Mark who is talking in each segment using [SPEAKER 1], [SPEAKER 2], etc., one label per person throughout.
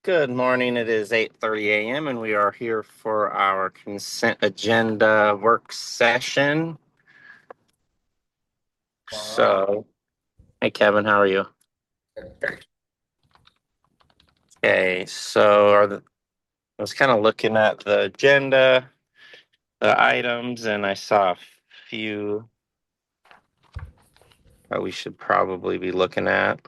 [SPEAKER 1] Good morning. It is 8:30 a.m. and we are here for our consent agenda work session. So, hey Kevin, how are you? Okay, so I was kind of looking at the agenda, the items, and I saw a few that we should probably be looking at.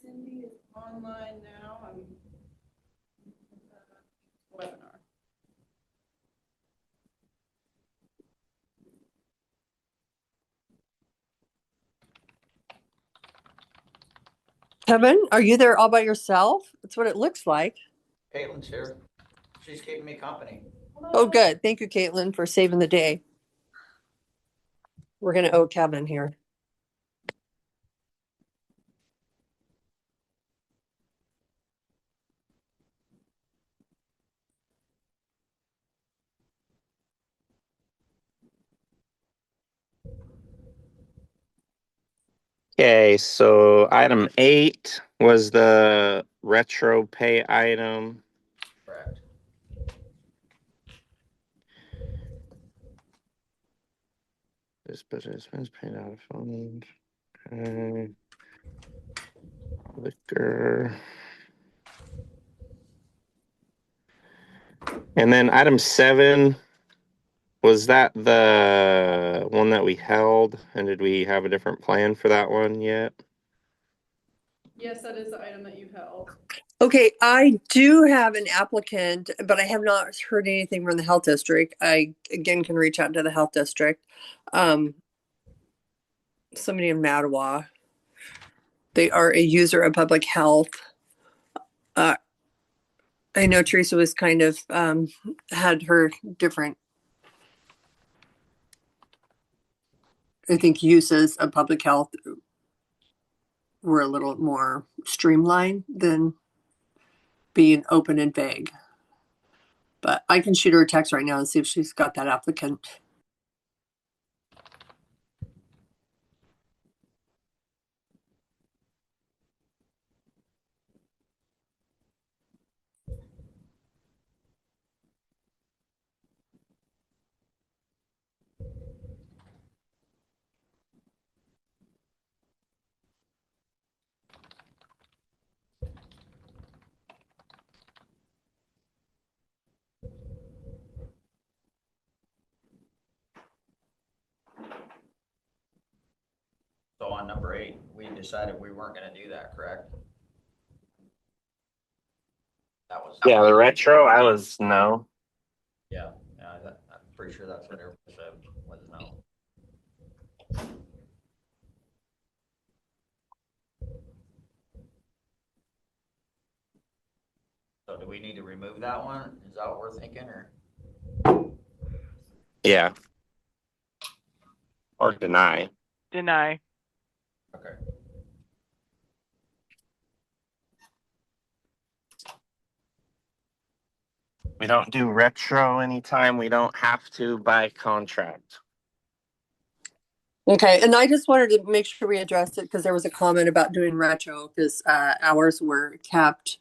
[SPEAKER 2] Cindy is online now. I'm webinar.
[SPEAKER 3] Kevin, are you there all by yourself? That's what it looks like.
[SPEAKER 4] Caitlin's here. She's keeping me company.
[SPEAKER 3] Oh, good. Thank you, Caitlin, for saving the day. We're going to owe Kevin here.
[SPEAKER 1] Okay, so item 8 was the retro pay item.
[SPEAKER 4] Correct.
[SPEAKER 1] This participant's paid out of funds. Okay. Liquor. And then item 7, was that the one that we held? And did we have a different plan for that one yet?
[SPEAKER 2] Yes, that is the item that you held.
[SPEAKER 3] Okay, I do have an applicant, but I have not heard anything from the health district. I, again, can reach out to the health district. Somebody in Mattawa. They are a user of public health. I know Teresa was kind of had her different, I think, uses of public health were a little more streamlined than being open and vague. But I can shoot her a text right now and see if she's got that applicant.
[SPEAKER 4] So on number 8, we decided we weren't going to do that, correct? That was.
[SPEAKER 1] Yeah, the retro, I was no.
[SPEAKER 4] Yeah, I'm pretty sure that's what everybody said was no. So do we need to remove that one? Is that what we're thinking, or?
[SPEAKER 1] Yeah. Or deny.
[SPEAKER 5] Deny.
[SPEAKER 4] Okay.
[SPEAKER 1] We don't do retro anytime we don't have to by contract.
[SPEAKER 3] Okay, and I just wanted to make sure we addressed it because there was a comment about doing retro because hours were capped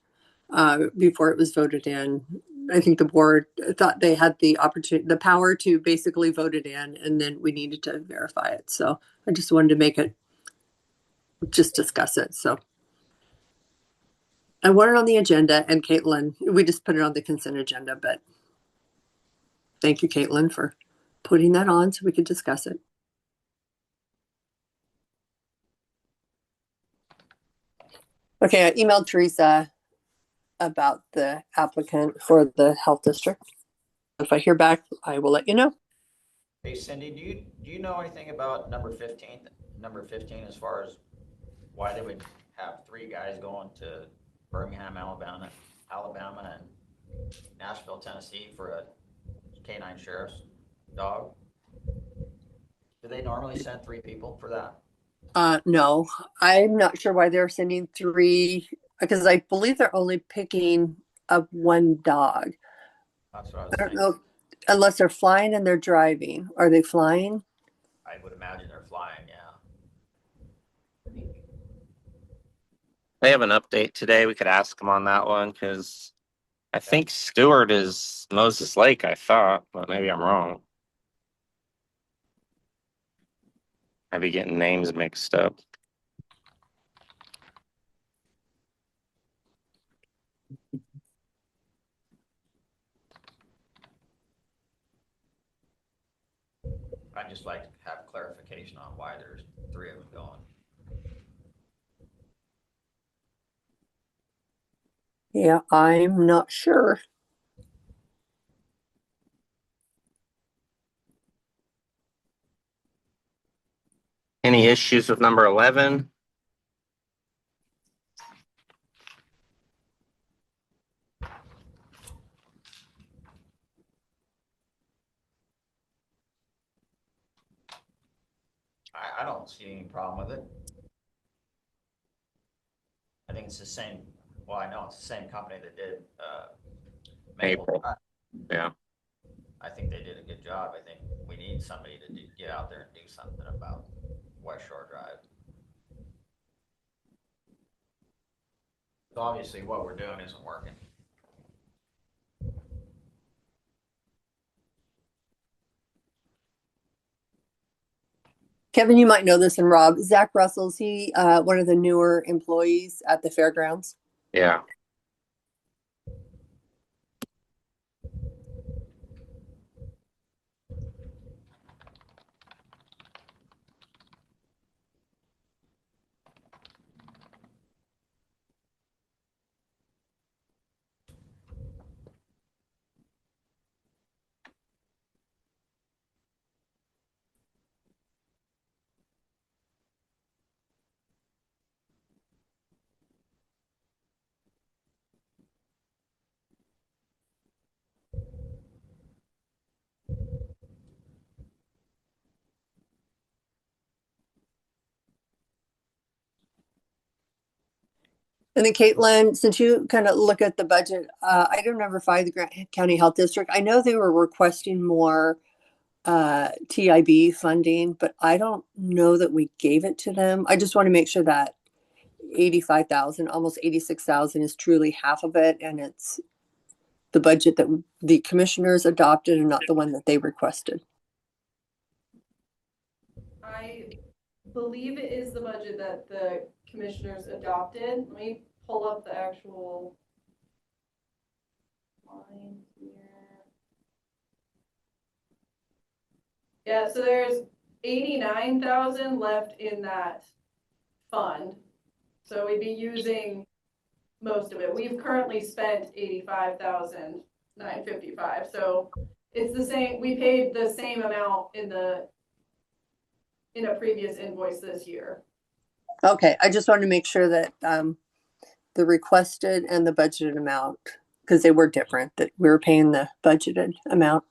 [SPEAKER 3] before it was voted in. I think the board thought they had the opportunity, the power to basically vote it in, and then we needed to verify it. So I just wanted to make it, just discuss it. So I want it on the agenda, and Caitlin, we just put it on the consent agenda, but thank you, Caitlin, for putting that on so we could discuss it. Okay, I emailed Teresa about the applicant for the health district. If I hear back, I will let you know.
[SPEAKER 4] Hey Cindy, do you know anything about number 15? Number 15, as far as why they would have 3 guys going to Birmingham, Alabama, and Nashville, Tennessee for a canine sheriff's dog? Do they normally send 3 people for that?
[SPEAKER 3] No, I'm not sure why they're sending 3 because I believe they're only picking up 1 dog.
[SPEAKER 4] That's what I was
[SPEAKER 3] I don't
[SPEAKER 4] thinking.
[SPEAKER 3] know. Unless they're flying and they're driving. Are they flying?
[SPEAKER 4] I would imagine they're flying, yeah.
[SPEAKER 1] They have an update today. We could ask them on that one because I think Stewart is Moses Lake, I thought, but maybe I'm wrong. I'd be getting names mixed up.
[SPEAKER 4] I'd just like to have clarification on why there's 3 of them going.
[SPEAKER 3] Yeah, I'm not sure.
[SPEAKER 1] Any issues with number 11?
[SPEAKER 4] I don't see any problem with it. I think it's the same, well, I know it's the same company that did Maple.
[SPEAKER 1] April. Yeah.
[SPEAKER 4] I think they did a good job. I think we need somebody to get out there and do something about West Shore Drive. So obviously what we're doing isn't working.
[SPEAKER 3] Kevin, you might know this, and Rob, Zach Russell's he one of the newer employees at the fairgrounds?
[SPEAKER 1] Yeah.
[SPEAKER 3] And then Caitlin, since you kind of look at the budget, item number 5, the Grant County Health District, I know they were requesting more TIB funding, but I don't know that we gave it to them. I just want to make sure that 85,000, almost 86,000 is truly half of it, and it's the budget that the commissioners adopted and not the one that they requested.
[SPEAKER 2] I believe it is the budget that the commissioners adopted. Let me pull up the actual line here. Yeah, so there's 89,000 left in that fund. So we'd be using most of it. We've currently spent 85,955. So it's the same, we paid the same amount in a previous invoice this year.
[SPEAKER 3] Okay, I just wanted to make sure that the requested and the budgeted amount, because they were different, that we were paying the budgeted amount.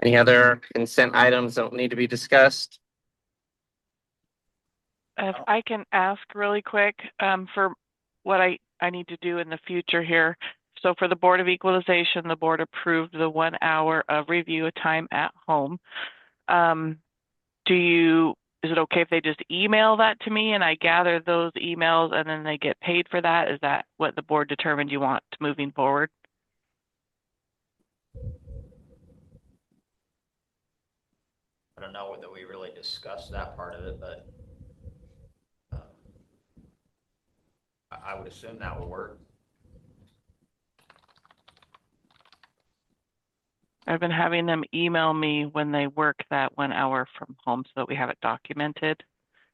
[SPEAKER 1] Any other consent items that need to be discussed?
[SPEAKER 5] If I can ask really quick, for what I need to do in the future here. So for the Board of Equalization, the board approved the 1 hour of review time at home. Is it okay if they just email that to me and I gather those emails and then they get paid for that? Is that what the board determined you want moving forward?
[SPEAKER 4] I don't know whether we really discussed that part of it, but I would assume that would work.
[SPEAKER 5] I've been having them email me when they work that 1 hour from home so that we have it documented,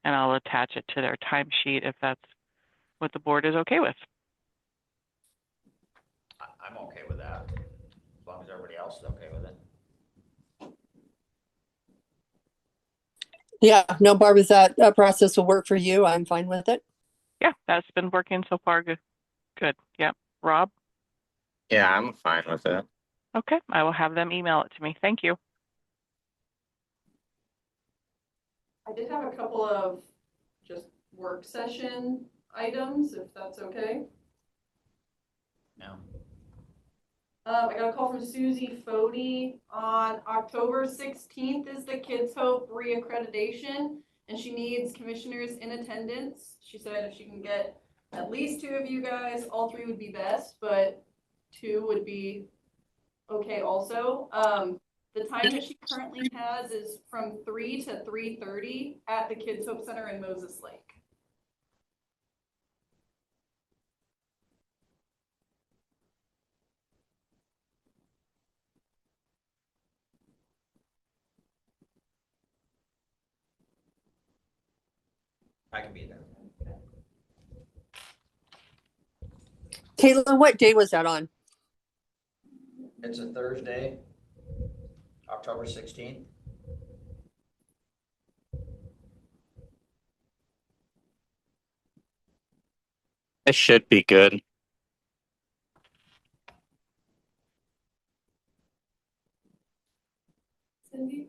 [SPEAKER 5] and I'll attach it to their timesheet if that's what the board is okay with.
[SPEAKER 4] I'm okay with that, as long as everybody else is okay with it.
[SPEAKER 3] Yeah, no, Barb, if that process will work for you, I'm fine with it.
[SPEAKER 5] Yeah, that's been working so far. Good. Good. Yeah. Rob?
[SPEAKER 1] Yeah, I'm fine with it.
[SPEAKER 5] Okay, I will have them email it to me. Thank you.
[SPEAKER 2] I did have a couple of just work session items, if that's okay.
[SPEAKER 4] No.
[SPEAKER 2] I got a call from Susie Fody on October 16th is the Kids Hope reaccreditation, and she needs commissioners in attendance. She said if she can get at least 2 of you guys, all 3 would be best, but 2 would be okay also. The time that she currently has is from 3 to 3:30 at the Kids Hope Center in Moses Lake.
[SPEAKER 4] I can be there.
[SPEAKER 3] Caitlin, what day was that on?
[SPEAKER 4] It's a Thursday, October 16th.
[SPEAKER 1] It should be good.
[SPEAKER 2] Cindy?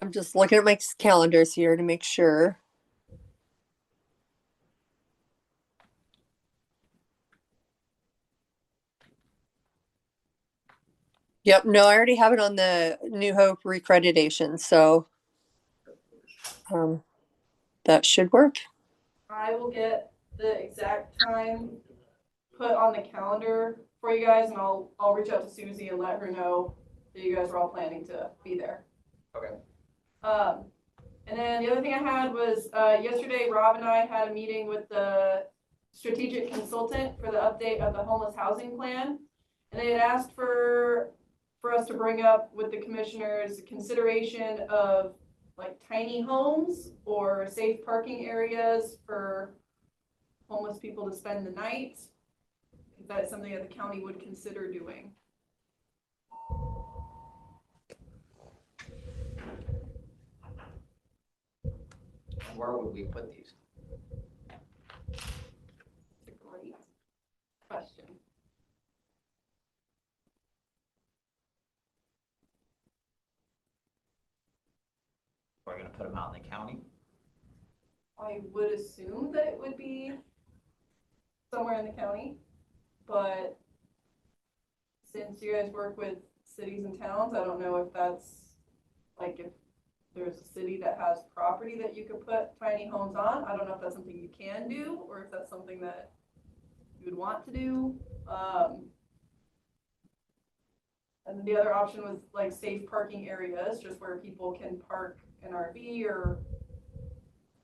[SPEAKER 3] I'm just looking at my calendars here to make sure. Yep, no, I already have it on the New Hope recreditation, so that should work.
[SPEAKER 2] I will get the exact time put on the calendar for you guys, and I'll reach out to Susie and let her know that you guys are all planning to be there.
[SPEAKER 4] Okay.
[SPEAKER 2] And then the other thing I had was yesterday, Rob and I had a meeting with the strategic consultant for the update of the homeless housing plan, and they had asked for us to bring up with the commissioners consideration of like tiny homes or safe parking areas for homeless people to spend the night. If that's something that the county would consider doing.
[SPEAKER 4] Where would we put these?
[SPEAKER 2] It's a great question.
[SPEAKER 4] We're going to put them out in the county?
[SPEAKER 2] I would assume that it would be somewhere in the county, but since you guys work with cities and towns, I don't know if that's like if there's a city that has property that you could put tiny homes on. I don't know if that's something you can do or if that's something that you would want to do. And the other option was like safe parking areas, just where people can park an RV or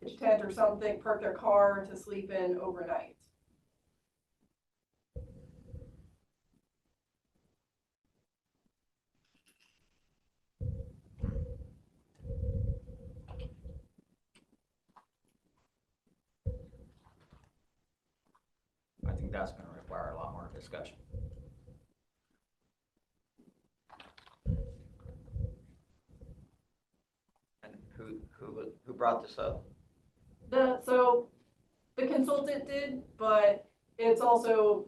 [SPEAKER 2] pitch tent or something, park their car to sleep in overnight.
[SPEAKER 4] I think that's gonna require a lot more discussion. And who brought this up?
[SPEAKER 2] So the consultant did, but it's also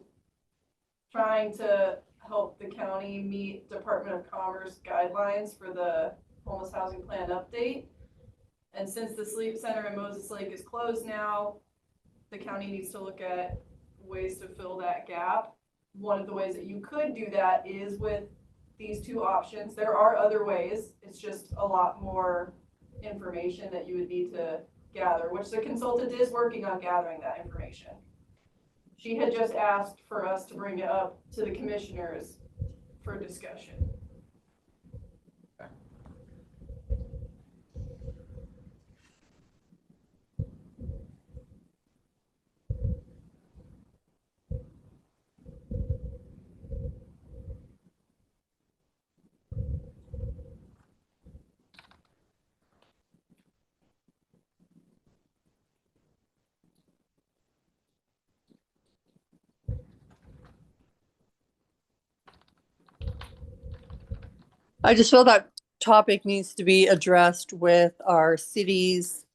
[SPEAKER 2] trying to help the county meet Department of Commerce guidelines for the homeless housing plan update. And since the sleep center in Moses Lake is closed now, the county needs to look at ways to fill that gap. One of the ways that you could do that is with these two options. There are other ways. It's just a lot more information that you would need to gather, which the consultant is working on gathering that information. She had just asked for us to bring it up to the commissioners for discussion.
[SPEAKER 3] I just feel that topic needs to be addressed with our cities,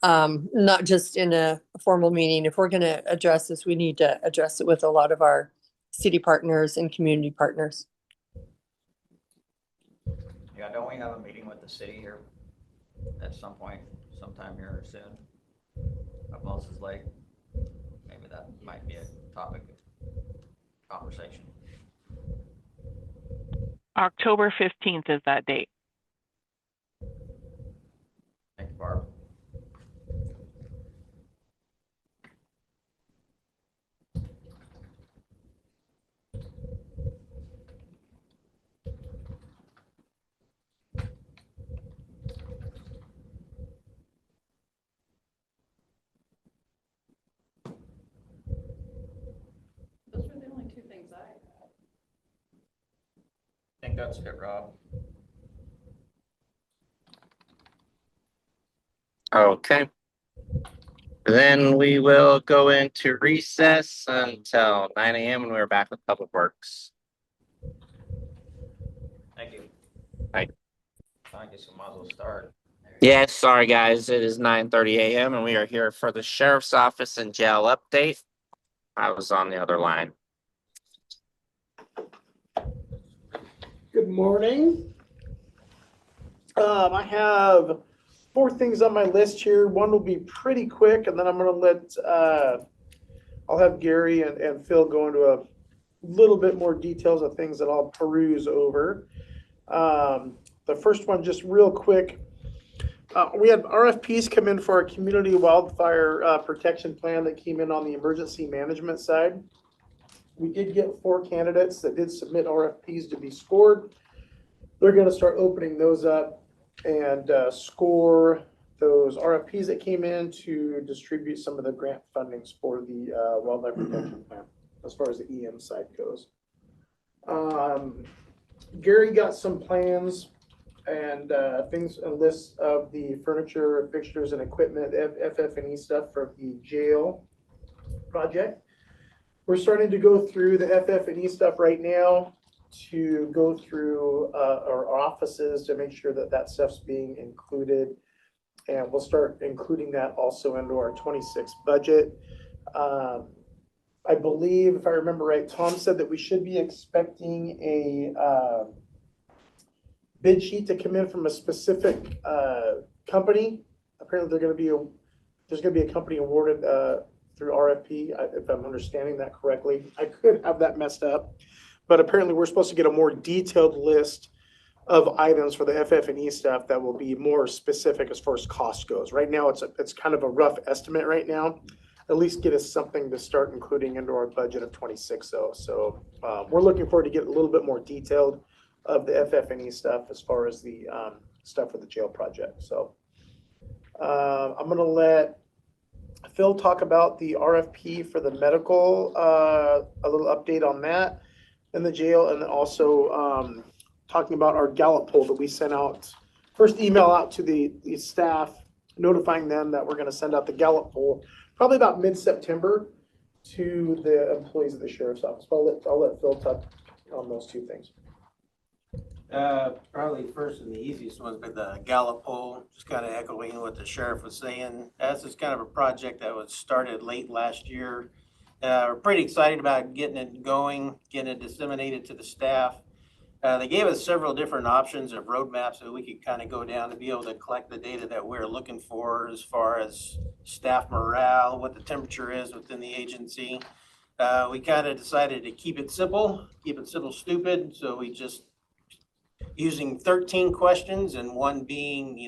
[SPEAKER 3] not just in a formal meeting. If we're going to address this, we need to address it with a lot of our city partners and community partners.
[SPEAKER 4] Yeah, don't we have a meeting with the city here at some point, sometime here soon? Of Moses Lake? Maybe that might be a topic of conversation.
[SPEAKER 5] October 15th is that date.
[SPEAKER 4] Thank you, Barb.
[SPEAKER 2] Those were the only two things I had.
[SPEAKER 4] I think that's it, Rob.
[SPEAKER 1] Okay. Then we will go into recess until 9 a.m. and we're back with Public Works.
[SPEAKER 4] Thank you.
[SPEAKER 1] Bye.
[SPEAKER 4] I guess we might as well start.
[SPEAKER 1] Yes, sorry guys, it is 9:30 a.m. and we are here for the sheriff's office and jail update. I was on the other line.
[SPEAKER 6] Good morning. I have 4 things on my list here. One will be pretty quick, and then I'm going to let, I'll have Gary and Phil go into a little bit more details of things that I'll peruse over. The first one, just real quick. We had RFPs come in for our community wildfire protection plan that came in on the emergency management side. We did get 4 candidates that did submit RFPs to be scored. They're going to start opening those up and score those RFPs that came in to distribute some of the grant fundings for the wildlife protection plan as far as the EM side goes. Gary got some plans and things, a list of the furniture, fixtures, and equipment, FF&E stuff for the jail project. We're starting to go through the FF&E stuff right now to go through our offices to make sure that that stuff's being included. And we'll start including that also into our 26 budget. I believe, if I remember right, Tom said that we should be expecting a bid sheet to come in from a specific company. Apparently there's going to be a company awarded through RFP, if I'm understanding that correctly. I could have that messed up, but apparently we're supposed to get a more detailed list of items for the FF&E stuff that will be more specific as far as cost goes. Right now, it's kind of a rough estimate right now. At least get us something to start including into our budget of 26 though. So we're looking forward to get a little bit more detailed of the FF&E stuff as far as the stuff for the jail project. So I'm gonna let Phil talk about the RFP for the medical, a little update on that in the jail, and then also talking about our Gallup poll that we sent out. First email out to the staff, notifying them that we're gonna send out the Gallup poll, probably about mid-September, to the employees of the sheriff's office. I'll let Phil talk on those two things.
[SPEAKER 7] Probably first and the easiest one's been the Gallup poll, just kind of echoing what the sheriff was saying. This is kind of a project that was started late last year. We're pretty excited about getting it going, getting it disseminated to the staff. They gave us several different options of roadmaps that we could kind of go down to be able to collect the data that we're looking for as far as staff morale, what the temperature is within the agency. We kind of decided to keep it simple, stupid. So we just using 13 questions and one being,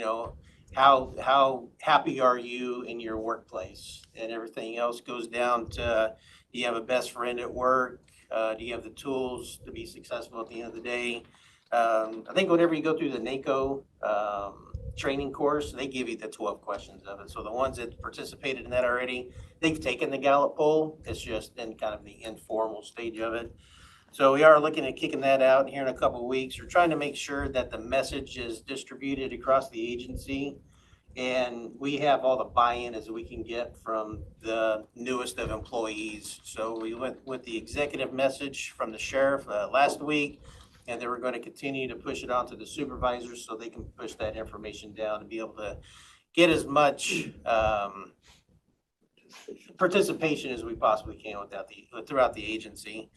[SPEAKER 7] how happy are you in your workplace? And everything else goes down to, do you have a best friend at work? Do you have the tools to be successful at the end of the day? I think whenever you go through the NACO training course, they give you the 12 questions of it. So the ones that participated in that already, they've taken the Gallup poll. It's just in kind of the informal stage of it. So we are looking at kicking that out here in a couple of weeks. We're trying to make sure that the message is distributed across the agency, and we have all the buy-in as we can get from the newest of employees. So we went with the executive message from the sheriff last week, and then we're going to continue to push it on to the supervisors so they can push that information down to be able to get as much participation as we possibly can throughout the agency.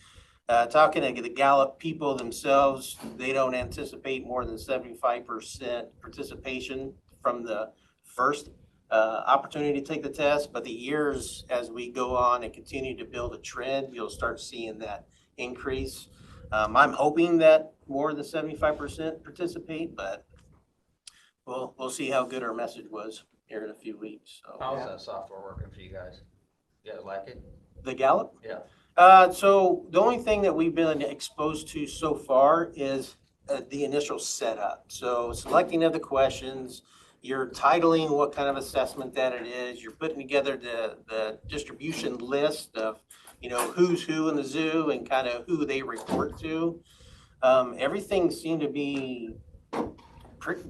[SPEAKER 7] Talking to the Gallup people themselves, they don't anticipate more than 75% participation from the first opportunity to take the test. But the years as we go on and continue to build a trend, you'll start seeing that increase. I'm hoping that more than 75% participate, but we'll see how good our message was here in a few weeks. So,
[SPEAKER 4] how's that software working for you guys? You guys like it?
[SPEAKER 7] The Gallup?
[SPEAKER 4] Yeah.
[SPEAKER 7] So the only thing that we've been exposed to so far is the initial setup. So selecting of the questions, you're titling what kind of assessment that it is, you're putting together the distribution list of, who's who in the zoo and kind of who they report to. Everything seemed to be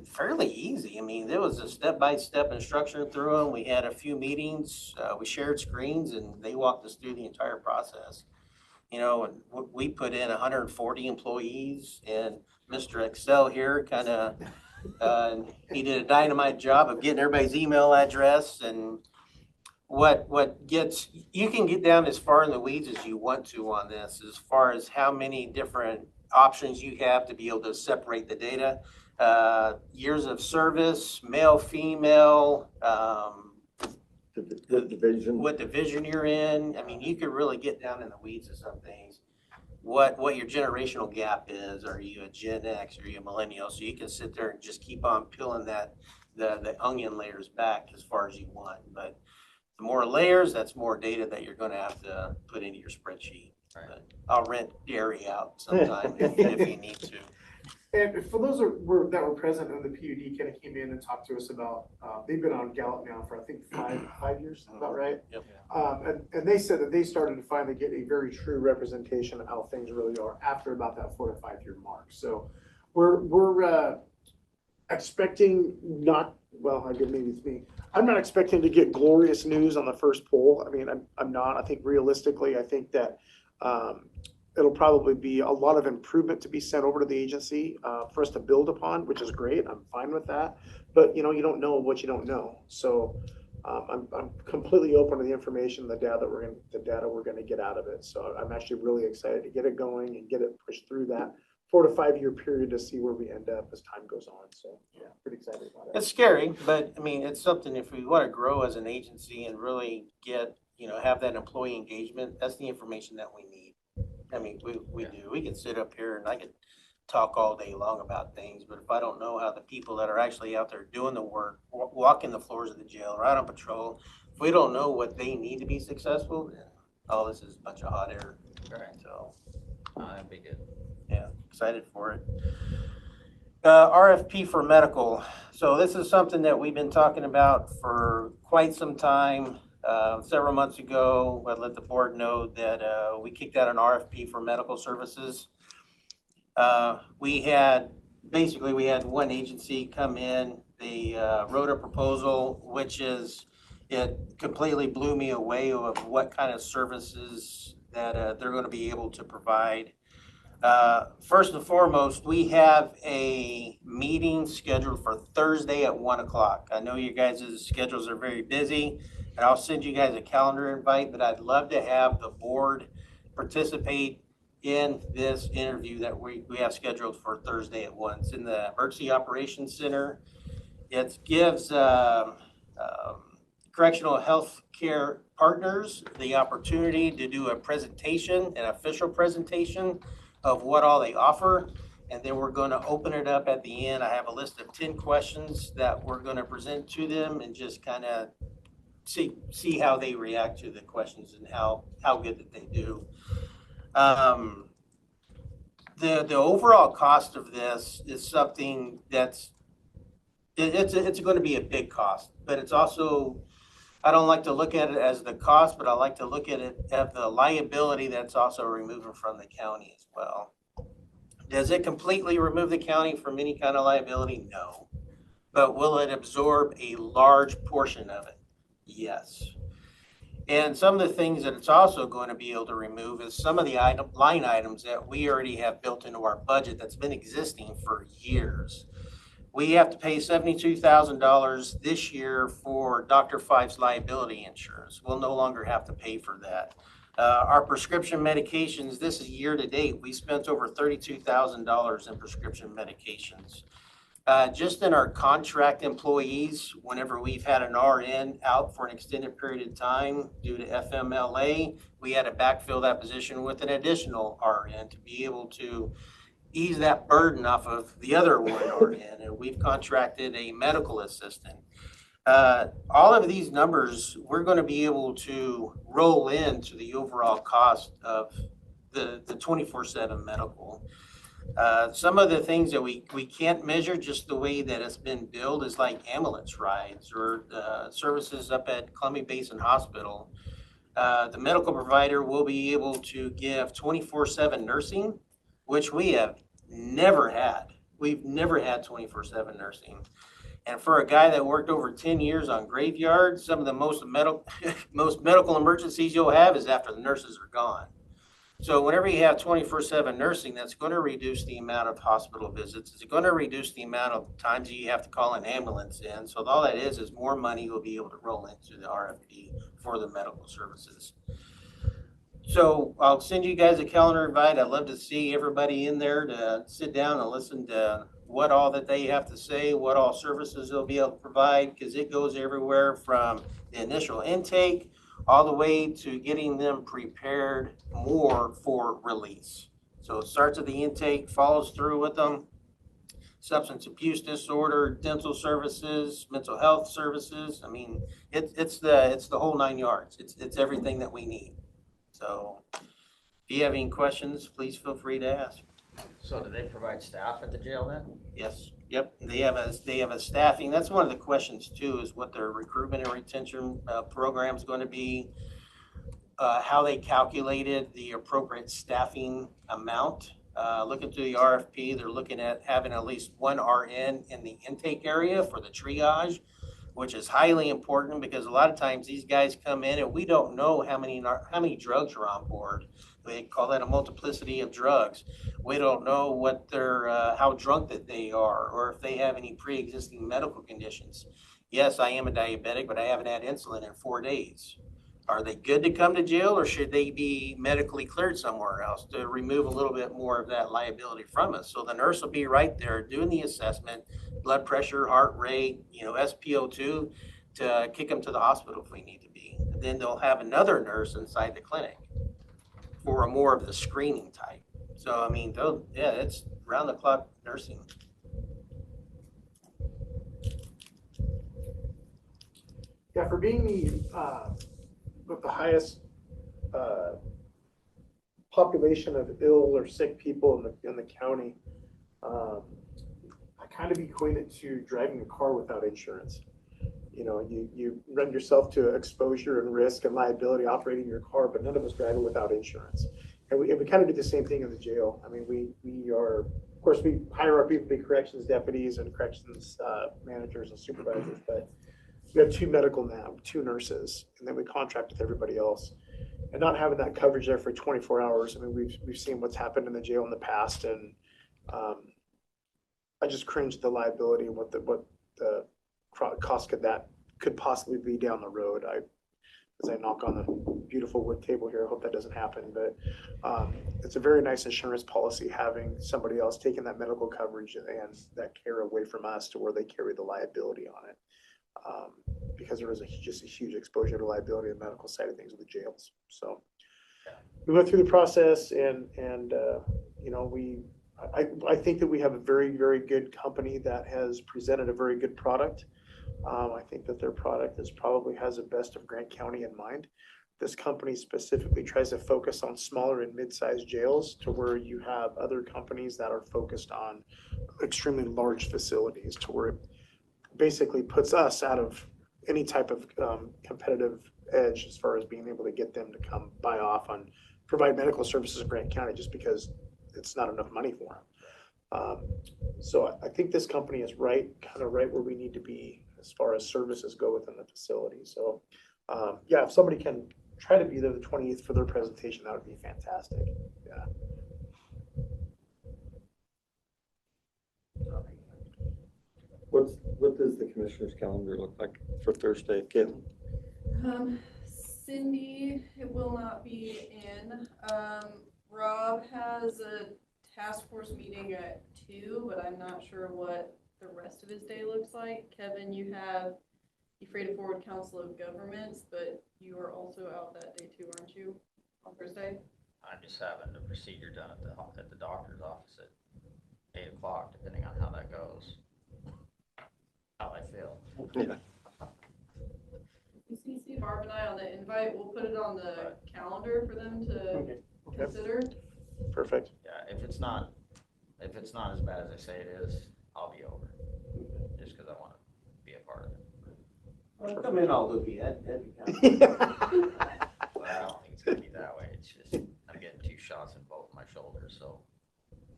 [SPEAKER 7] fairly easy. I mean, there was a step-by-step instruction through them. We had a few meetings. We shared screens, and they walked us through the entire process. And we put in 140 employees, and Mr. Excel here kind of, he did a dynamite job of getting everybody's email address. And you can get down as far in the weeds as you want to on this, as far as how many different options you have to be able to separate the data. Years of service, male, female, what division you're in. I mean, you could really get down in the weeds of some things. What your generational gap is. Are you a Gen X? Are you a millennial? So you can sit there and just keep on peeling the onion layers back as far as you want. But the more layers, that's more data that you're going to have to put into your spreadsheet. Right. But I'll rent Gary out sometime if you need to.
[SPEAKER 6] And for those that were present when the PUD kind of came in and talked to us about, they've been on Gallup now for I think five years, about right?
[SPEAKER 7] Yep.
[SPEAKER 6] And they said that they started to finally get a very true representation of how things really are after about that 4 to 5 year mark. So we're expecting maybe it's me. I'm not expecting to get glorious news on the first poll. I mean, I'm not. I think realistically, I think that it'll probably be a lot of improvement to be sent over to the agency for us to build upon, which is great. I'm fine with that. But you don't know what you don't know. So I'm completely open to the information, the data we're going to get out of it. So I'm actually really excited to get it going and get it pushed through that 4 to 5 year period to see where we end up as time goes on. So yeah, pretty excited about it.
[SPEAKER 7] It's scary, but I mean, it's something if we want to grow as an agency and really get, have that employee engagement, that's the information that we need. I mean, we do. We can sit up here and I could talk all day long about things, but if I don't know how the people that are actually out there doing the work, walking the floors of the jail, right on patrol, if we don't know what they need to be successful, then all this is a bunch of hot air.
[SPEAKER 4] Right.
[SPEAKER 7] So
[SPEAKER 4] that'd be good.
[SPEAKER 7] yeah, excited for it. RFP for medical. So this is something that we've been talking about for quite some time. Several months ago, I let the board know that we kicked out an RFP for medical services. We had one agency come in. They wrote a proposal, it completely blew me away of what kind of services that they're going to be able to provide. First and foremost, we have a meeting scheduled for Thursday at 1 o'clock. I know you guys' schedules are very busy, and I'll send you guys a calendar invite, but I'd love to have the board participate in this interview that we have scheduled for Thursday at 1. It's in the Emergency Operations Center. It gives correctional health care partners the opportunity to do a presentation, an official presentation of what all they offer. And then we're going to open it up at the end. I have a list of 10 questions that we're going to present to them and just kind of see how they react to the questions and how good that they do. The overall cost of this is something that's it's going to be a big cost, but it's also, I don't like to look at it as the cost, but I like to look at it as the liability that's also removed from the county as well. Does it completely remove the county from any kind of liability? No. But will it absorb a large portion of it? Yes. And some of the things that it's also going to be able to remove is some of the line items that we already have built into our budget that's been existing for years. We have to pay $72,000 this year for Dr. Five's liability insurance. We'll no longer have to pay for that. Our prescription medications, this is year to date, we spent over $32,000 in prescription medications. Just in our contract employees, whenever we've had an RN out for an extended period of time due to FMLA, we had to backfill that position with an additional RN to be able to ease that burden off of the other one RN, and we've contracted a medical assistant. All of these numbers, we're going to be able to roll into the overall cost of the 24/7 medical. Some of the things that we can't measure just the way that it's been billed is like ambulance rides or services up at Columbia Basin Hospital. The medical provider will be able to give 24/7 nursing, which we have never had. We've never had 24/7 nursing. And for a guy that worked over 10 years on graveyard, some of the most medical emergencies you'll have is after the nurses are gone. So whenever you have 24/7 nursing, that's going to reduce the amount of hospital visits. It's going to reduce the amount of times that you have to call an ambulance in. So all that is more money you'll be able to roll into the RFP for the medical services. So I'll send you guys a calendar invite. I'd love to see everybody in there to sit down and listen to what all that they have to say, what all services they'll be able to provide, because it goes everywhere from the initial intake all the way to getting them prepared more for release. So it starts at the intake, follows through with them, substance abuse disorder, dental services, mental health services. I mean, it's the whole 9 yards. It's everything that we need. So if you have any questions, please feel free to ask.
[SPEAKER 4] So do they provide staff at the jail then?
[SPEAKER 7] Yes. Yep. They have a staffing. That's one of the questions too, is what their recruitment and retention program is going to be, how they calculated the appropriate staffing amount. Looking through the RFP, they're looking at having at least one RN in the intake area for the triage, which is highly important because a lot of times these guys come in and we don't know how many drugs are on board. They call that a multiplicity of drugs. We don't know what how drunk that they are, or if they have any pre-existing medical conditions. Yes, I am a diabetic, but I haven't had insulin in 4 days. Are they good to come to jail, or should they be medically cleared somewhere else to remove a little bit more of that liability from us? So the nurse will be right there doing the assessment, blood pressure, heart rate, SpO2, to kick them to the hospital if we need to be. And then they'll have another nurse inside the clinic for more of the screening type. So, I mean, it's round the clock nursing.
[SPEAKER 6] Yeah, for being with the highest population of ill or sick people in the county, kind of equate it to driving a car without insurance. You know, you run yourself to exposure and risk and liability operating your car, but none of us drive it without insurance. And we kind of do the same thing in the jail. I mean, we are, of course, we hire our people to be corrections deputies and corrections managers and supervisors, but we have 2 medical now, 2 nurses, and then we contract with everybody else. And not having that coverage there for 24 hours, I mean, we've seen what's happened in the jail in the past, and I just cringe at the liability and what the cost could possibly be down the road. As I knock on the beautiful wood table here, I hope that doesn't happen, but it's a very nice insurance policy having somebody else taking that medical coverage and that care away from us to where they carry the liability on it. Because there is just a huge exposure to liability in the medical side of things with the jails. So we went through the process and you know, I think that we have a very, very good company that has presented a very good product. I think that their product probably has the best of Grant County in mind. This company specifically tries to focus on smaller and mid-sized jails to where you have other companies that are focused on extremely large facilities to where it basically puts us out of any type of competitive edge as far as being able to get them to come buy off on provide medical services in Grant County just because it's not enough money for them. So I think this company is kind of right where we need to be as far as services go within the facility. So yeah, if somebody can try to be there the 28th for their presentation, that would be fantastic. Yeah.
[SPEAKER 8] What does the commissioner's calendar look like for Thursday, Caitlin?
[SPEAKER 2] Cindy, it will not be in. Rob has a task force meeting at 2, but I'm not sure what the rest of his day looks like. Kevin, you have the Freight Forward Council of Governments, but you are also out that day too, aren't you, on Thursday?
[SPEAKER 4] I'm just having the procedure done at the doctor's office at 8 o'clock, depending on how that goes. How I feel.
[SPEAKER 8] Yeah.
[SPEAKER 2] You see Barb and I on the invite. We'll put it on the calendar for them to
[SPEAKER 6] Okay.
[SPEAKER 2] consider.
[SPEAKER 6] Perfect.
[SPEAKER 4] Yeah, if it's not as bad as I say it is, I'll be over. Just because I want to be a part of it.
[SPEAKER 7] Well, come in all loopy, that'd be kind of.
[SPEAKER 4] But I don't think it's gonna be that way. It's just I'm getting 2 shots in both my shoulders, so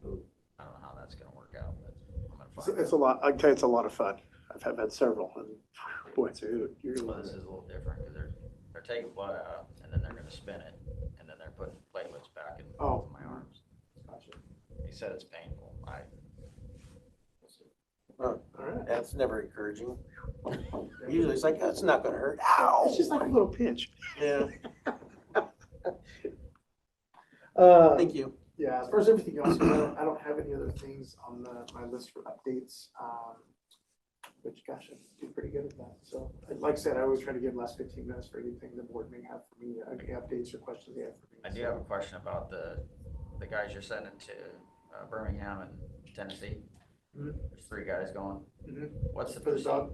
[SPEAKER 4] I don't know how that's gonna work out, but I'm gonna find
[SPEAKER 6] It's a lot. I can tell you, it's a lot of fun. I've had several, and boy, you're gonna
[SPEAKER 4] Well,
[SPEAKER 6] love
[SPEAKER 4] this
[SPEAKER 6] it.
[SPEAKER 4] is a little different because they're taking blood out and then they're gonna spin it and then they're putting platelets back in both of my arms.
[SPEAKER 6] Gotcha.
[SPEAKER 4] He said it's painful.
[SPEAKER 7] Oh,
[SPEAKER 6] All right.
[SPEAKER 7] that's never encouraging. Usually it's like, that's not gonna hurt. Ow!
[SPEAKER 6] It's just like a little pinch.
[SPEAKER 7] Yeah, thank you.
[SPEAKER 6] Yeah, as far as everything else, I don't have any other things on my list for updates. Which, gosh, I do pretty good at that. So, like I said, I always try to give the last 15 minutes for anything the board may have for me, any updates or questions they have for me.
[SPEAKER 4] I do have a question about the guys you're sending to Birmingham and Tennessee.
[SPEAKER 6] Mhm.
[SPEAKER 4] There's 3 guys going.
[SPEAKER 6] Mhm.
[SPEAKER 4] What's the
[SPEAKER 6] For the
[SPEAKER 4] procedure?
[SPEAKER 6] dog.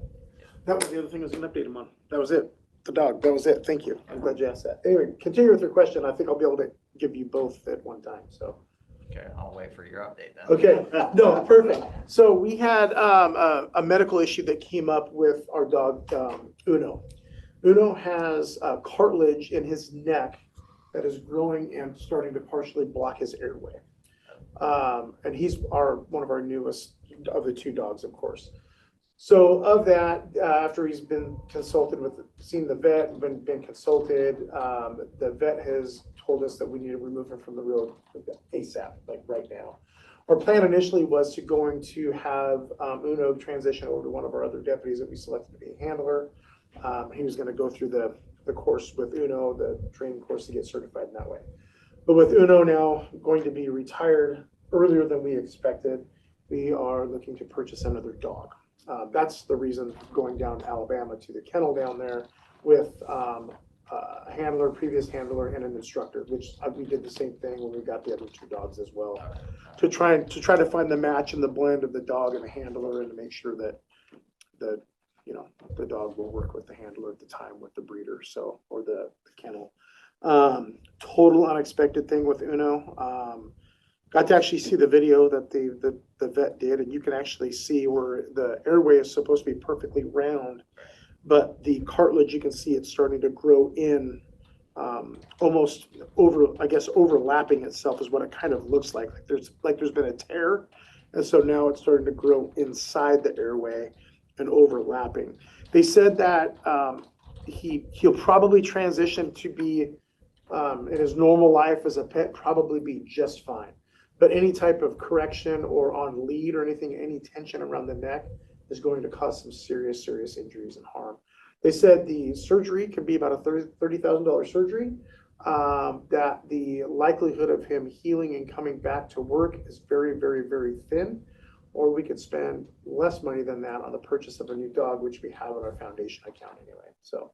[SPEAKER 6] That was the other thing I was going to update them on. That was it. The dog. That was it. Thank you. I'm glad you asked that. Anyway, continue with your question. I think I'll be able to give you both at one time. So.
[SPEAKER 4] Okay, I'll wait for your update then.
[SPEAKER 6] Okay, no, perfect. So we had a medical issue that came up with our dog, Uno. Uno has cartilage in his neck that is growing and starting to partially block his airway. And he's one of our newest of the 2 dogs, of course. So of that, after he's been consulted seen the vet, been consulted, the vet has told us that we need to remove him from the road ASAP, like right now. Our plan initially was going to have Uno transition over to one of our other deputies that we selected to be a handler. He was going to go through the course with Uno, the training course to get certified in that way. But with Uno now going to be retired earlier than we expected, we are looking to purchase another dog. That's the reason going down to Alabama to the kennel down there with a handler, previous handler, and an instructor, which we did the same thing when we got the other 2 dogs as well, to try to find the match and the blend of the dog and the handler, and to make sure that the dog will work with the handler at the time with the breeder, or the kennel. Total unexpected thing with Uno. got to actually see the video that the vet did, and you can actually see where the airway is supposed to be perfectly round, but the cartilage, you can see it's starting to grow in, almost over, I guess, overlapping itself is what it kind of looks like. There's been a tear, and so now it's starting to grow inside the airway and overlapping. They said that he'll probably transition to be in his normal life as a pet, probably be just fine. But any type of correction or on lead or anything, any tension around the neck is going to cause some serious, serious injuries and harm. They said the surgery could be about a $30,000 surgery. That the likelihood of him healing and coming back to work is very, very, very thin. Or we could spend less money than that on the purchase of a new dog, which we have in our foundation account anyway. So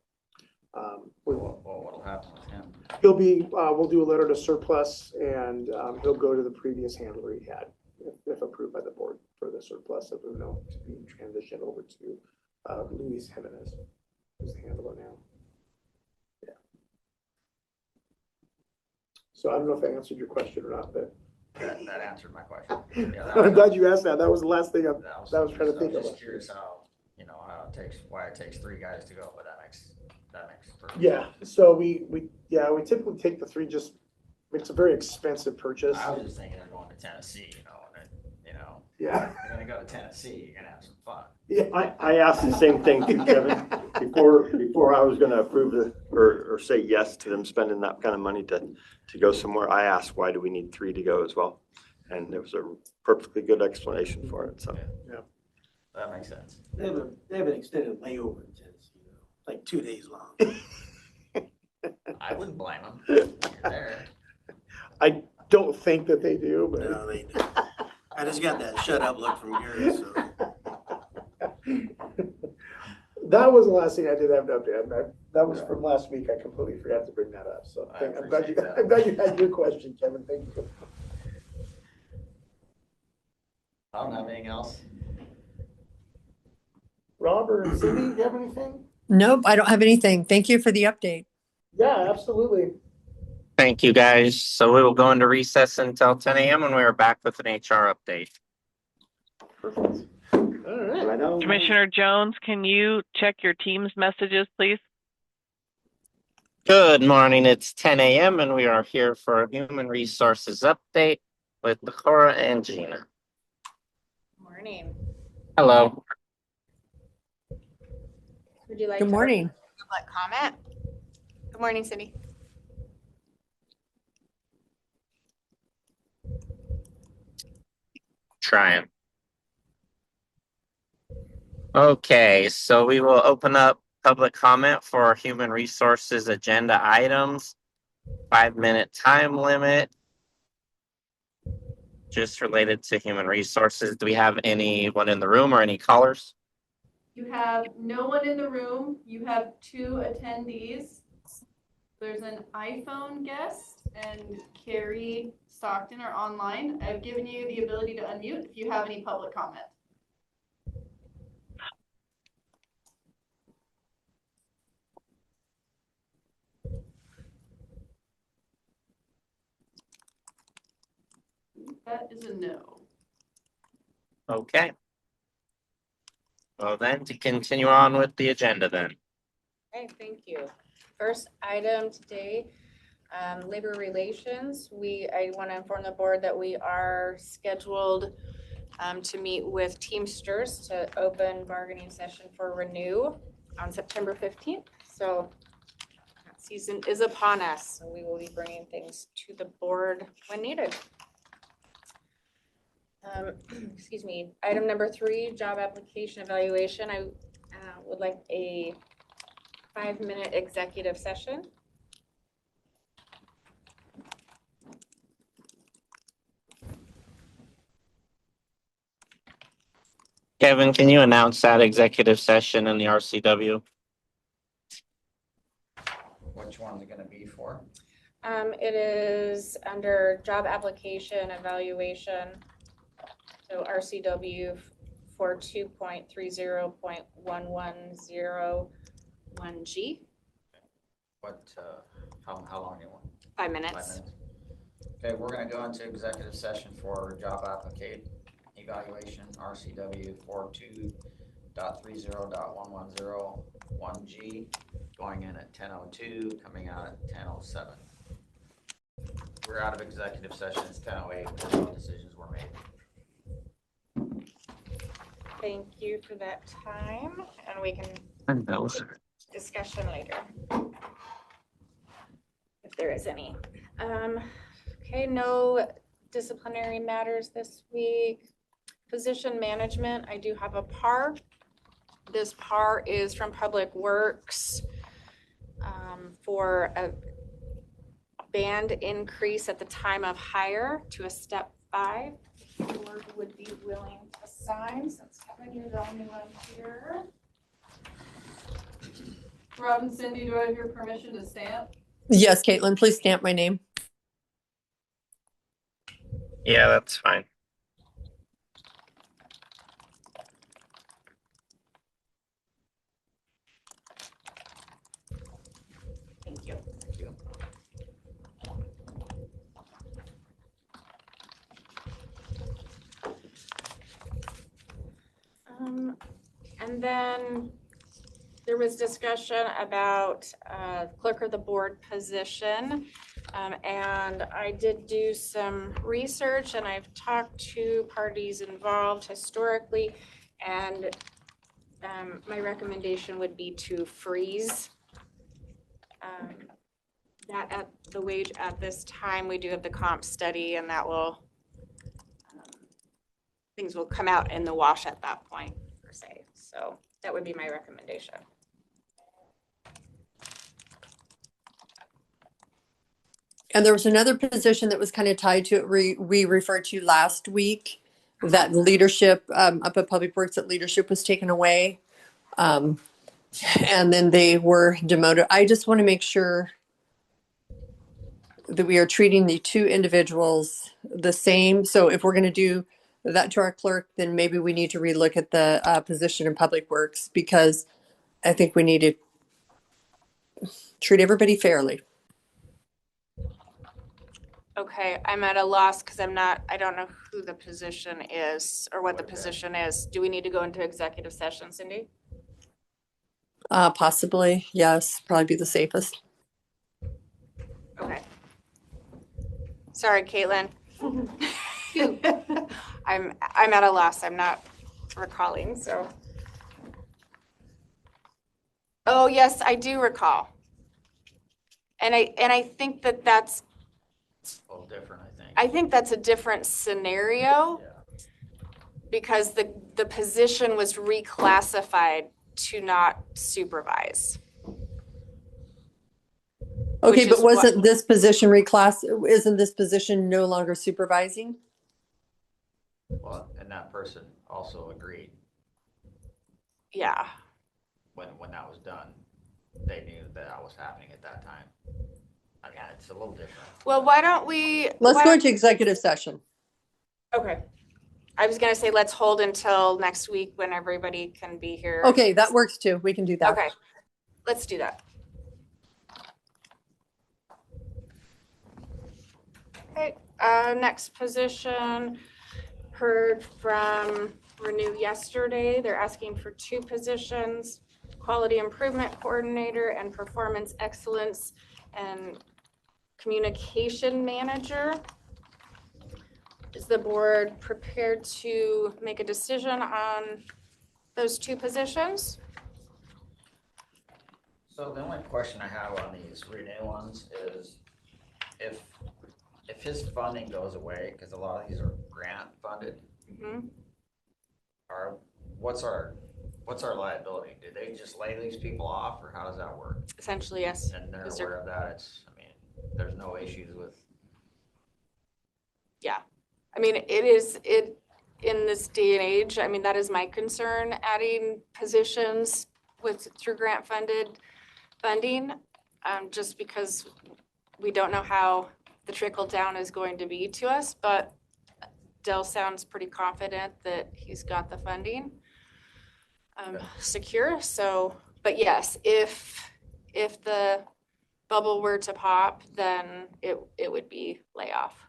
[SPEAKER 4] What'll happen with him?
[SPEAKER 6] he'll be, we'll do a letter to surplus, and he'll go to the previous handler he had, if approved by the board, for the surplus of Uno to be transitioned over to Luis Jimenez, who's the handler now. Yeah. So I don't know if I answered your question or not, but
[SPEAKER 4] That answered my question. Yeah,
[SPEAKER 6] I'm glad you asked that. That was the last thing I was trying to think
[SPEAKER 4] I
[SPEAKER 6] of.
[SPEAKER 4] was just curious how it takes, why it takes 3 guys to go, but that makes perfect
[SPEAKER 6] Yeah, so we typically take the 3, just, it's a very expensive purchase.
[SPEAKER 4] I was just thinking of going to Tennessee, and
[SPEAKER 6] Yeah.
[SPEAKER 4] you're gonna go to Tennessee, you're gonna have some fun.
[SPEAKER 6] Yeah.
[SPEAKER 8] I asked the same thing too, Kevin, before I was gonna approve or say yes to them spending that kind of money to go somewhere. I asked, why do we need 3 to go as well? And there was a perfectly good explanation for it, so.
[SPEAKER 6] Yeah.
[SPEAKER 4] That makes sense.
[SPEAKER 7] They have an extended layover in Tennessee, like 2 days long.
[SPEAKER 4] I wouldn't blame them. You're there.
[SPEAKER 6] I don't think that they do, but.
[SPEAKER 7] No, they do. I just got that shut up look from Gary, so.
[SPEAKER 6] That was the last thing I did have to update. That was from last week. I completely forgot to bring that up. So I'm glad you had your question, Kevin. Thank you.
[SPEAKER 4] I don't have anything else.
[SPEAKER 6] Robert and Cindy, do you have anything?
[SPEAKER 3] Nope, I don't have anything. Thank you for the update.
[SPEAKER 6] Yeah, absolutely.
[SPEAKER 1] Thank you, guys. So we will go into recess until 10 a.m. when we are back with an HR update.
[SPEAKER 6] Perfect. All right.
[SPEAKER 8] Right on.
[SPEAKER 5] Commissioner Jones, can you check your team's messages, please?
[SPEAKER 1] Good morning. It's 10 a.m. and we are here for a human resources update with Decorah and Gina.
[SPEAKER 9] Morning.
[SPEAKER 1] Hello.
[SPEAKER 9] Would you like
[SPEAKER 3] Good
[SPEAKER 9] to
[SPEAKER 3] morning.
[SPEAKER 9] public comment? Good morning, Cindy.
[SPEAKER 1] Trying. Okay, so we will open up public comment for human resources agenda items. 5-minute time limit. Just related to human resources. Do we have anyone in the room or any callers?
[SPEAKER 2] You have no one in the room. You have 2 attendees. There's an iPhone guest and Carrie Stockton are online. I've given you the ability to unmute if you have any public comment. That is a no.
[SPEAKER 1] Okay. Well then, to continue on with the agenda then.
[SPEAKER 9] Okay, thank you. First item today, labor relations. I want to inform the board that we are scheduled to meet with Teamsters to open bargaining session for Renew on September 15th. So that season is upon us. So we will be bringing things to the board when needed. Excuse me. Item number 3, job application evaluation. I would like a 5-minute executive session.
[SPEAKER 1] Kevin, can you announce that executive session in the RCW?
[SPEAKER 4] Which one's it gonna be for?
[SPEAKER 9] It is under job application evaluation. So RCW for 2.30.1101G.
[SPEAKER 4] What, how long do you want?
[SPEAKER 9] 5
[SPEAKER 4] 5
[SPEAKER 9] minutes.
[SPEAKER 4] minutes? Okay, we're gonna go into executive session for job applicant evaluation, RCW 42.30.110.1G, going in at 10:02, coming out at 10:07. We're out of executive session, it's 10:08, no decisions were made.
[SPEAKER 9] Thank you for that time, and we can
[SPEAKER 1] And those.
[SPEAKER 9] discussion later. If there is any. Okay, no disciplinary matters this week. Position management, I do have a PAR. This PAR is from Public Works for a band increase at the time of hire to a step 5. The board would be willing to sign, since Kevin, you're the only one here.
[SPEAKER 2] Rob and Cindy, do I have your permission to stamp?
[SPEAKER 3] Yes, Caitlin, please stamp my name.
[SPEAKER 1] Yeah, that's fine.
[SPEAKER 9] Thank you.
[SPEAKER 4] Thank you.
[SPEAKER 9] And then there was discussion about clerk of the board position. And I did do some research, and I've talked to parties involved historically. And my recommendation would be to freeze that at the wage at this time. We do have the comp study, and that will, things will come out in the wash at that point, per se. So that would be my recommendation.
[SPEAKER 3] And there was another position that was kind of tied to it we referred to last week, that leadership up at Public Works, that leadership was taken away. And then they were demoted. I just want to make sure that we are treating the two individuals the same. So if we're going to do that to our clerk, then maybe we need to relook at the position in Public Works, because I think we need to treat everybody fairly.
[SPEAKER 9] Okay, I'm at a loss because I don't know who the position is or what the position is. Do we need to go into executive session, Cindy?
[SPEAKER 3] Possibly, yes, probably be the safest.
[SPEAKER 9] Okay. Sorry, Caitlin. I'm at a loss. I'm not recalling, so. Oh, yes, I do recall. And I think that's
[SPEAKER 4] A little different, I think.
[SPEAKER 9] I think that's a different scenario,
[SPEAKER 4] Yeah.
[SPEAKER 9] because the position was reclassified to not supervise.
[SPEAKER 3] Okay,
[SPEAKER 9] Which
[SPEAKER 3] but
[SPEAKER 9] is what-
[SPEAKER 3] wasn't this position isn't this position no longer supervising?
[SPEAKER 4] Well, and that person also agreed
[SPEAKER 9] Yeah.
[SPEAKER 4] when that was done. They knew that was happening at that time. I mean, it's a little different.
[SPEAKER 9] Well, why don't we?
[SPEAKER 3] Let's go into executive session.
[SPEAKER 9] Okay. I was gonna say, let's hold until next week when everybody can be here.
[SPEAKER 3] Okay, that works too. We can do that.
[SPEAKER 9] Okay, let's do that. Okay, next position, heard from Renew yesterday. They're asking for 2 positions, quality improvement coordinator and performance excellence and communication manager. Is the board prepared to make a decision on those 2 positions?
[SPEAKER 4] So the only question I have on these Renew ones is if his funding goes away, because a lot of these are grant funded,
[SPEAKER 9] Mhm.
[SPEAKER 4] what's our liability? Do they just lay these people off, or how does that work?
[SPEAKER 9] Essentially, yes.
[SPEAKER 4] And they're
[SPEAKER 9] Is there-
[SPEAKER 4] aware of that, there's no issues with.
[SPEAKER 9] I mean, it in this day and age, I mean, that is my concern, adding positions through grant funded funding, just because we don't know how the trickle down is going to be to us, but Dell sounds pretty confident that he's got the funding secure. So, but yes, if the bubble were to pop, then it would be layoff.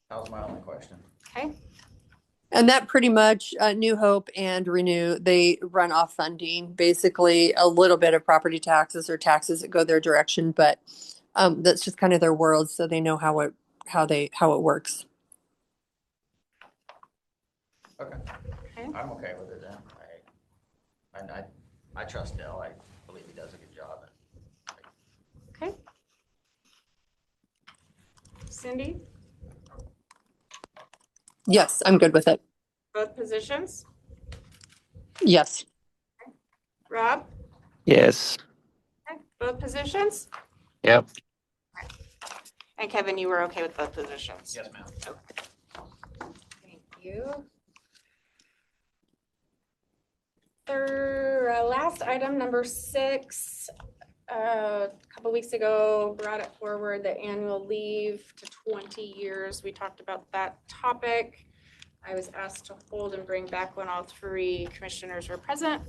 [SPEAKER 4] That was my only question.
[SPEAKER 9] Okay,
[SPEAKER 3] And that pretty much, New Hope and Renew, they run off funding, basically a little bit of property taxes or taxes that go their direction, but that's just kind of their world, so they know how it works.
[SPEAKER 4] Okay.
[SPEAKER 9] Okay.
[SPEAKER 4] I'm okay with it then. I trust Dale. I believe he does a good job.
[SPEAKER 9] okay. Cindy,
[SPEAKER 3] Yes, I'm good with it.
[SPEAKER 9] both positions?
[SPEAKER 3] Yes.
[SPEAKER 9] Rob,
[SPEAKER 1] Yes.
[SPEAKER 9] okay, both positions?
[SPEAKER 1] Yep.
[SPEAKER 9] And Kevin, you were okay with both positions?
[SPEAKER 4] Yes, ma'am.
[SPEAKER 9] Thank you. Last item, number 6. A couple weeks ago, brought it forward, the annual leave to 20 years. We talked about that topic. I was asked to hold and bring back when all 3 commissioners were present.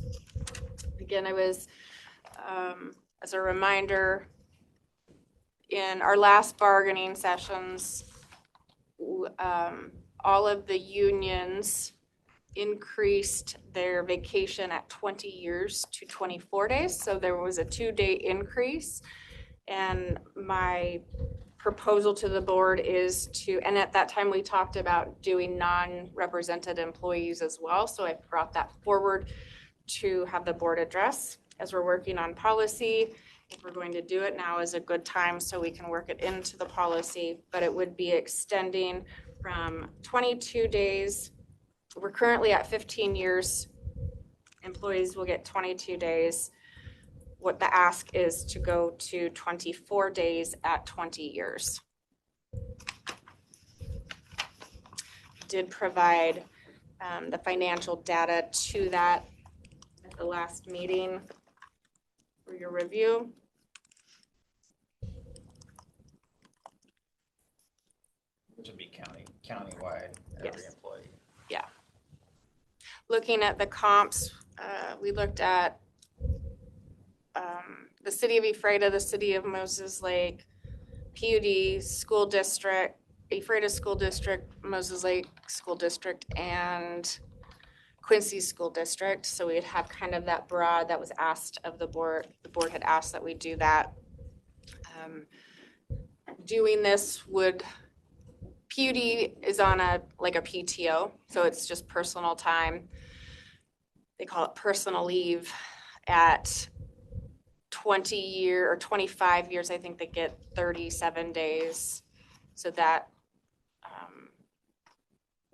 [SPEAKER 9] Again, I was, as a reminder, in our last bargaining sessions, all of the unions increased their vacation at 20 years to 24 days. So there was a 2-day increase. And my proposal to the board is to, and at that time we talked about doing non-represented employees as well. So I brought that forward to have the board address as we're working on policy. If we're going to do it, now is a good time so we can work it into the policy, but it would be extending from 22 days. We're currently at 15 years. Employees will get 22 days. What the ask is to go to 24 days at 20 years. Did provide the financial data to that at the last meeting for your review.
[SPEAKER 4] Which would be countywide, every
[SPEAKER 9] Yes.
[SPEAKER 4] employee.
[SPEAKER 9] Looking at the comps, we looked at the city of Ephrata, the city of Moses Lake, PUD, school district, Ephrata School District, Moses Lake School District, and Quincy School District. So we'd have kind of that broad, that was asked of the board. The board had asked that we do that. Doing this would, PUD is on a PTO, so it's just personal time. They call it personal leave at 20 year or 25 years. I think they get 37 days. So that,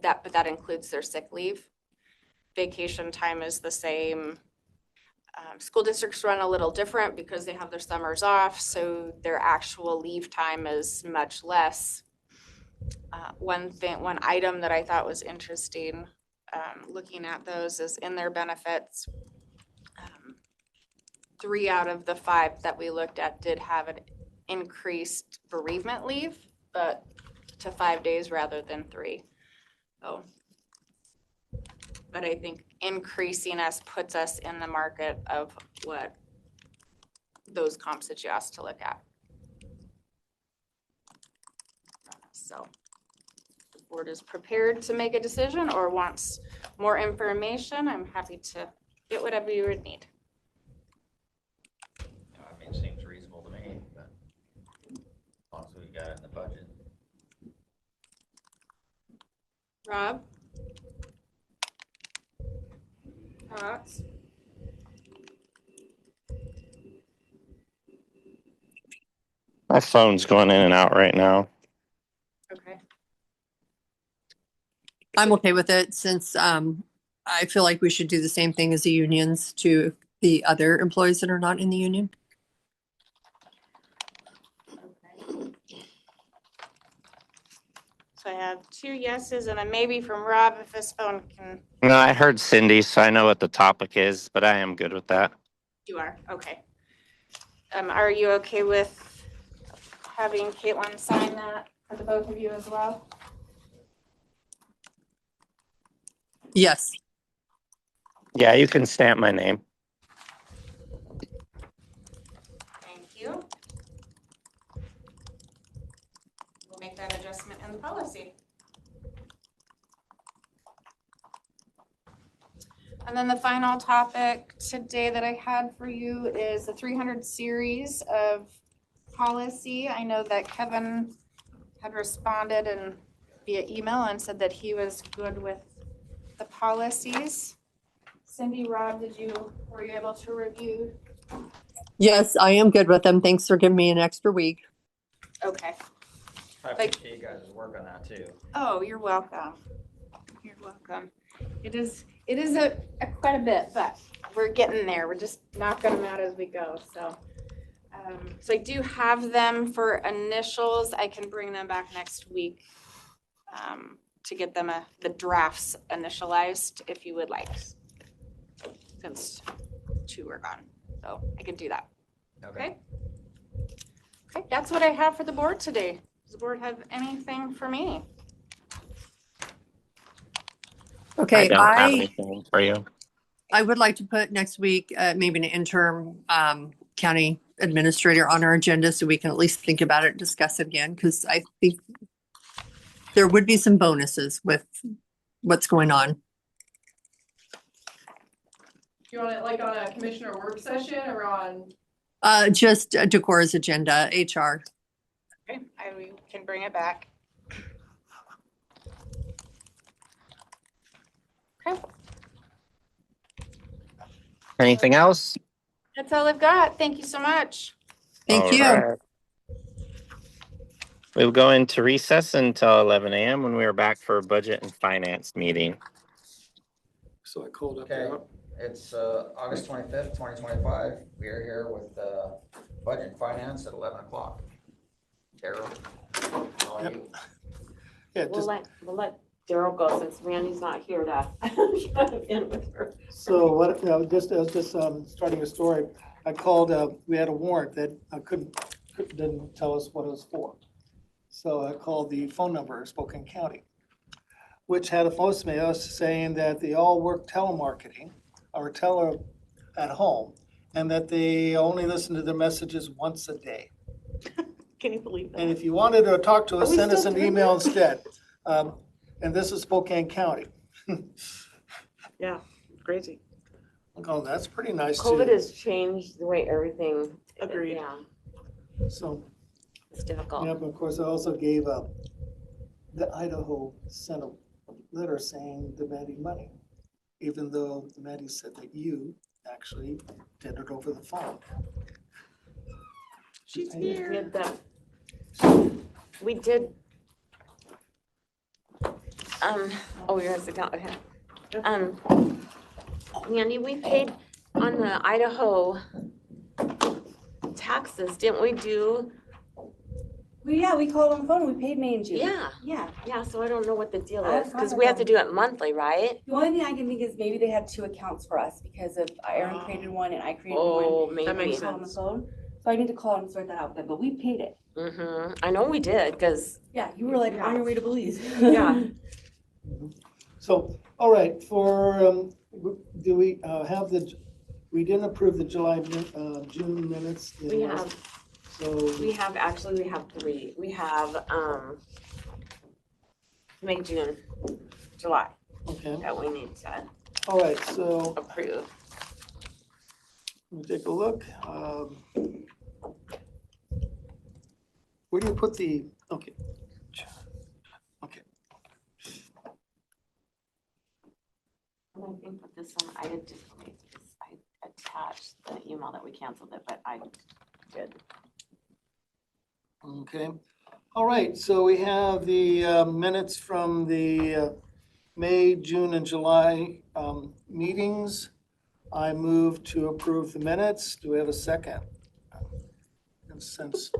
[SPEAKER 9] but that includes their sick leave. Vacation time is the same. School districts run a little different because they have their summers off, so their actual leave time is much less. One item that I thought was interesting, looking at those, is in their benefits. 3 out of the 5 that we looked at did have an increased bereavement leave, but to 5 days rather than 3. So, but I think increasing us puts us in the market of what those comps that you asked to look at. So the board is prepared to make a decision or wants more information. I'm happy to get whatever you would need.
[SPEAKER 4] I mean, it seems reasonable to me, but as long as we got it in the budget.
[SPEAKER 9] Rob? Thoughts?
[SPEAKER 1] My phone's going in and out right now.
[SPEAKER 9] Okay.
[SPEAKER 3] I'm okay with it since I feel like we should do the same thing as the unions to the other employees that are not in the union.
[SPEAKER 9] Okay. So I have 2 yeses and a maybe from Rob if his phone can.
[SPEAKER 1] No, I heard Cindy, so I know what the topic is, but I am good with that.
[SPEAKER 9] You are, okay. Are you okay with having Caitlin sign that for the both of you as well?
[SPEAKER 3] Yes.
[SPEAKER 1] Yeah, you can stamp my name.
[SPEAKER 9] Thank you. We'll make that adjustment in the policy. And then the final topic today that I had for you is the 300 series of policy. I know that Kevin had responded and via email and said that he was good with the policies. Cindy, Rob, were you able to review?
[SPEAKER 3] Yes, I am good with them. Thanks for giving me an extra week.
[SPEAKER 9] Okay.
[SPEAKER 4] I appreciate you guys' work on that too.
[SPEAKER 9] Oh, you're welcome. You're welcome. It is a quite a bit, but we're getting there. We're just knocking them out as we go. So, so I do have them for initials. I can bring them back next week to get them the drafts initialized if you would like, since 2 are gone. So I can do that. Okay. Okay, that's what I have for the board today. Does the board have anything for me?
[SPEAKER 3] Okay,
[SPEAKER 1] I don't have anything for you.
[SPEAKER 3] I would like to put next week, maybe an interim county administrator on our agenda so we can at least think about it and discuss it again, because I think there would be some bonuses with what's going on.
[SPEAKER 2] Do you want it like on a commissioner work session or on?
[SPEAKER 3] Just Decora's agenda, HR.
[SPEAKER 9] Okay, we can bring it back. Okay,
[SPEAKER 1] Anything else?
[SPEAKER 9] that's all I've got. Thank you so much.
[SPEAKER 3] Thank you.
[SPEAKER 1] Right. We'll go into recess until 11 a.m. when we are back for a budget and finance meeting.
[SPEAKER 6] So I called up
[SPEAKER 4] Okay,
[SPEAKER 6] there.
[SPEAKER 4] it's August 25th, 2025. We are here with budget and finance at 11 o'clock. Carol, how are you?
[SPEAKER 6] Yeah,
[SPEAKER 10] We'll let Daryl go since Randy's not here to in with her.
[SPEAKER 6] so what, just starting a story, I called, we had a warrant that I didn't tell us what it was for. So I called the phone number of Spokane County, which had a voicemail saying that they all work telemarketing or tele at home, and that they only listen to their messages once a day.
[SPEAKER 10] Can you believe that?
[SPEAKER 6] And if you wanted to talk to us,
[SPEAKER 10] Are we
[SPEAKER 6] send us
[SPEAKER 10] still
[SPEAKER 6] an
[SPEAKER 10] doing
[SPEAKER 6] email
[SPEAKER 10] that?
[SPEAKER 6] instead. And this is Spokane County.
[SPEAKER 10] Yeah, crazy.
[SPEAKER 6] Oh, that's pretty nice too.
[SPEAKER 10] COVID has changed the way everything.
[SPEAKER 5] Agreed.
[SPEAKER 10] Yeah,
[SPEAKER 6] So,
[SPEAKER 10] it's difficult.
[SPEAKER 6] yeah, but of course, I also gave the Idaho sent a letter saying demanding money, even though the Maddie said that you actually did it over the phone.
[SPEAKER 10] She's here. We had that. We did. Oh, you're gonna sit down. Okay. Randy, we paid on the Idaho taxes, didn't we do?
[SPEAKER 11] Well, yeah, we called on the phone. We paid May and June.
[SPEAKER 10] Yeah,
[SPEAKER 11] Yeah.
[SPEAKER 10] so I don't know what the deal
[SPEAKER 11] I
[SPEAKER 10] is, because we have to do it monthly, right?
[SPEAKER 11] The only thing I can think is maybe they had 2 accounts for us because of Aaron created one and I created one.
[SPEAKER 10] Oh,
[SPEAKER 11] We
[SPEAKER 10] maybe.
[SPEAKER 11] called on the phone. So I need to call and sort that out with them, but we paid it.
[SPEAKER 10] Mm-hmm, I know we did, because,
[SPEAKER 11] Yeah, you were like on your way to Belize.
[SPEAKER 10] yeah.
[SPEAKER 6] So, all right, do we have we didn't approve the June minutes.
[SPEAKER 10] We have,
[SPEAKER 6] So,
[SPEAKER 10] we have 3. We have, May, June, July
[SPEAKER 6] okay,
[SPEAKER 10] that we need to
[SPEAKER 6] all right, so
[SPEAKER 10] approve.
[SPEAKER 6] let me take a look. Where do you put okay. Okay,
[SPEAKER 10] And I think with this one, I did delete this. I attached the email that we canceled it, but I did.
[SPEAKER 6] okay. All right, so we have the minutes from the May, June, and July meetings. I move to approve the minutes. Do we have a second? And since,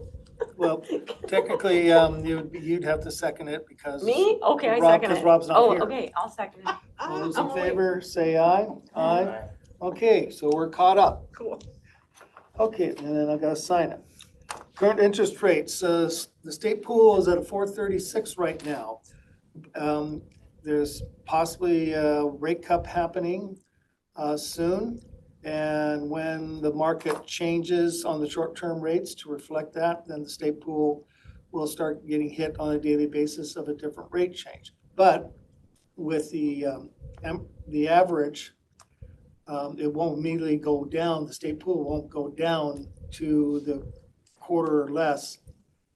[SPEAKER 6] well, technically, you'd have to second it because.
[SPEAKER 10] Me? Okay, I
[SPEAKER 6] Rob-
[SPEAKER 10] second
[SPEAKER 6] because
[SPEAKER 10] it.
[SPEAKER 6] Rob's not
[SPEAKER 10] Oh,
[SPEAKER 6] here.
[SPEAKER 10] okay, I'll second it.
[SPEAKER 6] All those in
[SPEAKER 10] I'm awake.
[SPEAKER 6] favor, say aye. Aye. Okay, so we're caught up.
[SPEAKER 10] Cool.
[SPEAKER 6] Okay, and then I gotta sign it. Current interest rates, the state pool is at 4.36 right now. There's possibly a rate cut happening soon. And when the market changes on the short-term rates to reflect that, then the state pool will start getting hit on a daily basis of a different rate change. But with the average it won't immediately go down, the state pool won't go down to the quarter or less.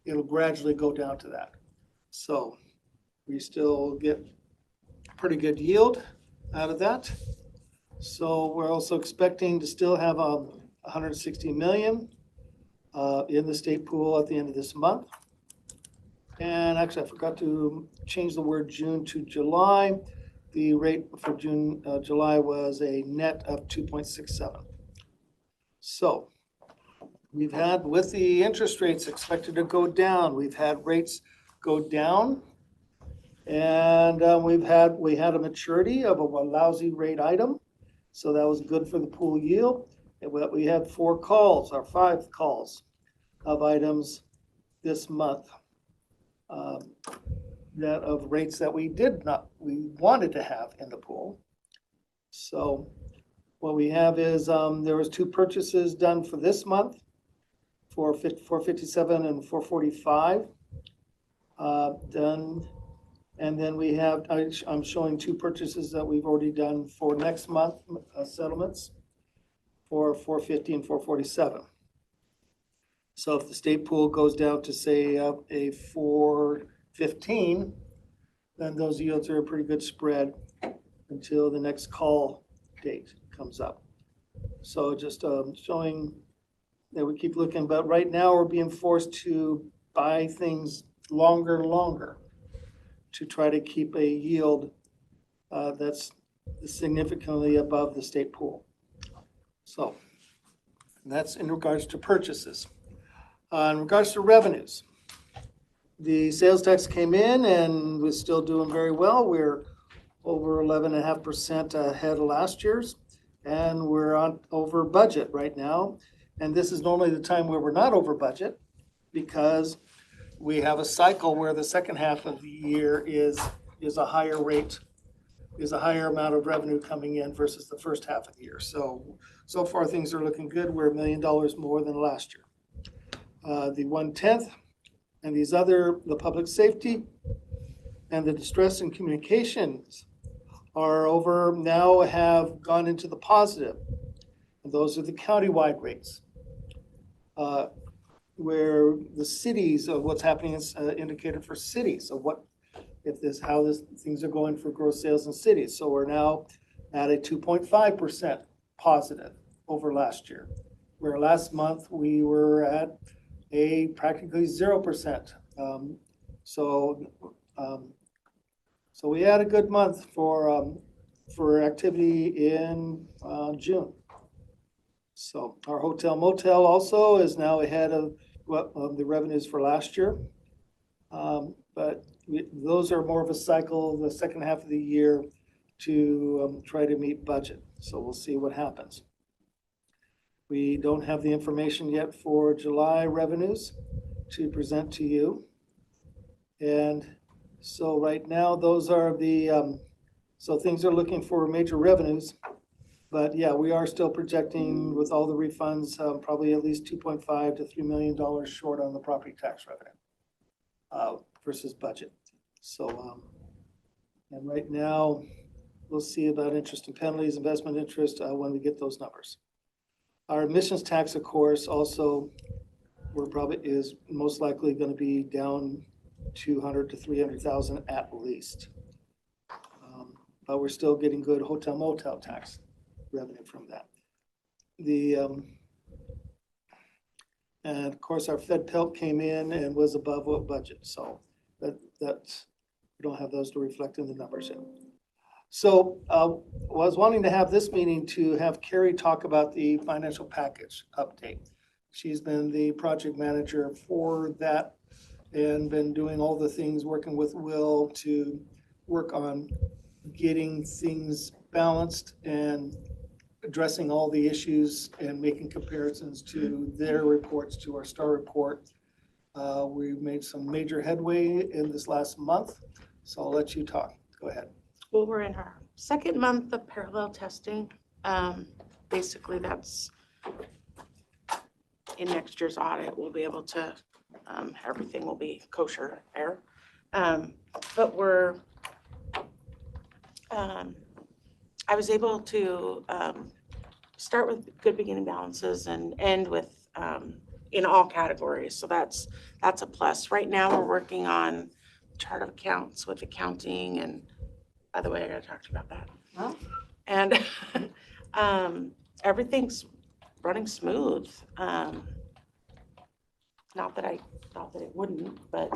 [SPEAKER 6] It'll gradually go down to that. So we still get pretty good yield out of that. So we're also expecting to still have 160 million in the state pool at the end of this month. And actually, I forgot to change the word June to July. The rate for July was a net of 2.67. So we've had, with the interest rates expected to go down, we've had rates go down. And we had a maturity of a lousy rate item. So that was good for the pool yield. And we had 5 calls of items this month that of rates that we wanted to have in the pool. So what we have is there was 2 purchases done for this month for 457 and 445 done. And then we have, I'm showing 2 purchases that we've already done for next month settlements for 450 and 447. So if the state pool goes down to say a 415, then those yields are a pretty good spread until the next call date comes up. So just showing that we keep looking, but right now we're being forced to buy things longer and longer to try to keep a yield that's significantly above the state pool. So that's in regards to purchases. In regards to revenues, the sales tax came in and was still doing very well. We're over 11.5% ahead of last year's, and we're on over budget right now. And this is normally the time where we're not over budget because we have a cycle where the second half of the year is a higher amount of revenue coming in versus the first half of the year. So far things are looking good. We're $1 million more than last year. The 1/10 and the public safety and the distress and communications are over now, have gone into the positive. And those are the countywide rates. Where the cities of what's happening is indicated for cities of how things are going for gross sales in cities. So we're now at a 2.5% positive over last year, where last month we were at a practically 0%. So we had a good month for activity in June. So our hotel motel also is now ahead of the revenues for last year. But those are more of a cycle the second half of the year to try to meet budget. So we'll see what happens. We don't have the information yet for July revenues to present to you. And so right now, those are so things are looking for major revenues. But yeah, we are still projecting with all the refunds, probably at least $2.5 to $3 million short on the property tax revenue versus budget. So, and right now, we'll see about interest and penalties, investment interest when we get those numbers. Our admissions tax, of course, also is most likely going to be down 200 to 300,000 at least. But we're still getting good hotel motel tax revenue from that. And of course our Fed pelt came in and was above what budget. So that's, we don't have those to reflect in the numbers yet. So I was wanting to have this meeting to have Carrie talk about the financial package update. She's been the project manager for that and been doing all the things, working with Will to work on getting things balanced and addressing all the issues and making comparisons to their reports to our STAR report. We've made some major headway in this last month, so I'll let you talk. Go ahead.
[SPEAKER 12] Well, we're in our second month of parallel testing. Basically, that's in next year's audit, we'll be able to, everything will be kosher there. But I was able to start with good beginning balances and end with, in all categories. So that's a plus. Right now, we're working on chart of accounts with accounting, and by the way, I gotta talk to you about that.
[SPEAKER 11] Oh.
[SPEAKER 12] And everything's running smooth. Not that it wouldn't, but,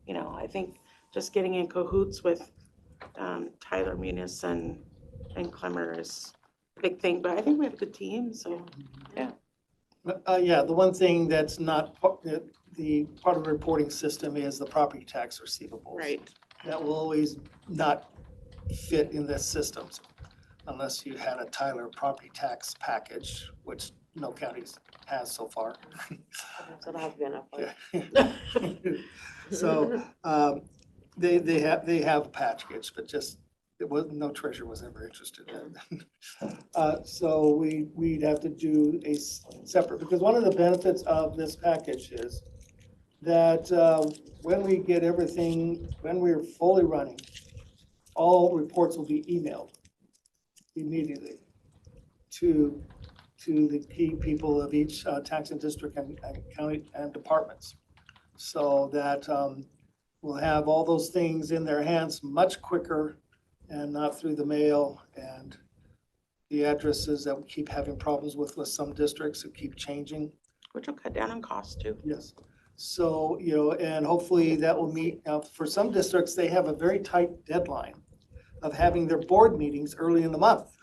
[SPEAKER 12] you know, I think just getting in cahoots with Tyler Munis and Clemmer is a big thing, but I think we have a good team, so, yeah.
[SPEAKER 6] Yeah, the one thing that's not, the part of the reporting system is the property tax receivables.
[SPEAKER 12] Right.
[SPEAKER 6] That will always not fit in this system unless you had a Tyler property tax package, which no counties has so far.
[SPEAKER 10] So that has been up.
[SPEAKER 6] So, they have a package, but just, no treasurer was ever interested in it. So we'd have to do a separate, because one of the benefits of this package is that when we get everything, when we're fully running, all reports will be emailed immediately to the key people of each taxing district and county and departments. So that we'll have all those things in their hands much quicker and not through the mail, and the addresses that we keep having problems with some districts who keep changing.
[SPEAKER 12] Which will cut down on costs too.
[SPEAKER 6] Yes. So, you know, and hopefully that will meet, for some districts, they have a very tight deadline of having their board meetings early in the month.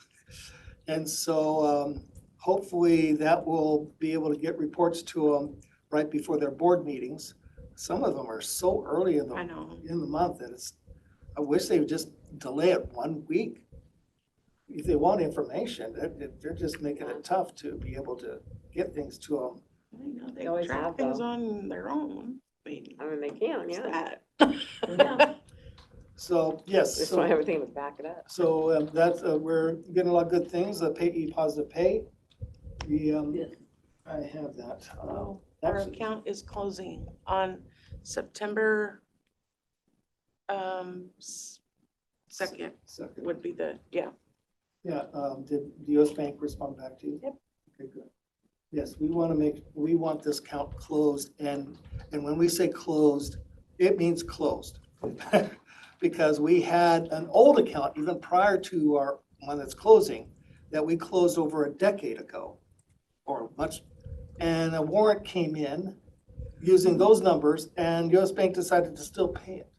[SPEAKER 6] And so hopefully that will be able to get reports to them right before their board meetings. Some of them are so early in the month that I wish they would just delay it 1 week. If they want information, they're just making it tough to be able to get things to them.
[SPEAKER 12] I know, they
[SPEAKER 10] always
[SPEAKER 12] track
[SPEAKER 10] have,
[SPEAKER 12] things
[SPEAKER 10] though.
[SPEAKER 12] on their own.
[SPEAKER 10] I mean, they can,
[SPEAKER 12] What's
[SPEAKER 10] yeah.
[SPEAKER 12] that?
[SPEAKER 10] Yeah.
[SPEAKER 6] So, yes.
[SPEAKER 10] Just
[SPEAKER 6] so-
[SPEAKER 10] want everything to back it up.
[SPEAKER 6] So that's, we're getting a lot of good things, the pay, positive pay. I have that.
[SPEAKER 12] Our account is closing on September 2nd would be the, yeah.
[SPEAKER 6] Yeah, did the US Bank respond back to you?
[SPEAKER 12] Yep.
[SPEAKER 6] Okay, good. Yes, we want this account closed, and when we say closed, it means closed. Because we had an old account, even prior to our one that's closing, that we closed over a decade ago, or much, and a warrant came in using those numbers, and US Bank decided to still pay it.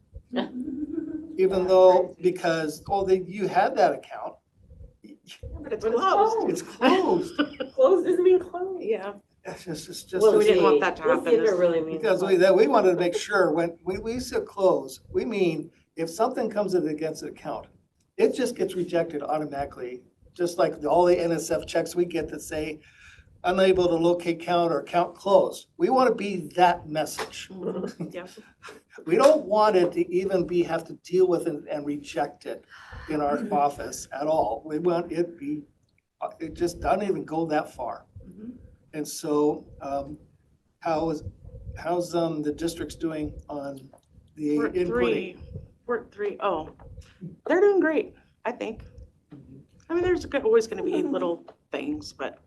[SPEAKER 6] Even though, because, you had that account.
[SPEAKER 12] But it's closed.
[SPEAKER 6] It's closed.
[SPEAKER 10] Closed doesn't mean closed.
[SPEAKER 12] Yeah.
[SPEAKER 6] It's just.
[SPEAKER 12] So we didn't want that to
[SPEAKER 10] We'll see
[SPEAKER 12] happen.
[SPEAKER 10] if it really means.
[SPEAKER 6] Because we wanted to make sure when we said close, we mean if something comes in against an account, it just gets rejected automatically, just like all the NSF checks we get that say unable to locate count or count closed. We want to be that message.
[SPEAKER 12] Yeah.
[SPEAKER 6] We don't want it to even have to deal with it and reject it in our office at all. We want it just doesn't even go that far. And so, how's the districts doing on the inputting?
[SPEAKER 12] Work three. Oh, they're doing great, I think. I mean, there's always going to be little things, but.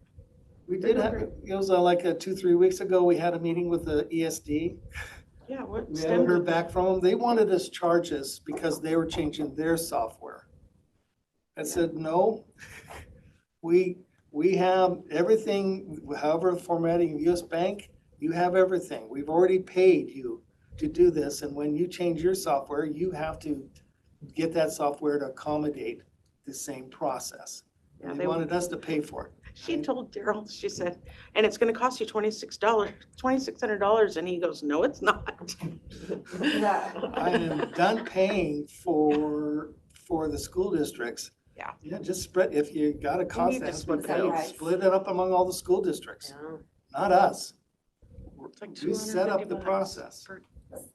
[SPEAKER 6] We did have, it was like 2-3 weeks ago, we had a meeting with the ESD.
[SPEAKER 12] Yeah, what?
[SPEAKER 6] We haven't heard back from them. They wanted us charges because they were changing their software. I said, no, we have everything, however formatting US Bank, you have everything. We've already paid you to do this. And when you change your software, you have to get that software to accommodate the same process.
[SPEAKER 12] Yeah,
[SPEAKER 6] they wanted us to pay for it.
[SPEAKER 12] She told Daryl, she said, and it's going to cost you $2,600. And he goes, no, it's not.
[SPEAKER 6] I am done paying for the school districts.
[SPEAKER 12] Yeah.
[SPEAKER 6] Yeah, just spread, if you got a cost,
[SPEAKER 12] need to
[SPEAKER 6] estimate,
[SPEAKER 12] split that
[SPEAKER 11] up.
[SPEAKER 6] split it up among all the school districts,
[SPEAKER 10] Yeah.
[SPEAKER 6] not us.
[SPEAKER 12] It's like
[SPEAKER 6] We set up the
[SPEAKER 12] $250
[SPEAKER 6] process.
[SPEAKER 12] for-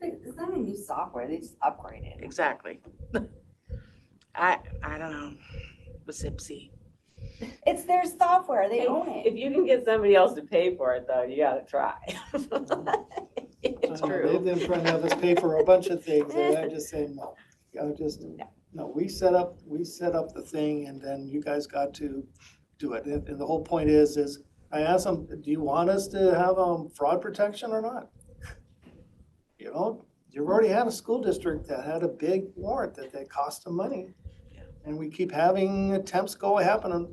[SPEAKER 11] It's not a new software, they just upgrade it.
[SPEAKER 12] Exactly. I don't know. Basipsy.
[SPEAKER 11] It's their software, they own it.
[SPEAKER 10] If you can get somebody else to pay for it, though, you gotta try.
[SPEAKER 12] It's
[SPEAKER 6] They've
[SPEAKER 12] true.
[SPEAKER 6] been trying to have us pay for a bunch of things, and I just say, no, no, we set up the thing, and then you guys got to do it. And the whole point is I asked them, do you want us to have fraud protection or not? You know, you've already had a school district that had a big warrant that cost them money. And we keep having attempts happening.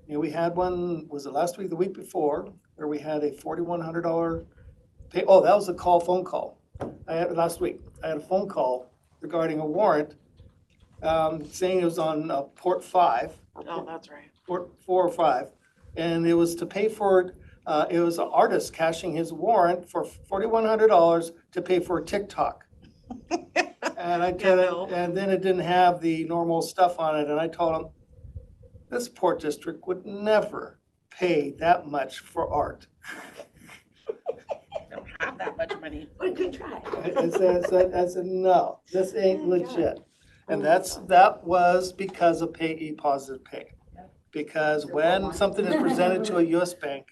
[SPEAKER 6] You know, we had one, was it last week, the week before, where we had a $4,100 pay. Oh, that was a phone call. Last week. I had a phone call regarding a warrant saying it was on port 5.
[SPEAKER 12] Oh, that's right.
[SPEAKER 6] Port 4 or 5. And it was to pay for, it was an artist cashing his warrant for $4,100 to pay for TikTok. And and then it didn't have the normal stuff on it. And I told him, this port district would never pay that much for art.
[SPEAKER 12] Don't have that much money.
[SPEAKER 10] What a good try.
[SPEAKER 6] I said, no, this ain't legit. And that was because of payee positive pay. Because when something is presented to a US bank,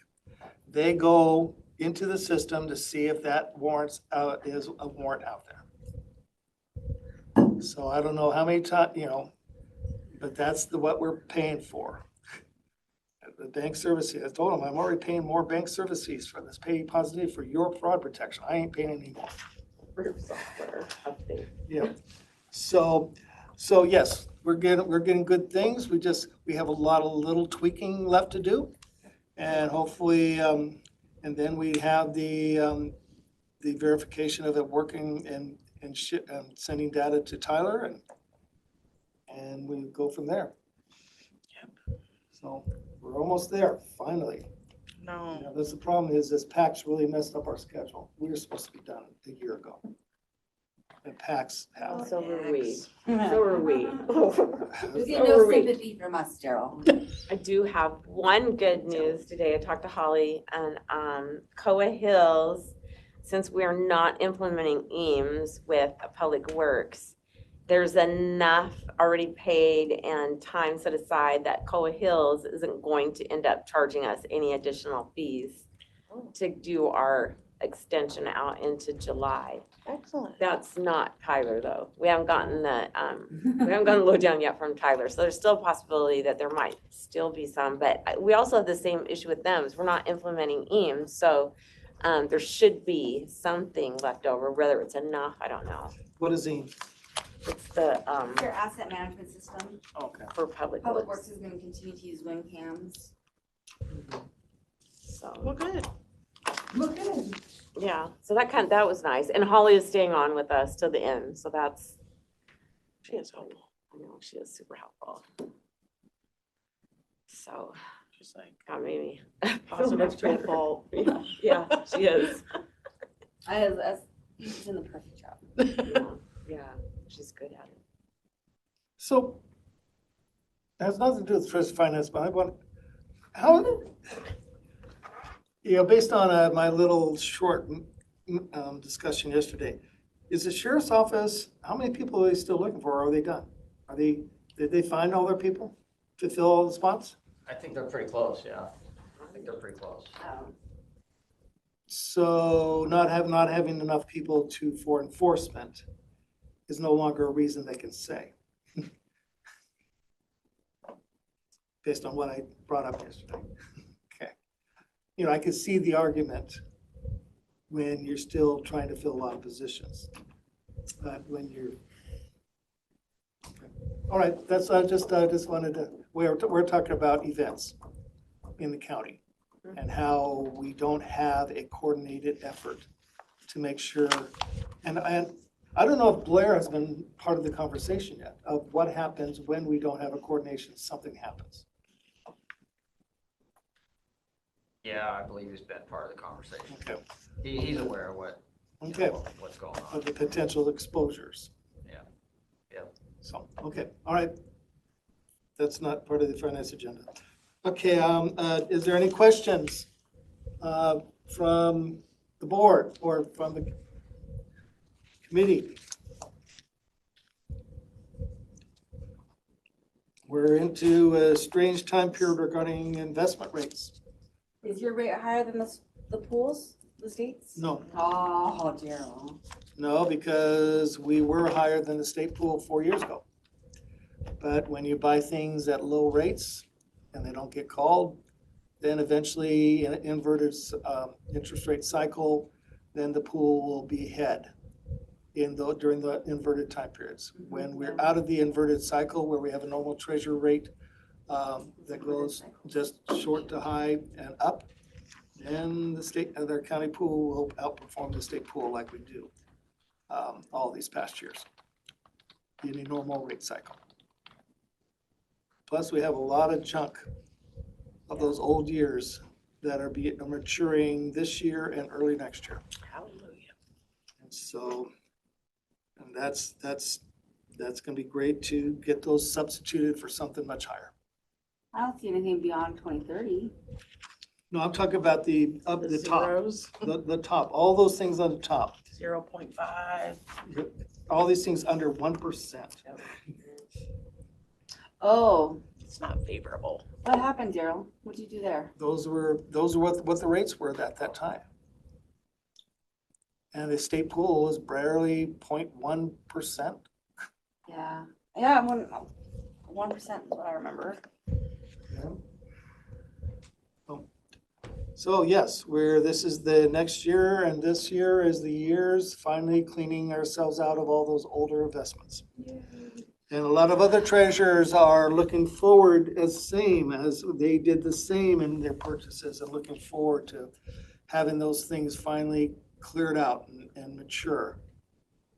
[SPEAKER 6] they go into the system to see if that warrant is a warrant out there. So I don't know how many times, you know, but that's what we're paying for. The bank service fees, I told them, I'm already paying more bank service fees for this payee positive for your fraud protection. I ain't paying any more.
[SPEAKER 10] Software update.
[SPEAKER 6] Yeah. So yes, we're getting good things. We have a lot of little tweaking left to do. And hopefully, and then we have the verification of it working and sending data to Tyler and we go from there. Yep. So we're almost there, finally.
[SPEAKER 12] No.
[SPEAKER 6] You know, that's the problem is this PAX really messed up our schedule. We were supposed to be done a year ago. And PAX happened.
[SPEAKER 10] So were we. So were we.
[SPEAKER 11] You get no sympathy from us, Daryl.
[SPEAKER 10] I do have one good news today. I talked to Holly and Coa Hills, since we are not implementing EAMS with Public Works, there's enough already paid and time set aside that Coa Hills isn't going to end up charging us any additional fees to do our extension out into July.
[SPEAKER 12] Excellent.
[SPEAKER 10] That's not Tyler though. We haven't gotten the lowdown yet from Tyler. So there's still a possibility that there might still be some, but we also have the same issue with them is we're not implementing EAMS. So there should be something left over, whether it's enough, I don't know.
[SPEAKER 6] What is EAMS?
[SPEAKER 10] It's the
[SPEAKER 11] Your asset management system.
[SPEAKER 6] Okay.
[SPEAKER 10] for Public
[SPEAKER 11] Public
[SPEAKER 10] Works.
[SPEAKER 11] Works is gonna continue to use WinCams.
[SPEAKER 10] So
[SPEAKER 12] Well, good.
[SPEAKER 11] Look good.
[SPEAKER 10] yeah, so that was nice. And Holly is staying on with us till the end. So that's
[SPEAKER 12] She is helpful.
[SPEAKER 10] I know she is super helpful. So
[SPEAKER 12] She's like
[SPEAKER 10] got maybe
[SPEAKER 12] positive to a fault.
[SPEAKER 10] yeah, she is.
[SPEAKER 11] She's in the perfect job.
[SPEAKER 10] Yeah, she's good at it.
[SPEAKER 6] So it has nothing to do with trust finance, but I want, how, you know, based on my little short discussion yesterday, is the sheriff's office, how many people are they still looking for? Are they done? Did they find all their people to fill all the spots?
[SPEAKER 4] I think they're pretty close, yeah. I think they're pretty close.
[SPEAKER 6] So not having enough people for enforcement is no longer a reason they can say. Based on what I brought up yesterday. Okay. You know, I can see the argument when you're still trying to fill a lot of positions. But when you're, all right, that's, I just wanted to, we're talking about events in the county and how we don't have a coordinated effort to make sure, and I don't know if Blair has been part of the conversation yet of what happens when we don't have a coordination, something happens.
[SPEAKER 4] Yeah, I believe he's been part of the conversation.
[SPEAKER 6] Okay.
[SPEAKER 4] He's aware of what,
[SPEAKER 6] Okay.
[SPEAKER 4] what's going on.
[SPEAKER 6] Of the potential exposures.
[SPEAKER 4] Yeah. Yep.
[SPEAKER 6] So, okay, all right. That's not part of the finance agenda. Okay, is there any questions from the board or from the committee? We're into a strange time period regarding investment rates.
[SPEAKER 11] Is your rate higher than the pools, the states?
[SPEAKER 6] No,
[SPEAKER 11] Oh, Daryl.
[SPEAKER 6] no, because we were higher than the state pool 4 years ago. But when you buy things at low rates, and they don't get called, then eventually in an inverted interest rate cycle, then the pool will be ahead during the inverted time periods. When we're out of the inverted cycle where we have a normal treasury rate that goes just short to high and up, then their county pool will outperform the state pool like we do all these past years in a normal rate cycle. Plus, we have a lot of junk of those old years that are maturing this year and early next year.
[SPEAKER 12] Hallelujah.
[SPEAKER 6] And so, and that's gonna be great to get those substituted for something much higher.
[SPEAKER 11] I don't see anything beyond 2030.
[SPEAKER 6] No, I'm talking about the top,
[SPEAKER 12] zeros,
[SPEAKER 6] the top, all those things on the top,
[SPEAKER 12] 0.5.
[SPEAKER 6] all these things under 1%.
[SPEAKER 11] Oh,
[SPEAKER 12] It's not favorable.
[SPEAKER 11] what happened, Daryl? What'd you do there?
[SPEAKER 6] Those were what the rates were at that time. And the state pool is barely 0.1%.
[SPEAKER 11] Yeah, yeah, 1% is what I remember.
[SPEAKER 6] So yes, this is the next year, and this year is the years finally cleaning ourselves out of all those older investments. And a lot of other treasurers are looking forward as they did the same in their purchases and looking forward to having those things finally cleared out and mature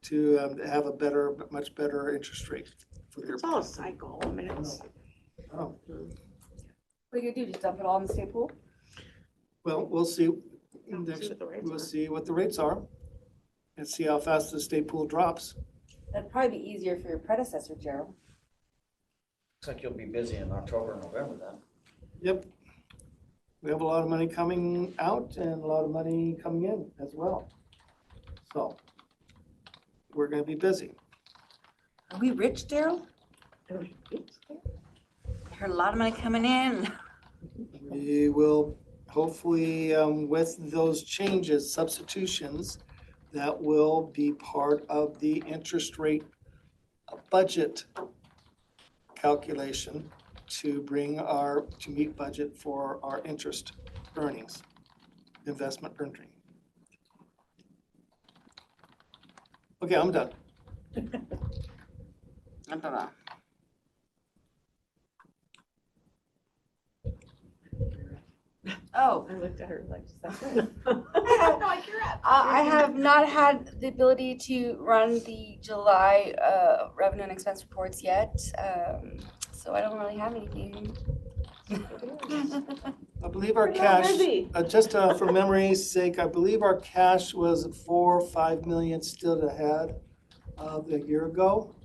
[SPEAKER 6] to have a much better interest rate for their.
[SPEAKER 12] It's all a cycle. I mean, it's.
[SPEAKER 6] Oh.
[SPEAKER 11] What are you gonna do, just dump it all in the state pool?
[SPEAKER 6] Well, we'll see.
[SPEAKER 12] We'll
[SPEAKER 6] See what the rates are and see how fast the state pool drops.
[SPEAKER 11] That'd probably be easier for your predecessor, Gerald.
[SPEAKER 4] Looks like you'll be busy in October and November then.
[SPEAKER 6] Yep. We have a lot of money coming out and a lot of money coming in as well. So we're gonna be busy.
[SPEAKER 11] Are we rich, Daryl? I heard a lot of money coming in.
[SPEAKER 6] We will hopefully, with those changes, substitutions, that will be part of the interest rate budget calculation to meet budget for our interest earnings, investment earning. Okay, I'm done.
[SPEAKER 11] I'm done. Oh.
[SPEAKER 10] I looked at her like,
[SPEAKER 11] I have not had the ability to run the July revenue and expense reports yet, so I don't really have anything.
[SPEAKER 6] I believe our cash, just for memory's sake, I believe our cash was 4 or 5 million still ahead of a year ago.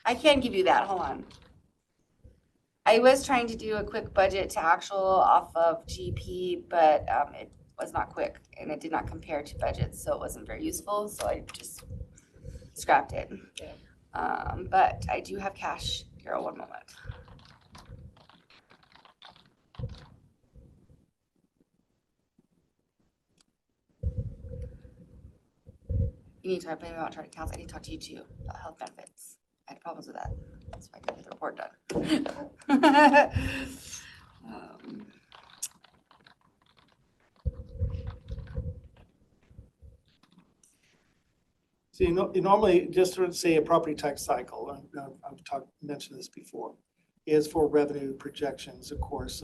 [SPEAKER 11] I can give you that, hold on. I was trying to do a quick budget to actual off of GP, but it was not quick and it did not compare to budgets, so it wasn't very useful, so I just scrapped it. But I do have cash. Here, one moment. You need to talk about chart accounts. I need to talk to you too about health benefits. I had problems with that. That's why I didn't get the report done.
[SPEAKER 6] So you normally, just to say a property tax cycle, I've mentioned this before, is for revenue projections. Of course,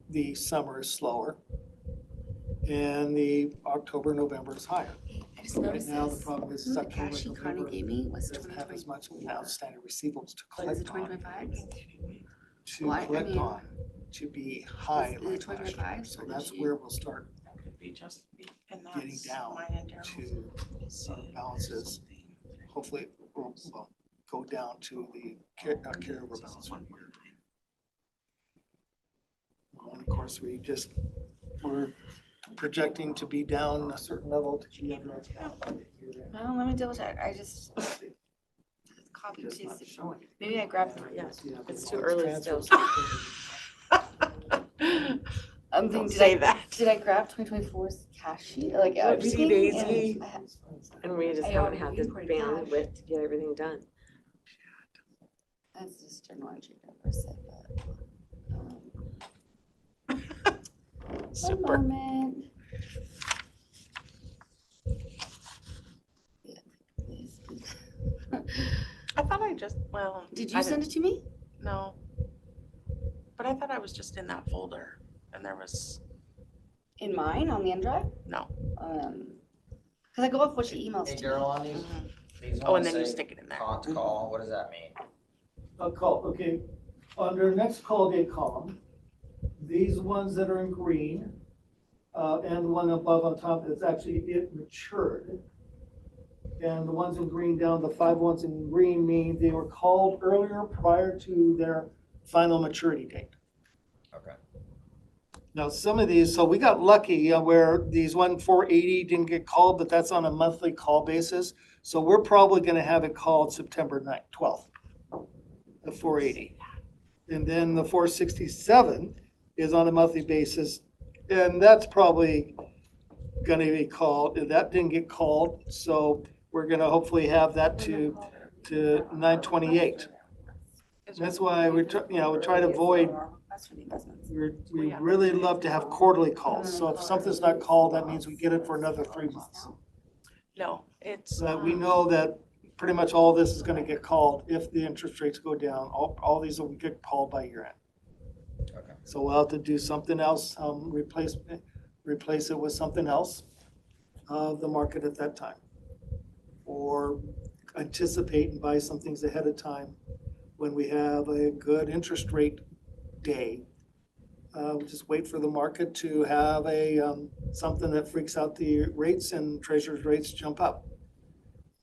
[SPEAKER 6] the summer is slower and the October, November is higher.
[SPEAKER 11] I just
[SPEAKER 6] Right
[SPEAKER 11] noticed
[SPEAKER 6] now, the
[SPEAKER 11] this.
[SPEAKER 6] problem is
[SPEAKER 11] The
[SPEAKER 6] October,
[SPEAKER 11] cash she
[SPEAKER 6] November
[SPEAKER 11] Connie gave me was
[SPEAKER 6] doesn't have as much
[SPEAKER 11] 2024.
[SPEAKER 6] outstanding receivables to
[SPEAKER 11] What is it,
[SPEAKER 6] collect on,
[SPEAKER 11] 2025?
[SPEAKER 6] to collect on, to be high.
[SPEAKER 11] Is it
[SPEAKER 6] like last year.
[SPEAKER 11] 2025?
[SPEAKER 6] So that's where we'll start
[SPEAKER 12] That could be just, and
[SPEAKER 6] getting
[SPEAKER 12] that's
[SPEAKER 6] down
[SPEAKER 12] mine and Daryl's.
[SPEAKER 6] to balances. Hopefully, will go down to the carryover balance from here. And of course, we're projecting to be down a certain level to be under.
[SPEAKER 11] No, let me double check. I just copy and pasted. Maybe I grabbed.
[SPEAKER 10] yeah, it's too early still.
[SPEAKER 11] Did I grab 2024's cash sheet? Like everything?
[SPEAKER 12] Daisy.
[SPEAKER 10] And we just
[SPEAKER 11] I
[SPEAKER 10] haven't
[SPEAKER 11] already
[SPEAKER 10] had the
[SPEAKER 11] imported cash.
[SPEAKER 10] bandwidth to get everything done.
[SPEAKER 11] That's just journal entry numbers.
[SPEAKER 12] Super.
[SPEAKER 11] moment.
[SPEAKER 12] I thought I just, well.
[SPEAKER 11] Did
[SPEAKER 12] I
[SPEAKER 11] you send it to me?
[SPEAKER 12] No. But I thought I was just in that folder and there was,
[SPEAKER 11] In mine, on the end drive?
[SPEAKER 12] no.
[SPEAKER 11] Cause I go off what she emails
[SPEAKER 4] Hey,
[SPEAKER 11] to me.
[SPEAKER 4] Daryl, on these,
[SPEAKER 12] Mhm.
[SPEAKER 4] these
[SPEAKER 12] Oh, and
[SPEAKER 4] ones
[SPEAKER 12] then you
[SPEAKER 4] say
[SPEAKER 12] stick it in there.
[SPEAKER 4] con to call, what does that mean?
[SPEAKER 6] A call, okay. Under next call date column, these ones that are in green, and the one above on top, it's actually, it matured. And the ones in green down, the 5 ones in green mean they were called earlier prior to their final maturity date.
[SPEAKER 4] Okay.
[SPEAKER 6] Now, some of these, so we got lucky where these 480 didn't get called, but that's on a monthly call basis. So we're probably gonna have it called September 9th, 12th, the 480. And then the 467 is on a monthly basis, and that's probably gonna be called, that didn't get called, so we're gonna hopefully have that to 928. That's why we try to avoid,
[SPEAKER 11] That's for the investments.
[SPEAKER 6] we really love to have quarterly calls. So if something's not called, that means we get it for another 3 months.
[SPEAKER 12] No, it's.
[SPEAKER 6] So that we know that pretty much all this is gonna get called if the interest rates go down. All these will get called by year end.
[SPEAKER 4] Okay.
[SPEAKER 6] So we'll have to do something else, replace it with something else of the market at that time. Or anticipate and buy some things ahead of time when we have a good interest rate day. We'll just wait for the market to have something that freaks out the rates and treasurer's rates jump up.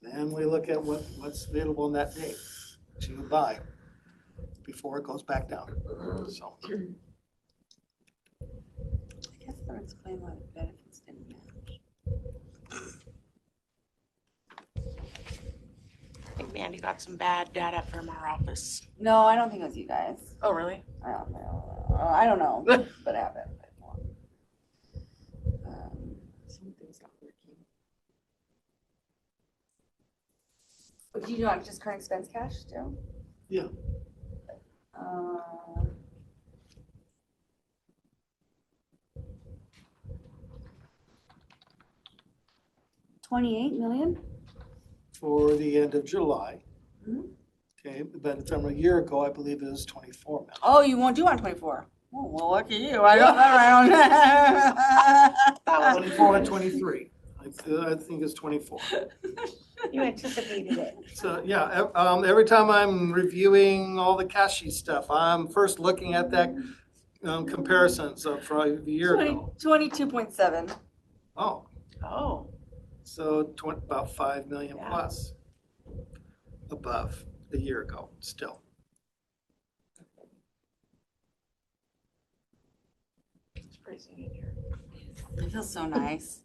[SPEAKER 6] Then we look at what's available on that day to buy before it goes back down. So.
[SPEAKER 11] I guess that would explain why the benefits didn't match.
[SPEAKER 12] I think Mandy got some bad data from our office.
[SPEAKER 11] No, I don't think it was you guys.
[SPEAKER 12] Oh, really?
[SPEAKER 11] I don't know. I don't know, but it happened.
[SPEAKER 10] Something's not working.
[SPEAKER 11] But do you not just current expense cash still?
[SPEAKER 6] Yeah.
[SPEAKER 11] Uh, $28 million?
[SPEAKER 6] For the end of July.
[SPEAKER 11] Mhm.
[SPEAKER 6] Okay, but from a year ago, I believe it was 24 million.
[SPEAKER 11] Oh, you won't do on 24? Oh, well, look at you. I got that around.
[SPEAKER 6] 24 and 23. I think it's 24.
[SPEAKER 11] You anticipated it.
[SPEAKER 6] So, yeah, every time I'm reviewing all the cash sheet stuff, I'm first looking at that comparisons of from a year ago.
[SPEAKER 11] 22.7.
[SPEAKER 6] Oh,
[SPEAKER 12] Oh,
[SPEAKER 6] so about 5 million
[SPEAKER 12] Yeah.
[SPEAKER 6] plus above a year ago still.
[SPEAKER 12] it's freezing in here.
[SPEAKER 11] It feels so nice.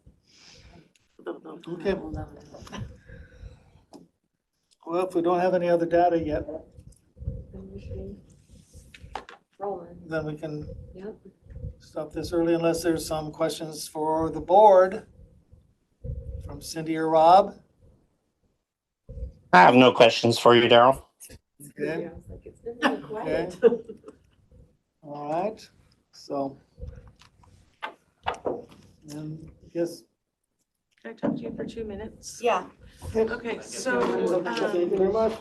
[SPEAKER 6] Okay. Well, if we don't have any other data yet,
[SPEAKER 10] Rolling.
[SPEAKER 6] then we can
[SPEAKER 10] Yep.
[SPEAKER 6] stop this early unless there's some questions for the board from Cindy or Rob.
[SPEAKER 1] I have no questions for you, Daryl.
[SPEAKER 6] Okay,
[SPEAKER 10] I was like, it's been really quiet.
[SPEAKER 6] all right, so. And I guess.
[SPEAKER 12] Can I talk to you for 2 minutes?
[SPEAKER 11] Yeah.
[SPEAKER 12] Okay, so,
[SPEAKER 6] Thank you very much.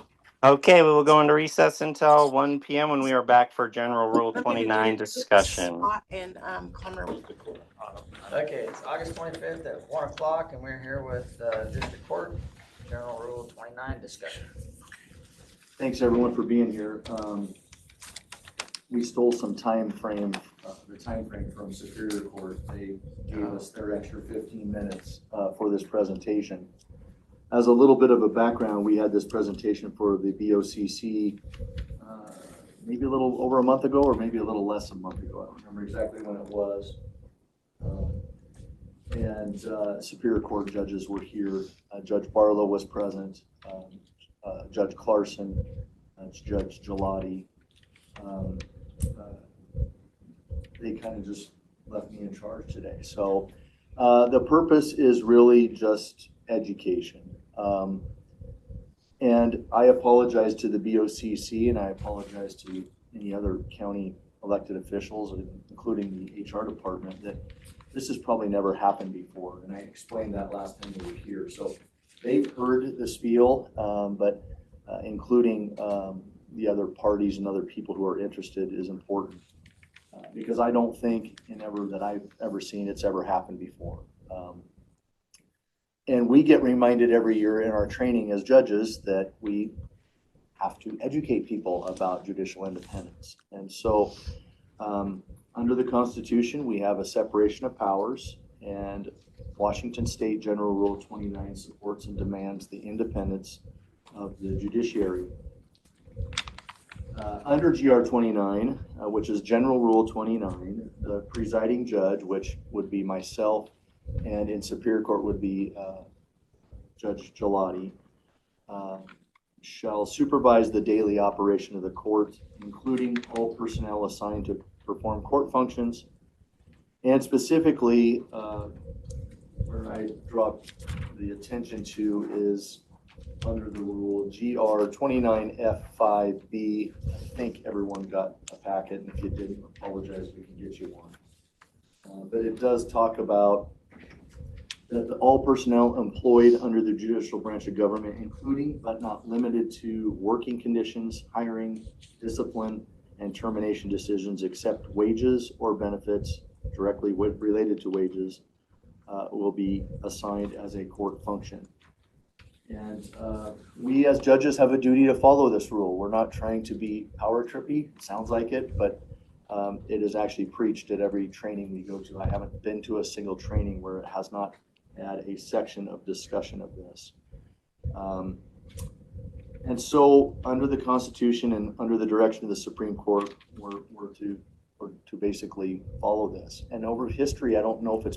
[SPEAKER 1] Okay, we will go into recess until 1 p.m. when we are back for General Rule
[SPEAKER 12] okay,
[SPEAKER 1] 29
[SPEAKER 12] it's
[SPEAKER 1] discussion.
[SPEAKER 12] Scott and Clemmer.
[SPEAKER 4] Okay, it's August 25th at 1 o'clock, and we're here with District Court, General Rule 29 discussion.
[SPEAKER 13] Thanks everyone for being here. We stole some the time frame from Superior Court. They gave us their extra 15 minutes for this presentation. As a little bit of a background, we had this presentation for the BOCC maybe a little over a month ago, or maybe a little less than a month ago. I don't remember exactly when it was. And Superior Court judges were here. Judge Barlow was present, Judge Clarkson, Judge Gelati. They kind of just left me in charge today. So the purpose is really just education. And I apologize to the BOCC, and I apologize to any other county elected officials, including the HR department, that this has probably never happened before. And I explained that last time we were here. So they've heard the spiel, but including the other parties and other people who are interested is important. Because I don't think that I've ever seen it's ever happened before. And we get reminded every year in our training as judges that we have to educate people about judicial independence. And so under the Constitution, we have a separation of powers, and Washington State General Rule 29 supports and demands the independence of the judiciary. Under GR 29, which is General Rule 29, the presiding judge, which would be myself, and in Superior Court would be Judge Gelati, shall supervise the daily operation of the court, including all personnel assigned to perform court functions. And specifically, where I draw the attention to is under the rule GR 29F5B. I think everyone got a packet, and if you didn't, apologize, we can get you one. But it does talk about that all personnel employed under the judicial branch of government, including but not limited to working conditions, hiring, discipline, and termination decisions, except wages or benefits directly related to wages, will be assigned as a court function. And we as judges have a duty to follow this rule. We're not trying to be power trippy, it sounds like it, but it is actually preached at every training we go to. I haven't been to a single training where it has not had a section of discussion of this. And so under the Constitution and under the direction of the Supreme Court, we're to basically follow this. And over history, I don't know if it's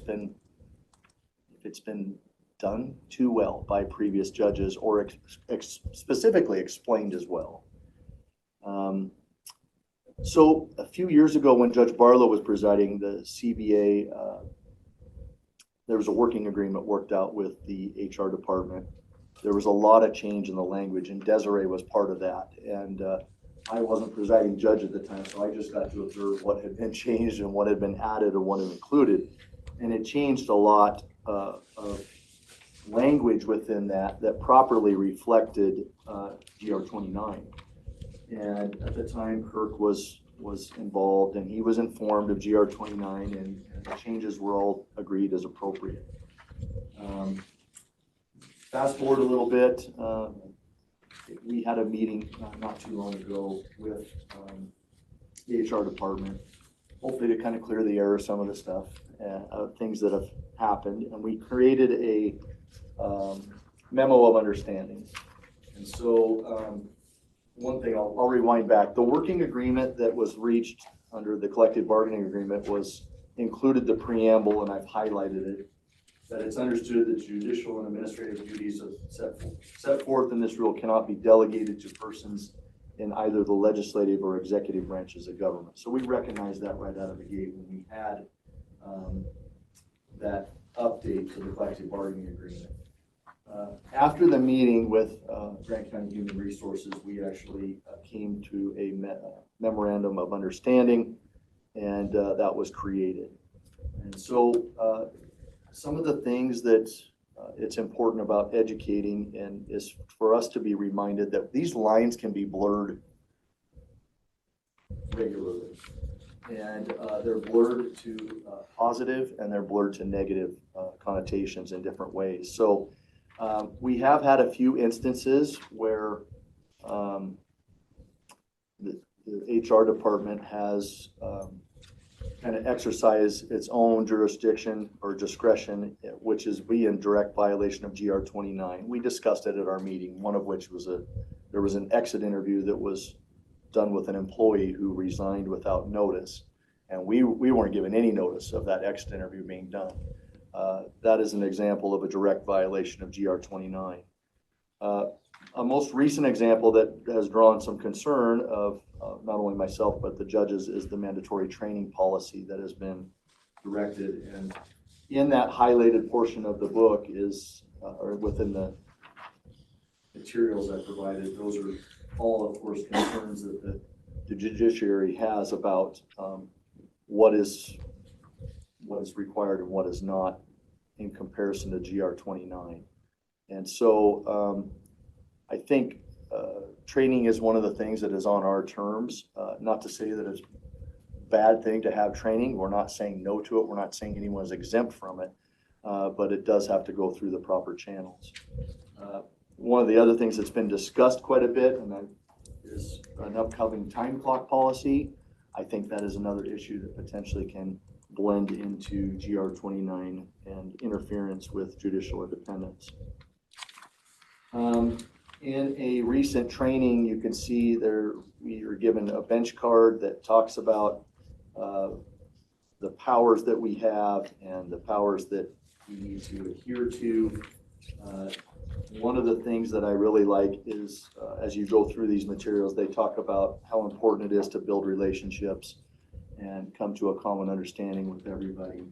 [SPEAKER 13] been done too well by previous judges or specifically explained as well. So a few years ago when Judge Barlow was presiding, the CBA, there was a working agreement worked out with the HR department. There was a lot of change in the language, and Desiree was part of that. And I wasn't presiding judge at the time, so I just got to observe what had been changed and what had been added and what had included. And it changed a lot of language within that properly reflected GR 29. And at the time, Kirk was involved, and he was informed of GR 29, and the changes were all agreed as appropriate. Fast forward a little bit, we had a meeting not too long ago with the HR department, hopefully to kind of clear the air of some of the stuff, things that have happened, and we created a memo of understanding. And so one thing, I'll rewind back. The working agreement that was reached under the collective bargaining agreement included the preamble, and I've highlighted it, that it's understood that judicial and administrative duties set forth in this rule cannot be delegated to persons in either the legislative or executive branches of government. So we recognized that right out of the gate when we had that update to the collective bargaining agreement. After the meeting with Grant County Human Resources, we actually came to a memorandum of understanding, and that was created. And so some of the things that it's important about educating and is for us to be reminded that these lines can be blurred regularly. And they're blurred to positive and they're blurred to negative connotations in different ways. So we have had a few instances where the HR department has kind of exercised its own jurisdiction or discretion, which is in direct violation of GR 29. We discussed it at our meeting, one of which was there was an exit interview that was done with an employee who resigned without notice. And we weren't given any notice of that exit interview being done. That is an example of a direct violation of GR 29. A most recent example that has drawn some concern of not only myself, but the judges is the mandatory training policy that has been directed. And in that highlighted portion of the book is, or within the materials I provided, those are all, of course, concerns that the the judiciary has about what is required and what is not in comparison to GR 29. And so I think training is one of the things that is on our terms. Not to say that it's a bad thing to have training. We're not saying no to it. We're not saying anyone's exempt from it, but it does have to go through the proper channels. One of the other things that's been discussed quite a bit is an upcoming time clock policy. I think that is another issue that potentially can blend into GR 29 and interference with judicial independence. In a recent training, you can see there we are given a bench card that talks about the powers that we have and the powers that we need to adhere to. One of the things that I really like is as you go through these materials, they talk about how important it is to build relationships and come to a common understanding with everybody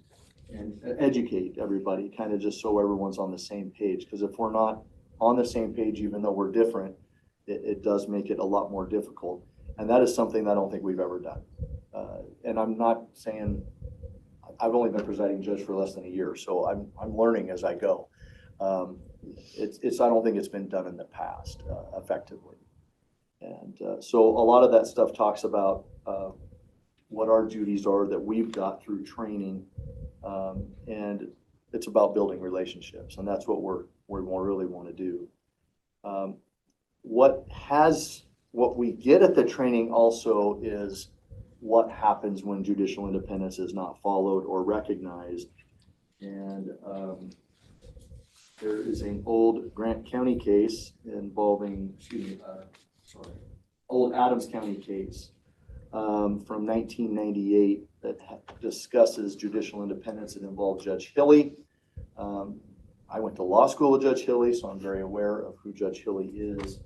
[SPEAKER 13] and educate everybody, kind of just so everyone's on the same page. Because if we're not on the same page, even though we're different, it does make it a lot more difficult. And that is something that I don't think we've ever done. And I'm not saying, I've only been presiding judge for less than a year, so I'm learning as I go. I don't think it's been done in the past effectively. And so a lot of that stuff talks about what our duties are that we've got through training. And it's about building relationships, and that's what we really want to do. What we get at the training also is what happens when judicial independence is not followed or recognized. And there is an old Grant County case involving, old Adams County case from 1998 that discusses judicial independence. It involved Judge Hilley. I went to law school with Judge Hilley, so I'm very aware of who Judge Hilley is.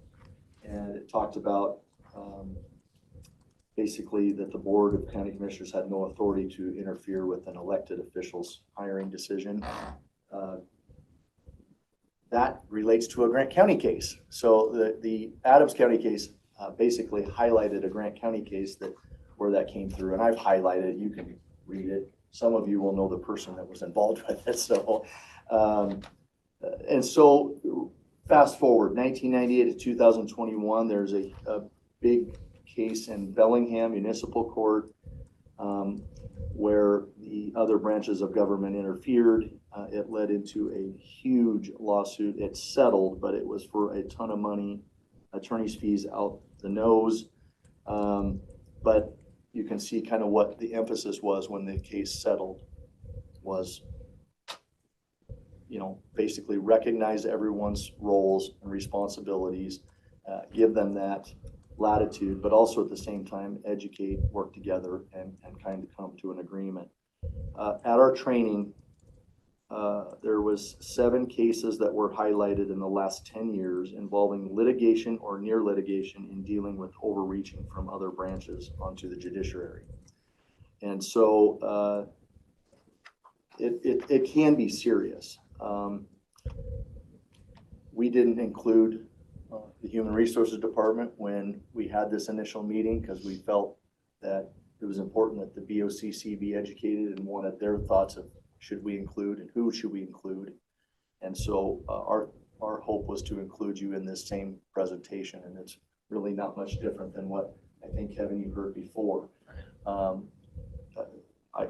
[SPEAKER 13] And it talked about basically that the Board of County Commissioners had no authority to interfere with an elected official's hiring decision. That relates to a Grant County case. So the Adams County case basically highlighted a Grant County case where that came through, and I've highlighted it. You can read it. Some of you will know the person that was involved with it. So, and so fast forward 1998 to 2021, there's a big case in Bellingham Municipal Court where the other branches of government interfered. It led into a huge lawsuit. It settled, but it was for a ton of money, attorney's fees out the nose. But you can see kind of what the emphasis was when the case settled was, basically recognize everyone's roles and responsibilities, give them that latitude, but also at the same time educate, work together, and kind of come to an agreement. At our training, there was 7 cases that were highlighted in the last 10 years involving litigation or near litigation in dealing with overreaching from other branches onto the judiciary. And so it can be serious. We didn't include the Human Resources Department when we had this initial meeting because we felt that it was important that the BOCC be educated and wanted their thoughts of should we include and who should we include. And so our hope was to include you in this same presentation, and it's really not much different than what I think, Kevin, you heard before.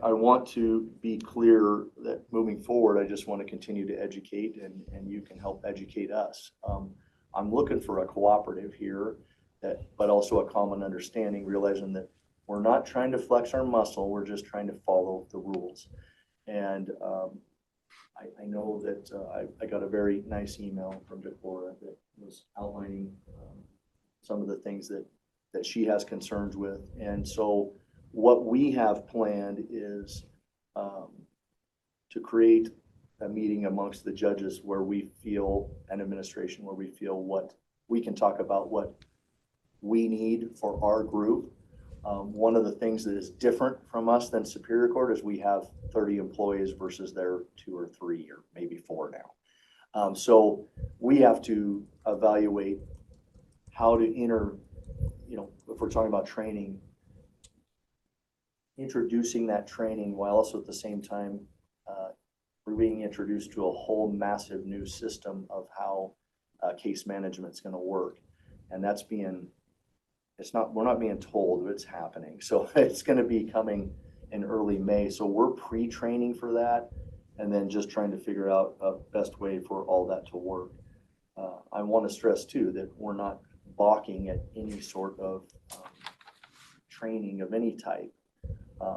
[SPEAKER 13] I want to be clear that moving forward, I just want to continue to educate and you can help educate us. I'm looking for a cooperative here, but also a common understanding, realizing that we're not trying to flex our muscle, we're just trying to follow the rules. And I know that I got a very nice email from Deborah that was outlining some of the things that she has concerns with. And so what we have planned is to create a meeting amongst the judges where we feel, and administration, where we feel what we can talk about what we need for our group. One of the things that is different from us than Superior Court is we have 30 employees versus their 2 or 3 or maybe 4 now. So we have to evaluate how to if we're talking about training, introducing that training while also at the same time, we're being introduced to a whole massive new system of how case management is going to work. And we're not being told it's happening. So it's going to be coming in early May. So we're pre-training for that and then just trying to figure out a best way for all that to work. I want to stress too that we're not balking at any sort of training of any type.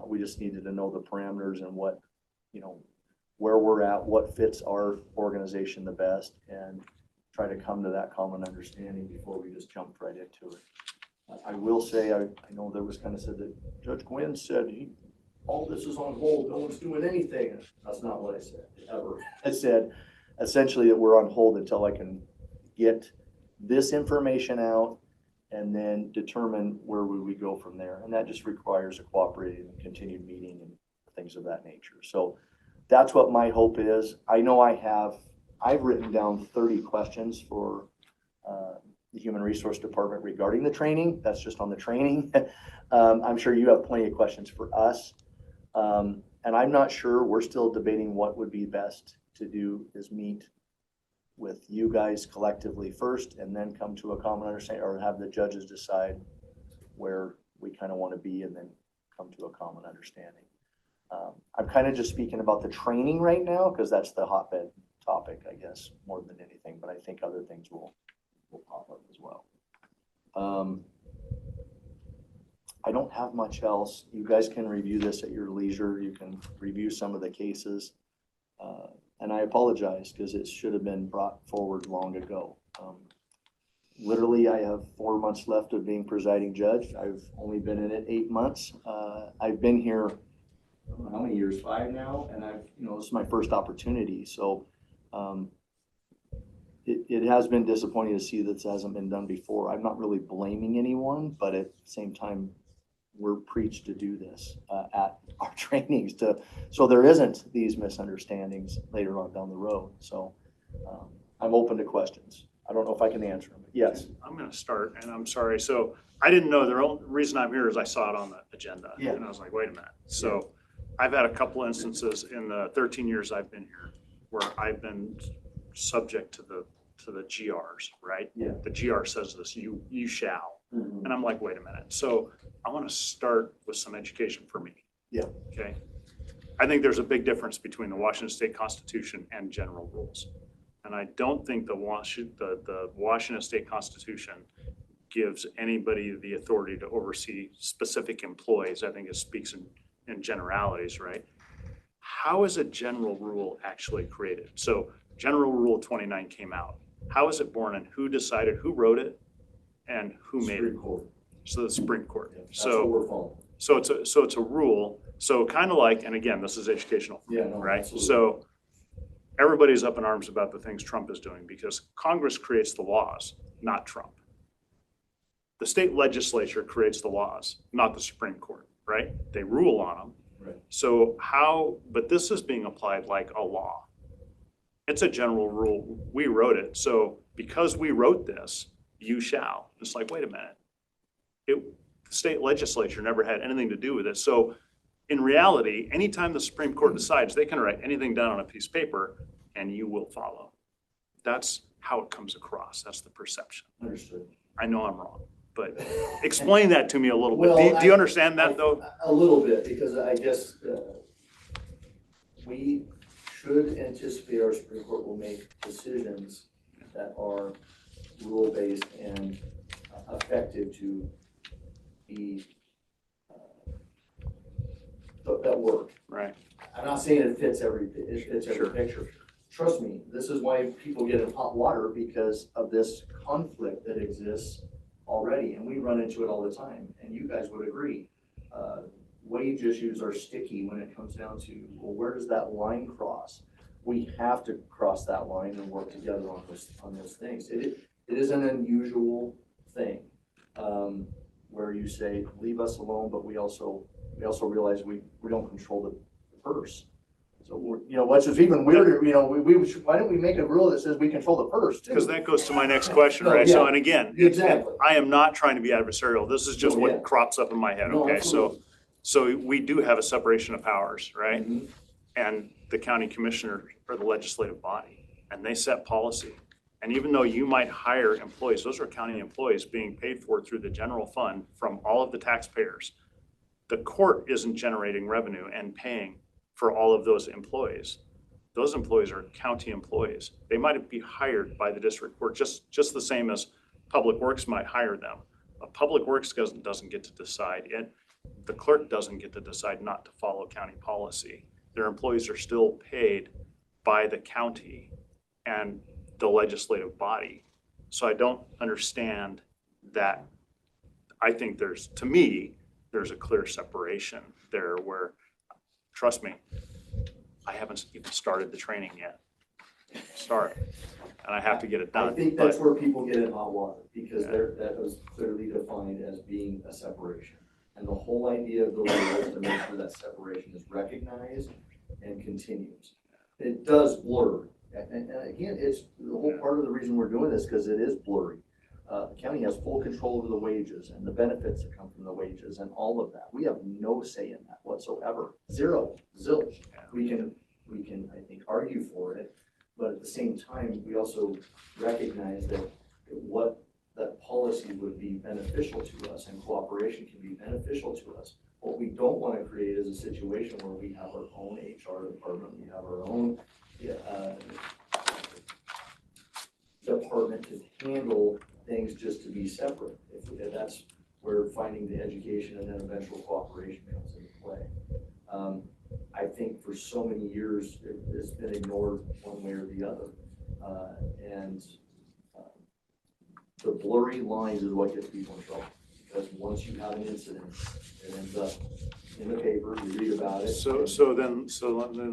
[SPEAKER 13] We just needed to know the parameters and what, where we're at, what fits our organization the best, and try to come to that common understanding before we just jumped right into it. I will say, I know there was kind of said that Judge Gwynn said all this is on hold, no one's doing anything. That's not what I said, ever. I said essentially that we're on hold until I can get this information out and then determine where would we go from there. And that just requires a cooperating and continued meeting and things of that nature. So that's what my hope is. I know I've written down 30 questions for the Human Resource Department regarding the training. That's just on the training. I'm sure you have plenty of questions for us. And I'm not sure, we're still debating what would be best to do is meet with you guys collectively first and then come to a common understanding, or have the judges decide where we kind of want to be and then come to a common understanding. I'm kind of just speaking about the training right now because that's the hotbed topic, I guess, more than anything, but I think other things will pop up as well. I don't have much else. You guys can review this at your leisure. You can review some of the cases. And I apologize because it should have been brought forward long ago. Literally, I have 4 months left of being presiding judge. I've only been in it 8 months. I've been here, I don't know how many years, 5 now, and this is my first opportunity. So it has been disappointing to see that this hasn't been done before. I'm not really blaming anyone, but at the same time, we're preached to do this at our trainings so there isn't these misunderstandings later on down the road. So I'm open to questions. I don't know if I can answer them, but yes.
[SPEAKER 14] I'm going to start, and I'm sorry. So I didn't know. The only reason I'm here is I saw it on the agenda, and I was like, wait a minute. So I've had a couple instances in the 13 years I've been here where I've been subject to the GRs, right?
[SPEAKER 13] Yeah.
[SPEAKER 14] The GR says this, you shall.
[SPEAKER 13] Mm-hmm.
[SPEAKER 14] And I'm like, wait a minute. So I want to start with some education for me.
[SPEAKER 13] Yeah.
[SPEAKER 14] Okay. I think there's a big difference between the Washington State Constitution and general rules. And I don't think the Washington State Constitution gives anybody the authority to oversee specific employees. I think it speaks in generalities, right? How is a general rule actually created? So General Rule 29 came out. How is it born and who decided, who wrote it and who made it?
[SPEAKER 13] Court.
[SPEAKER 14] So the Supreme Court.
[SPEAKER 13] Yeah, that's what we're following.
[SPEAKER 14] So it's a rule. So kind of like, and again, this is educational, right? Absolutely. So everybody's up in arms about the things Trump is doing because Congress creates the laws, not Trump. The state legislature creates the laws, not the Supreme Court, right? They rule on them.
[SPEAKER 13] Right.
[SPEAKER 14] So but this is being applied like a law. It's a general rule. We wrote it. So because we wrote this, you shall. It's like, wait a minute. The state legislature never had anything to do with it. So in reality, anytime the Supreme Court decides, they can write anything down on a piece of paper and you will follow. That's how it comes across. That's the perception.
[SPEAKER 13] Understood.
[SPEAKER 14] I know I'm wrong, but explain that to me a little
[SPEAKER 13] Well,
[SPEAKER 14] bit. Do you understand that though?
[SPEAKER 13] A little bit, because I guess we should anticipate our Supreme Court will make decisions that are rule-based and effective to be that work.
[SPEAKER 14] Right.
[SPEAKER 13] I'm not saying it fits every picture. Trust me, this is why people get in hot water, because of this conflict that exists already, and we run into it all the time, and you guys would agree. Wage issues are sticky when it comes down to, well, where does that line cross? We have to cross that line and work together on those things. It is an unusual thing where you say, leave us alone, but we also realize we don't control the purse. So, which is even weirder, why don't we make a rule that says we control the purse too?
[SPEAKER 14] Because that goes to my next question,
[SPEAKER 13] No,
[SPEAKER 14] right?
[SPEAKER 13] yeah,
[SPEAKER 14] So, and again,
[SPEAKER 13] exactly.
[SPEAKER 14] I am not trying to be adversarial. This is just
[SPEAKER 13] No,
[SPEAKER 14] what
[SPEAKER 13] yeah.
[SPEAKER 14] crops up in my head,
[SPEAKER 13] No,
[SPEAKER 14] okay?
[SPEAKER 13] absolutely.
[SPEAKER 14] So we do have a separation of powers, right?
[SPEAKER 13] Mhm.
[SPEAKER 14] And the county commissioner are the legislative body, and they set policy. And even though you might hire employees, those are county employees being paid for through the general fund from all of the taxpayers. The court isn't generating revenue and paying for all of those employees. Those employees are county employees. They might be hired by the district court, just the same as Public Works might hire them. Public Works doesn't get to decide it. The clerk doesn't get to decide not to follow county policy. Their employees are still paid by the county and the legislative body. So I don't understand that. I think to me, there's a clear separation there where, trust me, I haven't even started the training yet. And I have to get it done.
[SPEAKER 13] I think that's where people get in hot water, because that was clearly defined as being a separation. And the whole idea of the rule is to make sure that separation is recognized and continues. It does blur. And again, it's the whole part of the reason we're doing this, because it is blurry. The county has full control over the wages and the benefits that come from the wages and all of that. We have no say in that whatsoever. Zero, zilch. We can, I think, argue for it, but at the same time, we also recognize that that policy would be beneficial to us and cooperation can be beneficial to us. What we don't want to create is a situation where we have our own HR department, we have our own department to handle things just to be separate. That's where finding the education and then eventual cooperation comes into play. I think for so many years, it's been ignored one way or the other. And the blurry lines is what gets people in trouble. Because once you have an incident, it ends up in the paper, you read about it.
[SPEAKER 14] So then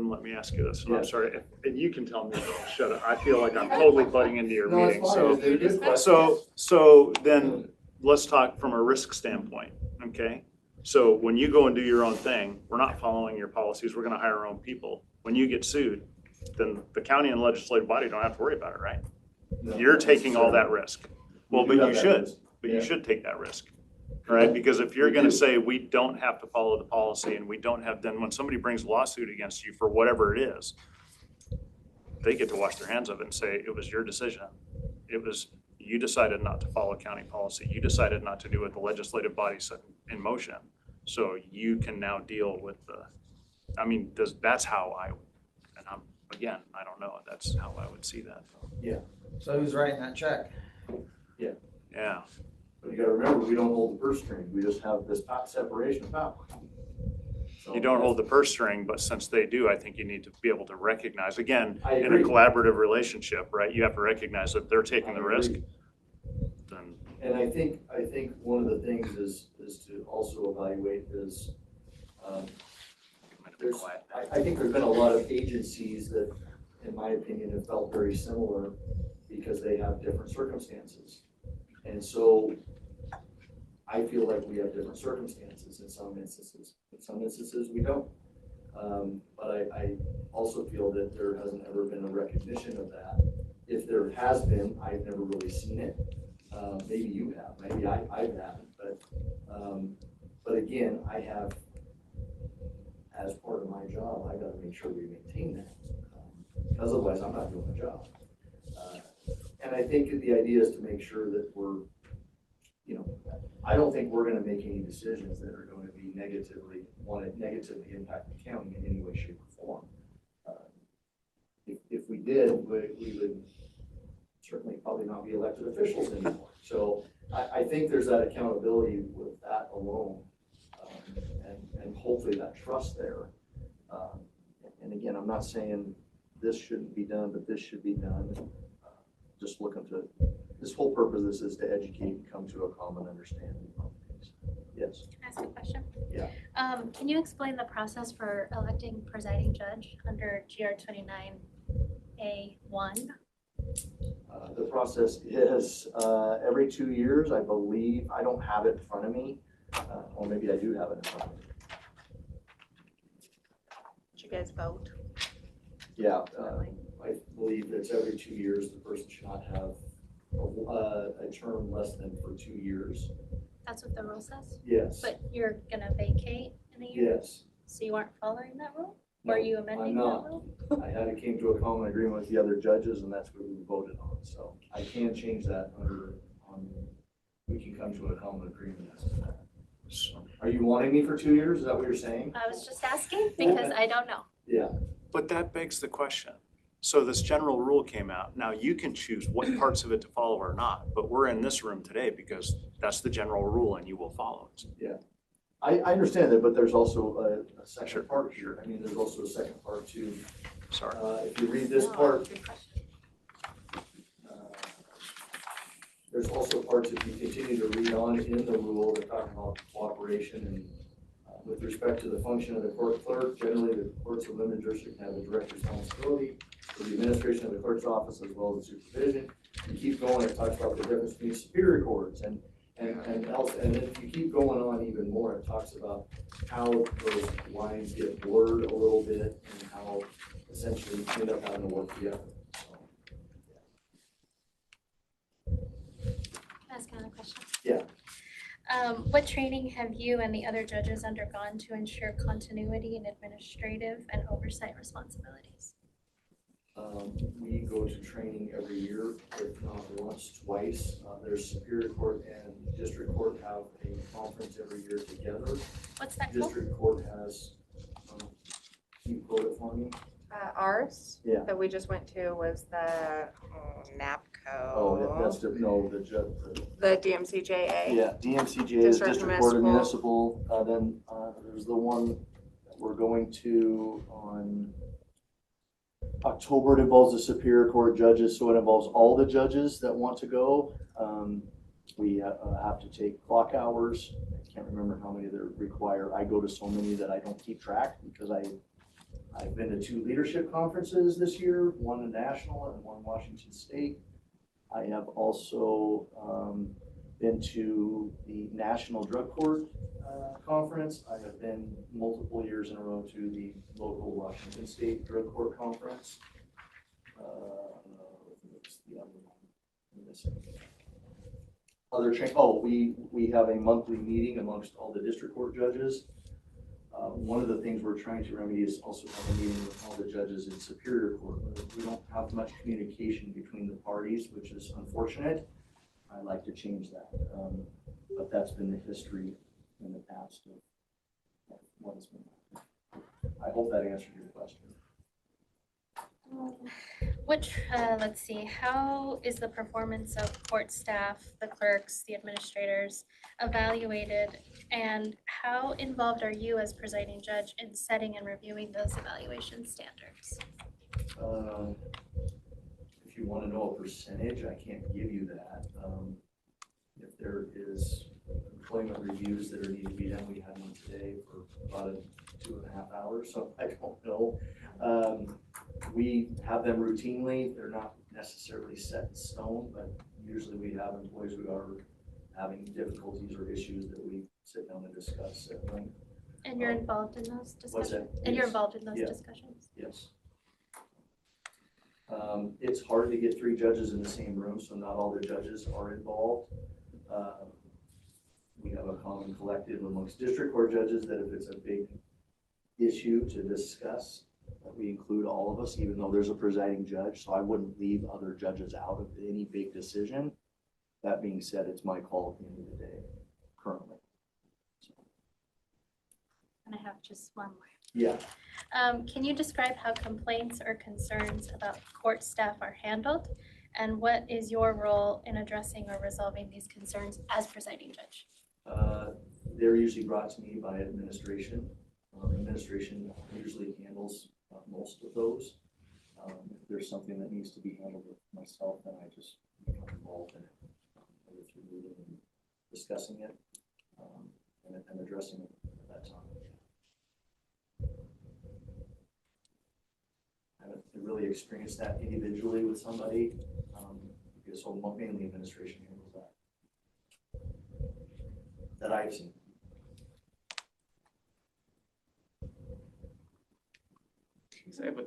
[SPEAKER 14] let me ask you this.
[SPEAKER 13] Yeah.
[SPEAKER 14] I'm sorry, and you can tell me, shut up. I feel like I'm totally butting into your
[SPEAKER 13] No,
[SPEAKER 14] meeting.
[SPEAKER 13] it's fine. It's a good question.
[SPEAKER 14] So then let's talk from a risk standpoint, okay? So when you go and do your own thing, we're not following your policies. We're gonna hire our own people. When you get sued, then the county and legislative body don't have to worry about it, right?
[SPEAKER 13] No,
[SPEAKER 14] You're taking all that risk. Well,
[SPEAKER 13] We do
[SPEAKER 14] but
[SPEAKER 13] have
[SPEAKER 14] you
[SPEAKER 13] that
[SPEAKER 14] should,
[SPEAKER 13] risk.
[SPEAKER 14] but
[SPEAKER 13] Yeah.
[SPEAKER 14] you should take that risk, right? Because if you're
[SPEAKER 13] We
[SPEAKER 14] gonna
[SPEAKER 13] do.
[SPEAKER 14] say we don't have to follow the policy and we don't have, then when somebody brings a lawsuit against you for whatever it is, they get to wash their hands of it and say, it was your decision. You decided not to follow county policy. You decided not to do what the legislative body set in motion. So you can now deal with that's how I don't know, that's how I would see that.
[SPEAKER 4] So who's writing that check?
[SPEAKER 14] Yeah.
[SPEAKER 13] But you gotta remember, we don't hold the purse string. We just have this separation of power. So
[SPEAKER 14] You don't hold the purse string, but since they do, I think you need to be able to recognize, again,
[SPEAKER 13] I
[SPEAKER 14] in a
[SPEAKER 13] agree.
[SPEAKER 14] collaborative relationship, right? You have to recognize that they're taking the risk. Then
[SPEAKER 13] And I think one of the things is to also evaluate is, I think there's been a lot of agencies that, in my opinion, have felt very similar because they have different circumstances. And so I feel like we have different circumstances in some instances. In some instances, we don't. But I also feel that there hasn't ever been a recognition of that. If there has been, I've never really seen it. Maybe you have, maybe I haven't, but again, I have, as part of my job, I gotta make sure we maintain that. Because otherwise I'm not doing my job. And I think the idea is to make sure that we're, I don't think we're gonna make any decisions that are going to be negatively impact the county in any way, shape, or form. If we did, we would certainly probably not be elected officials anymore. So I think there's that accountability with that alone, and hopefully that trust there. And again, I'm not saying this shouldn't be done, but this should be done. Just looking to, this whole purpose of this is to educate and come to a common understanding of things. Yes.
[SPEAKER 15] Can I ask a question?
[SPEAKER 13] Yeah.
[SPEAKER 15] Can you explain the process for electing presiding judge under GR 29A1?
[SPEAKER 13] The process is every 2 years, I believe. I don't have it in front of me, or maybe I do have it in front of me.
[SPEAKER 9] Did you guys vote?
[SPEAKER 13] Yeah, I believe it's every 2 years, the person should not have a term less than for 2 years.
[SPEAKER 15] That's what the rule says?
[SPEAKER 13] Yes,
[SPEAKER 15] But you're gonna vacate in a year?
[SPEAKER 13] yes.
[SPEAKER 15] So you aren't following that rule?
[SPEAKER 13] No,
[SPEAKER 15] Or are you amending
[SPEAKER 13] I'm
[SPEAKER 15] that
[SPEAKER 13] not.
[SPEAKER 15] rule?
[SPEAKER 13] Came to a common agreement with the other judges, and that's what we voted on, so I can change that we can come to a common agreement as to that. Are you wanting me for 2 years? Is that what you're saying?
[SPEAKER 15] I was just asking because I don't know.
[SPEAKER 13] Yeah.
[SPEAKER 14] But that begs the question. So this general rule came out. Now you can choose what parts of it to follow or not, but we're in this room today because that's the general rule and you will follow it.
[SPEAKER 13] Yeah. I understand that, but there's also a second
[SPEAKER 14] Sure.
[SPEAKER 13] part here. I mean, there's also a second part too.
[SPEAKER 14] Sorry.
[SPEAKER 13] If you read this part, there's also parts, if you continue to read on in the rule, they're talking about cooperation and with respect to the function of the court clerk, generally the courts of limited jurisdiction have a direct responsibility for the administration of the clerk's office as well as the supervision. You keep going, it talks about the difference between superior courts and else, and then if you keep going on even more, it talks about how those lines get blurred a little bit and how essentially you end up having to work together.
[SPEAKER 15] Ask another question.
[SPEAKER 13] Yeah.
[SPEAKER 15] What training have you and the other judges undergone to ensure continuity in administrative and oversight responsibilities?
[SPEAKER 13] We go to training every year, if not once, twice. There's Superior Court and District Court have a conference every year together.
[SPEAKER 15] What's that called?
[SPEAKER 13] District Court has, can you quote it for me?
[SPEAKER 9] Ours,
[SPEAKER 13] Yeah.
[SPEAKER 9] that we just went to was the NAPCO.
[SPEAKER 13] Oh, that's the, no, the judge.
[SPEAKER 9] The DMCJA.
[SPEAKER 13] Yeah, DMCJ is
[SPEAKER 9] District
[SPEAKER 13] District Court of
[SPEAKER 9] Municipal.
[SPEAKER 13] Municipal. Then there's the one that we're going to on October. It involves the Superior Court judges, so it involves all the judges that want to go. We have to take clock hours. I can't remember how many they're required. I go to so many that I don't keep track because I've been to 2 leadership conferences this year, one in national and one in Washington State. I have also been to the National Drug Court Conference. I have been multiple years in a row to the local Washington State Drug Court Conference. We have a monthly meeting amongst all the district court judges. One of the things we're trying to remedy is also have a meeting with all the judges in Superior Court. We don't have much communication between the parties, which is unfortunate. I'd like to change that. But that's been the history in the past of what has been. I hope that answered your question.
[SPEAKER 15] Let's see, how is the performance of court staff, the clerks, the administrators evaluated? And how involved are you as presiding judge in setting and reviewing those evaluation standards?
[SPEAKER 13] If you want to know a percentage, I can't give you that. If there is employment reviews that are need to be done, we had one today for about 2.5 hours, so I don't know. We have them routinely. They're not necessarily set in stone, but usually we have employees who are having difficulties or issues that we sit down and discuss at length.
[SPEAKER 15] And you're involved in those discussions?
[SPEAKER 13] What's that?
[SPEAKER 15] And you're
[SPEAKER 13] Yes.
[SPEAKER 15] involved in those
[SPEAKER 13] Yeah.
[SPEAKER 15] discussions?
[SPEAKER 13] Yes. It's hard to get 3 judges in the same room, so not all the judges are involved. We have a common collective amongst district court judges that if it's a big issue to discuss, that we include all of us, even though there's a presiding judge, so I wouldn't leave other judges out of any big decision. That being said, it's my call at the end of the day, currently. So.
[SPEAKER 15] And I have just one more.
[SPEAKER 13] Yeah.
[SPEAKER 15] Can you describe how complaints or concerns about court staff are handled? And what is your role in addressing or resolving these concerns as presiding judge?
[SPEAKER 13] They're usually brought to me by administration. Administration usually handles most of those. If there's something that needs to be handled with myself, then I just become involved in it, either through meeting and discussing it and addressing it at that time. I haven't really experienced that individually with somebody, because so mainly administration handles that I've seen.
[SPEAKER 12] I have a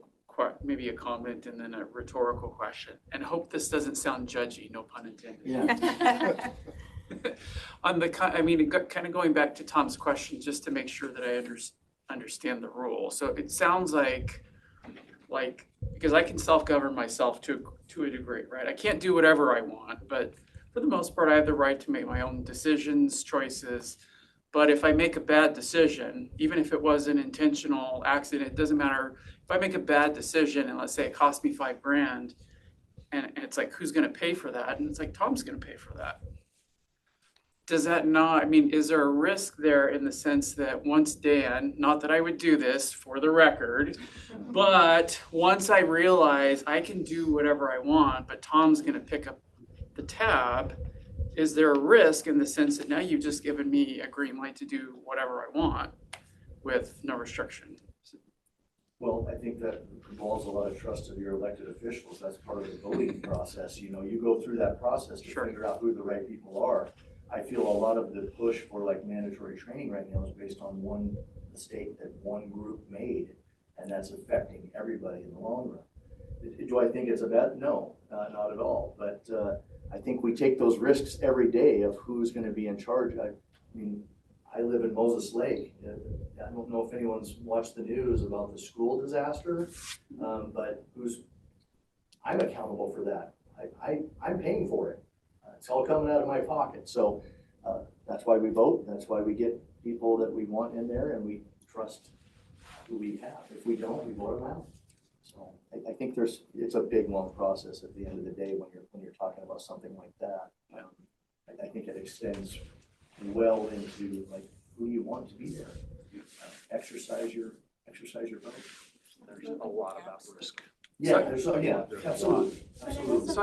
[SPEAKER 16] maybe a comment and then a rhetorical question, and hope this doesn't sound judgy, no pun intended.
[SPEAKER 13] Yeah.
[SPEAKER 16] On the, I mean, kind of going back to Tom's question, just to make sure that I understand the rule. So it sounds like, because I can self-govern myself to a degree, right? I can't do whatever I want, but for the most part, I have the right to make my own decisions, choices. But if I make a bad decision, even if it was an intentional accident, it doesn't matter. If I make a bad decision and let's say it cost me $5,000, and it's like, who's going to pay for that? And it's like, Tom's going to pay for that. Does that not, I mean, is there a risk there in the sense that once Dan, not that I would do this for the record, but once I realize I can do whatever I want, but Tom's going to pick up the tab, is there a risk in the sense that now you've just given me a green light to do whatever I want with no restriction?
[SPEAKER 13] Well, I think that involves a lot of trust of your elected officials. That's part of the voting process. You know, you go through that process to figure out who the right people are. I feel a lot of the push for like mandatory training right now is based on one mistake that one group made, and that's affecting everybody in the long run. Do I think it's a bad? No, not at all. But I think we take those risks every day of who's going to be in charge. I mean, I live in Moses Lake. I don't know if anyone's watched the news about the school disaster, but I'm accountable for that. I'm paying for it. It's all coming out of my pocket. So that's why we vote. That's why we get people that we want in there, and we trust who we have. If we don't, we vote them out. So I think it's a big, long process at the end of the day when you're talking about something like that. I think it extends well into like who you want to be there. Exercise your vote.
[SPEAKER 14] There's a lot about risk.
[SPEAKER 13] Yeah, absolutely.
[SPEAKER 16] So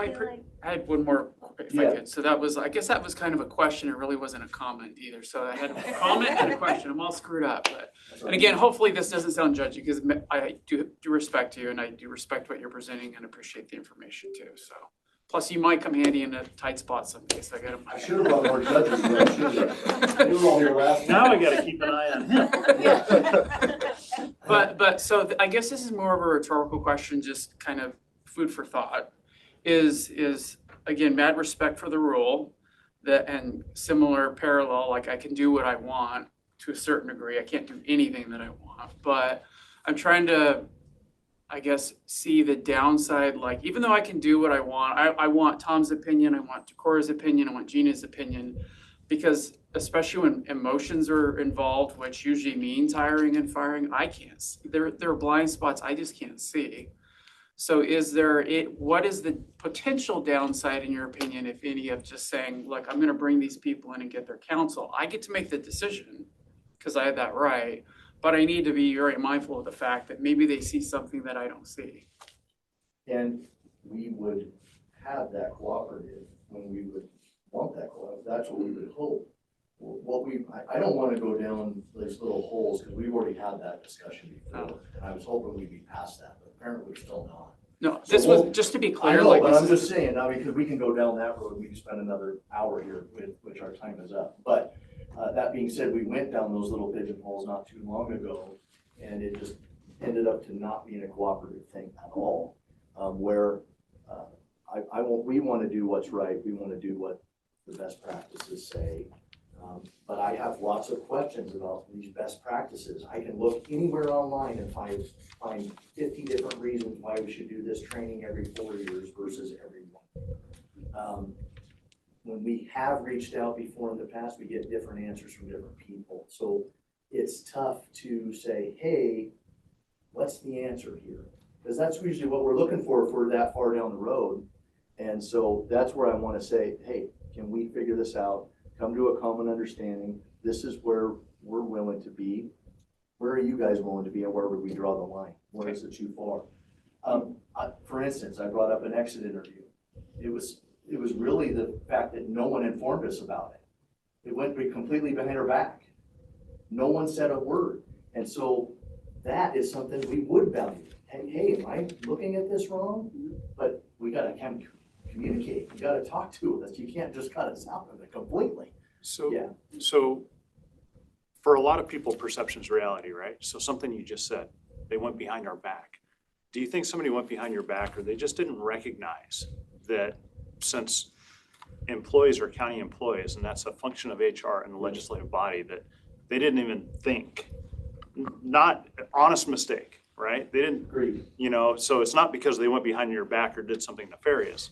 [SPEAKER 16] I had one more, if I could. So that was, I guess that was kind of a question. It really wasn't a comment either. So I had a comment and a question. I'm all screwed up. But, and again, hopefully this doesn't sound judgy because I do respect you and I do respect what you're presenting and appreciate the information too. So plus you might come handy in a tight spot someday. So I
[SPEAKER 13] should have brought more judges. You were all here last.
[SPEAKER 14] Now I got to keep an eye on him.
[SPEAKER 16] But so I guess this is more of a rhetorical question, just kind of food for thought. Is again, mad respect for the rule that and similar parallel, like I can do what I want to a certain degree. I can't do anything that I want, but I'm trying to, I guess, see the downside. Like, even though I can do what I want, I want Tom's opinion, I want Decora's opinion, I want Gina's opinion, because especially when emotions are involved, which usually means hiring and firing, I can't see. There are blind spots I just can't see. So what is the potential downside in your opinion, if any, of just saying, look, I'm going to bring these people in and get their counsel. I get to make the decision because I have that right, but I need to be very mindful of the fact that maybe they see something that I don't see.
[SPEAKER 13] And we would have that cooperative when we would want that cooperative. That's what we would hope. I don't want to go down these little holes because we've already had that discussion before, and I was hoping we'd be past that, but apparently we're still not.
[SPEAKER 16] No, this was just to be clear.
[SPEAKER 13] I know, but I'm just saying now because we can go down that road, we can spend another hour here, which our time is up. But that being said, we went down those little pigeonholes not too long ago, and it just ended up to not being a cooperative thing at all. Where we want to do what's right. We want to do what the best practices say. But I have lots of questions about these best practices. I can look anywhere online and find 50 different reasons why we should do this training every 4 years versus every one. When we have reached out before in the past, we get different answers from different people. So it's tough to say, hey, what's the answer here? Because that's usually what we're looking for if we're that far down the road. And so that's where I want to say, hey, can we figure this out? Come to a common understanding. This is where we're willing to be. Where are you guys willing to be, and where would we draw the line? Where is it too far? For instance, I brought up an exit interview. It was really the fact that no one informed us about it. It went completely behind our back. No one said a word. And so that is something we would value. Hey, am I looking at this wrong? But we got to communicate. You got to talk to us. You can't just cut us out of it completely.
[SPEAKER 14] So for a lot of people, perception is reality, right? So something you just said, they went behind our back. do you think somebody went behind your back, or they just didn't recognize that since employees are county employees, and that's a function of HR and the legislative body, that they didn't even think, not honest mistake, right? They didn't, so it's not because they went behind your back or did something nefarious.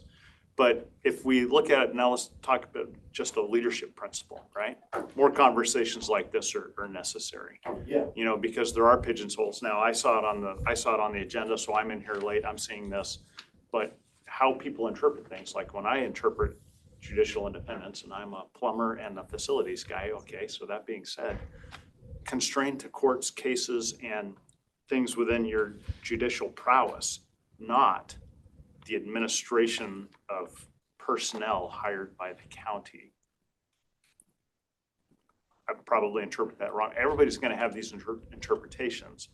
[SPEAKER 14] But if we look at it, now let's talk about just a leadership principle, right? More conversations like this are necessary.
[SPEAKER 13] Yeah.
[SPEAKER 14] Because there are pigeonholes. Now, I saw it on the agenda, so I'm in here late, I'm seeing this. But how people interpret things, like when I interpret judicial independence, and I'm a plumber and a facilities guy, okay, so that being said, constrained to courts, cases, and things within your judicial prowess, not the administration of personnel hired by the county. I probably interpret that wrong. Everybody's going to have these interpretations.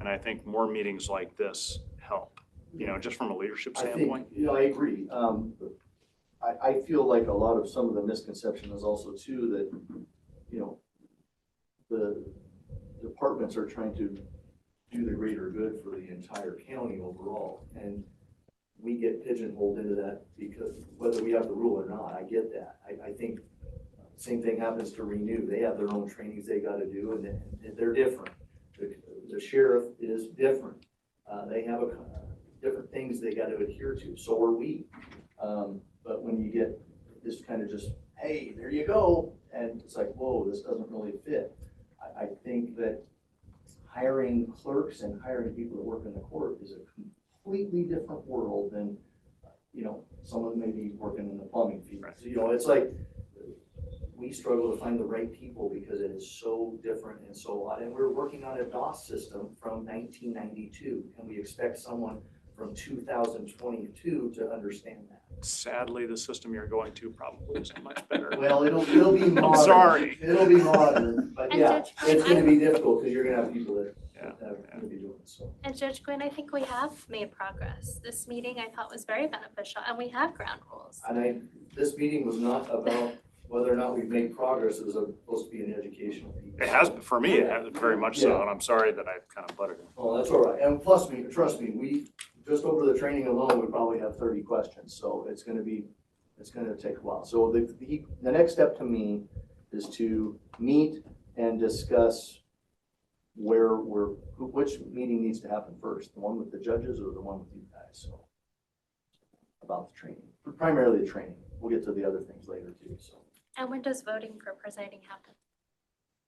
[SPEAKER 14] And I think more meetings like this help, just from a leadership standpoint.
[SPEAKER 13] I agree. I feel like a lot of some of the misconception is also too that, the departments are trying to do the greater good for the entire county overall. And we get pigeonholed into that because whether we have the rule or not, I get that. I think same thing happens to Renew. They have their own trainings they got to do, and they're different. The sheriff is different. They have different things they got to adhere to. So are we. But when you get this kind of just, hey, there you go, and it's like, whoa, this doesn't really fit. I think that hiring clerks and hiring people that work in the court is a completely different world than, someone maybe working in the plumbing field. So, it's like we struggle to find the right people because it is so different and so odd. And we're working on a DOS system from 1992, and we expect someone from 2022 to understand that.
[SPEAKER 14] Sadly, the system you're going to probably isn't much better.
[SPEAKER 13] Well, it'll be modern.
[SPEAKER 14] I'm sorry.
[SPEAKER 13] It'll be modern, but
[SPEAKER 15] And
[SPEAKER 13] yeah,
[SPEAKER 15] Judge
[SPEAKER 13] it's
[SPEAKER 15] Quinn,
[SPEAKER 13] going to be difficult because you're going to have people that are going to be doing it. So.
[SPEAKER 15] And Judge Quinn, I think we have made progress. This meeting I thought was very beneficial, and we have ground rules.
[SPEAKER 13] And this meeting was not about whether or not we've made progress. It was supposed to be an educational piece.
[SPEAKER 14] It has, for me, it has very much so, and I'm sorry that I kind of butted in.
[SPEAKER 13] Oh, that's all right. And plus, trust me, we just over the training alone, we probably have 30 questions. So it's going to take a while. So the next step to me is to meet and discuss which meeting needs to happen first, the one with the judges or the one with you guys. So about the training, primarily the training. We'll get to the other things later too. So.
[SPEAKER 15] And when does voting for presiding happen?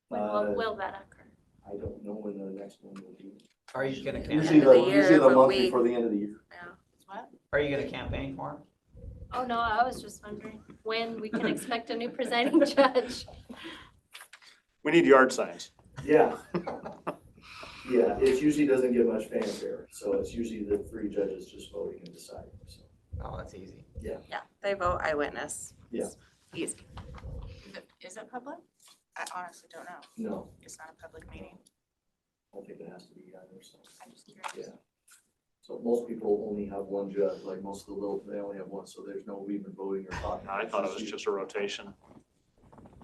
[SPEAKER 15] When will that occur?
[SPEAKER 13] I don't know when the next one will be.
[SPEAKER 4] Are you going to
[SPEAKER 13] Usually the month before the end of the year.
[SPEAKER 9] Yeah. What?
[SPEAKER 4] Are you going to campaign for him?
[SPEAKER 15] Oh, no, I was just wondering when we can expect a new presiding judge.
[SPEAKER 14] We need yard signs.
[SPEAKER 13] Yeah. Yeah, it usually doesn't get much fanfare. So it's usually the 3 judges just voting and deciding. So.
[SPEAKER 4] Oh, that's easy.
[SPEAKER 13] Yeah.
[SPEAKER 9] Yeah, they vote eyewitness.
[SPEAKER 13] Yeah.
[SPEAKER 9] Easy. Is it public? I honestly don't know.
[SPEAKER 13] No,
[SPEAKER 9] It's not a public meeting.
[SPEAKER 13] I don't think it has to be either. So.
[SPEAKER 9] I'm just curious.
[SPEAKER 13] Yeah. So most people only have one judge, like most of the they only have one, so there's no even voting or talking.
[SPEAKER 14] I thought it was just a rotation.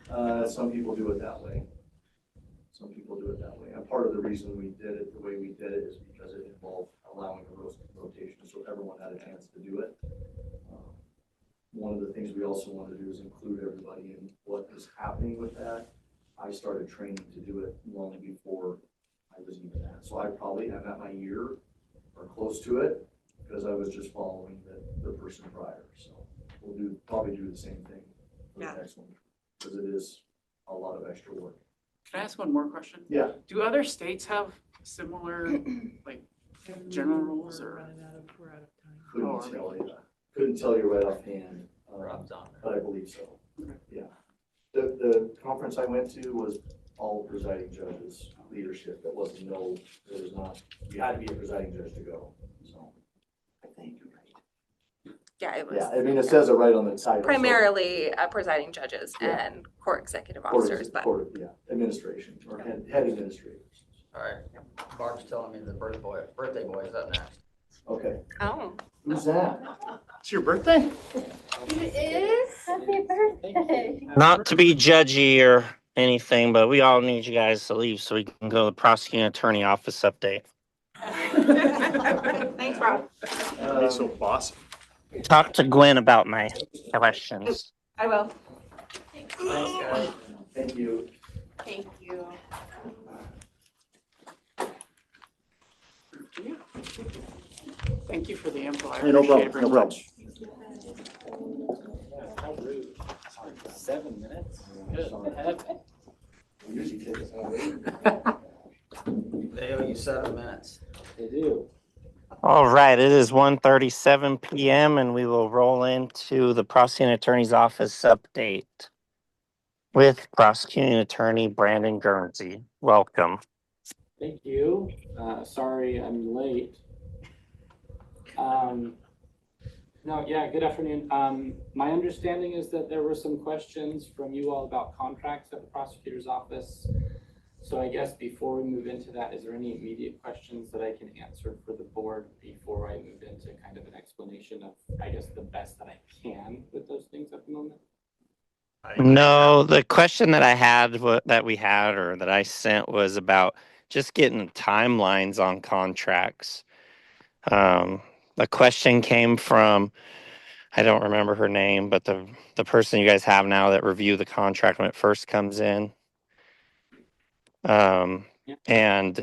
[SPEAKER 13] Some people do it that way. Some people do it that way. And part of the reason we did it the way we did it is because it involved allowing a rotation, so everyone had a chance to do it. One of the things we also want to do is include everybody in what is happening with that. I started training to do it long before I was even at. So I probably am at my year or close to it because I was just following the person prior. So we'll probably do the same thing for the next one because it is a lot of extra work.
[SPEAKER 16] Can I ask one more question?
[SPEAKER 13] Yeah.
[SPEAKER 16] Do other states have similar, like, general rules or?
[SPEAKER 12] We're out of time.
[SPEAKER 13] Couldn't tell you. Couldn't tell you right offhand,
[SPEAKER 4] Rob's on there.
[SPEAKER 13] but I believe so. Yeah. The conference I went to was all presiding judges leadership. It was not. You had to be a presiding judge to go. So I think you're right.
[SPEAKER 9] Yeah, it was.
[SPEAKER 13] Yeah, I mean it says it right on the title.
[SPEAKER 9] Primarily presiding judges and court executive officers, but
[SPEAKER 13] administration or head administrators.
[SPEAKER 4] All right. Barb's telling me the birthday boy is up next.
[SPEAKER 13] Okay.
[SPEAKER 9] Oh.
[SPEAKER 13] Who's that?
[SPEAKER 14] It's your birthday?
[SPEAKER 15] It is? Happy birthday.
[SPEAKER 1] Not to be judgy or anything, but we all need you guys to leave so we can go to the prosecuting attorney office update.
[SPEAKER 11] Thanks, Rob.
[SPEAKER 14] Be so bossy.
[SPEAKER 1] Talk to Gwen about my questions.
[SPEAKER 11] I will.
[SPEAKER 7] Thanks, guys.
[SPEAKER 13] Thank you.
[SPEAKER 9] Thank you.
[SPEAKER 16] Thank you for the info. I
[SPEAKER 8] Hey, no
[SPEAKER 16] appreciate it
[SPEAKER 8] problem,
[SPEAKER 16] very
[SPEAKER 8] no
[SPEAKER 16] much.
[SPEAKER 17] How rude. 7 minutes? Good heaven.
[SPEAKER 13] Usually take us all day.
[SPEAKER 4] They owe you 7 minutes.
[SPEAKER 17] They do.
[SPEAKER 1] All right, it is 1:37 p.m. and we will roll into the prosecuting attorney's office update with prosecuting attorney Brandon Guernsey. Welcome.
[SPEAKER 17] Thank you. Sorry I'm late. No, yeah, good afternoon. My understanding is that there were some questions from you all about contracts at the prosecutor's office. So I guess before we move into that, is there any immediate questions that I can answer for the board before I move into kind of an explanation of, I guess, the best that I can with those things at the moment?
[SPEAKER 1] No, the question that I had, that we had, or that I sent was about just getting timelines on contracts. The question came from, I don't remember her name, but the person you guys have now that review the contract when it first comes in. And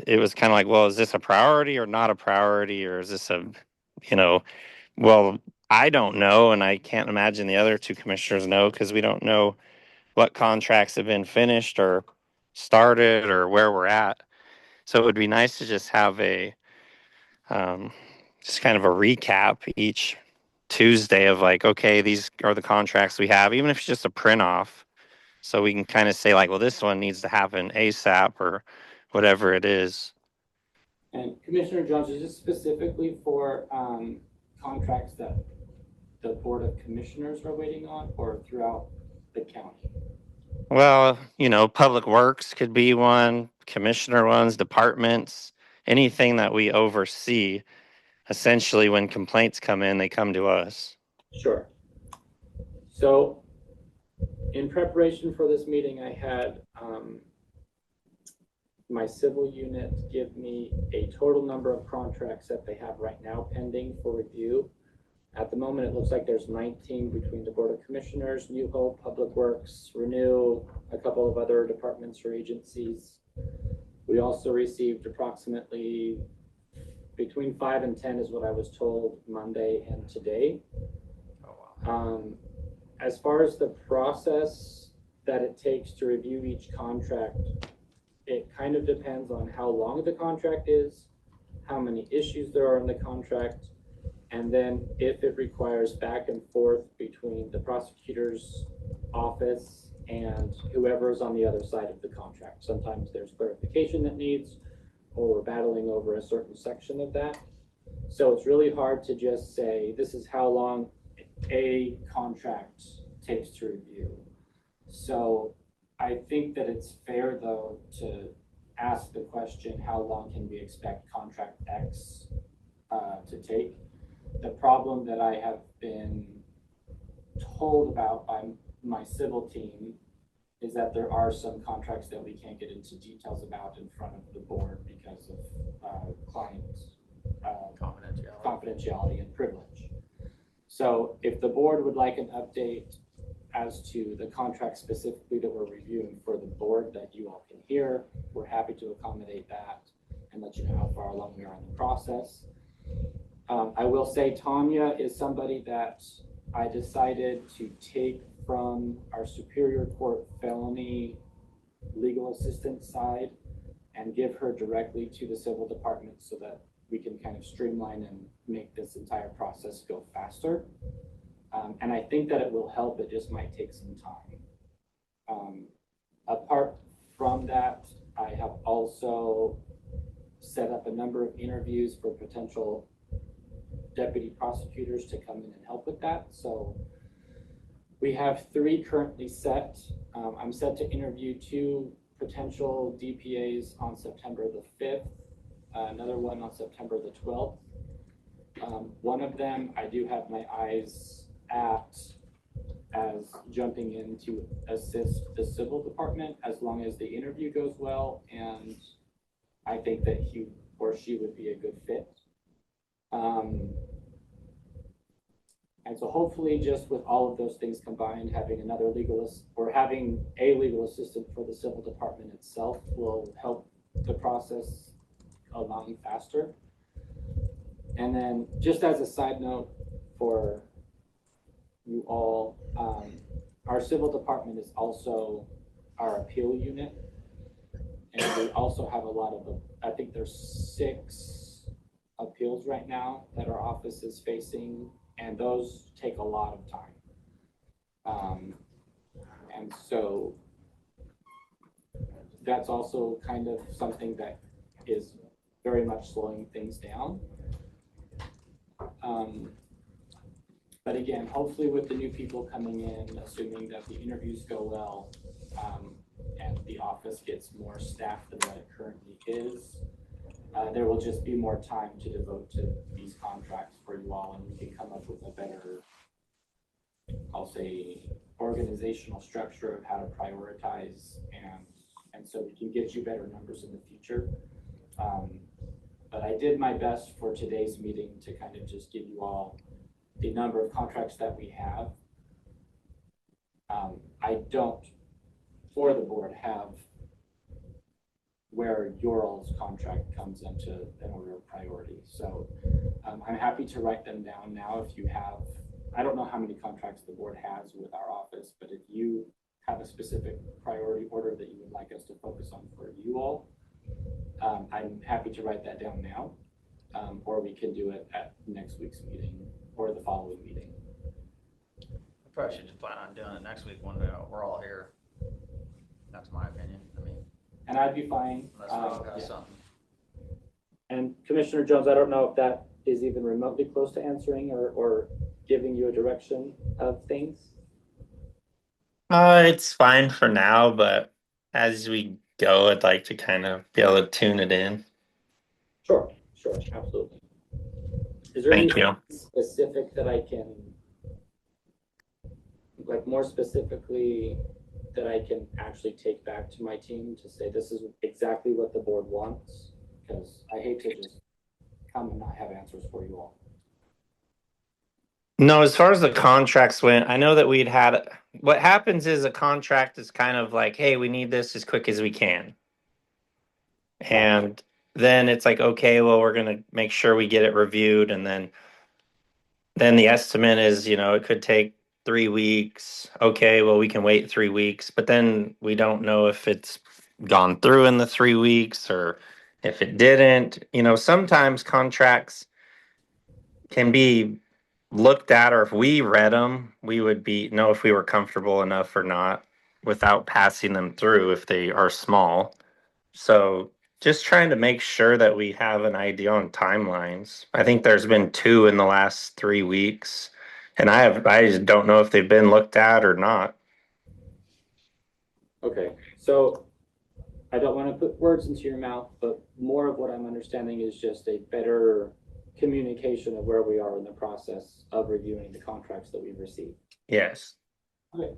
[SPEAKER 1] it was kind of like, well, is this a priority or not a priority, or is this a, well, I don't know, and I can't imagine the other two commissioners know because we don't know what contracts have been finished or started or where we're at. So it would be nice to just have just kind of a recap each Tuesday of like, okay, these are the contracts we have, even if it's just a print off. So we can kind of say like, well, this one needs to happen ASAP or whatever it is.
[SPEAKER 17] And Commissioner Jones, is this specifically for contracts that the Board of Commissioners are waiting on or throughout the county?
[SPEAKER 1] Well, Public Works could be one, commissioner ones, departments, anything that we oversee. Essentially, when complaints come in, they come to us.
[SPEAKER 17] Sure. So in preparation for this meeting, I had my civil unit give me a total number of contracts that they have right now pending for review. At the moment, it looks like there's 19 between the Board of Commissioners, New Hope, Public Works, Renew, a couple of other departments or agencies. We also received approximately between 5 and 10 is what I was told Monday and today. As far as the process that it takes to review each contract, it kind of depends on how long the contract is, how many issues there are in the contract, and then if it requires back and forth between the prosecutor's office and whoever is on the other side of the contract. Sometimes there's clarification that needs, or we're battling over a certain section of that. So it's really hard to just say, this is how long a contract takes to review. So I think that it's fair, though, to ask the question, how long can we expect contract X to take? The problem that I have been told about by my civil team is that there are some contracts that we can't get into details about in front of the board because of client confidentiality and privilege. So if the board would like an update as to the contract specifically that we're reviewing for the board that you all can hear, we're happy to accommodate that and let you know how far along we are in the process. I will say Tanya is somebody that I decided to take from our Superior Court felony legal assistance side and give her directly to the civil department so that we can kind of streamline and make this entire process go faster. And I think that it will help. It just might take some time. Apart from that, I have also set up a number of interviews for potential deputy prosecutors to come in and help with that. So we have 3 currently set. I'm set to interview 2 potential DPAs on September the 5th, another one on September the 12th. One of them I do have my eyes at as jumping in to assist the civil department as long as the interview goes well and I think that he or she would be a good fit. And so hopefully just with all of those things combined, having another having a legal assistant for the civil department itself will help the process a lot faster. And then just as a side note for you all, our civil department is also our appeal unit. And we also have a lot of, I think there's 6 appeals right now that our office is facing, and those take a lot of time. And so that's also kind of something that is very much slowing things down. But again, hopefully with the new people coming in, assuming that the interviews go well, and the office gets more staff than what it currently is, there will just be more time to devote to these contracts for you all, and we can come up with a better, I'll say, organizational structure of how to prioritize, and so we can get you better numbers in the future. But I did my best for today's meeting to kind of just give you all the number of contracts that we have. I don't, for the board, have where your all's contract comes into an order of priority. So I'm happy to write them down now if you have. I don't know how many contracts the board has with our office, but if you have a specific priority order that you would like us to focus on for you all, I'm happy to write that down now, or we can do it at next week's meeting or the following meeting.
[SPEAKER 4] We probably should just plan on doing it next week when we're all here. That's my opinion. I mean,
[SPEAKER 17] and I'd be fine.
[SPEAKER 4] Unless Rob has something.
[SPEAKER 17] And Commissioner Jones, I don't know if that is even remotely close to answering or giving you a direction of things.
[SPEAKER 1] It's fine for now, but as we go, I'd like to kind of be able to tune it in.
[SPEAKER 17] Sure, absolutely. Is there anything specific that I can, like more specifically, that I can actually take back to my team to say this is exactly what the board wants? Because I hate to just come and not have answers for you all.
[SPEAKER 1] No, as far as the contracts went, I know that we'd had, what happens is a contract is kind of like, hey, we need this as quick as we can. And then it's like, okay, well, we're going to make sure we get it reviewed. And then the estimate is, it could take 3 weeks. Okay, well, we can wait 3 weeks, but then we don't know if it's gone through in the 3 weeks or if it didn't. Sometimes contracts can be looked at, or if we read them, we would know if we were comfortable enough or not without passing them through if they are small. So just trying to make sure that we have an idea on timelines. I think there's been 2 in the last 3 weeks, and I just don't know if they've been looked at or not.
[SPEAKER 17] Okay, so I don't want to put words into your mouth, but more of what I'm understanding is just a better communication of where we are in the process of reviewing the contracts that we've received.
[SPEAKER 1] Yes.
[SPEAKER 17] Okay.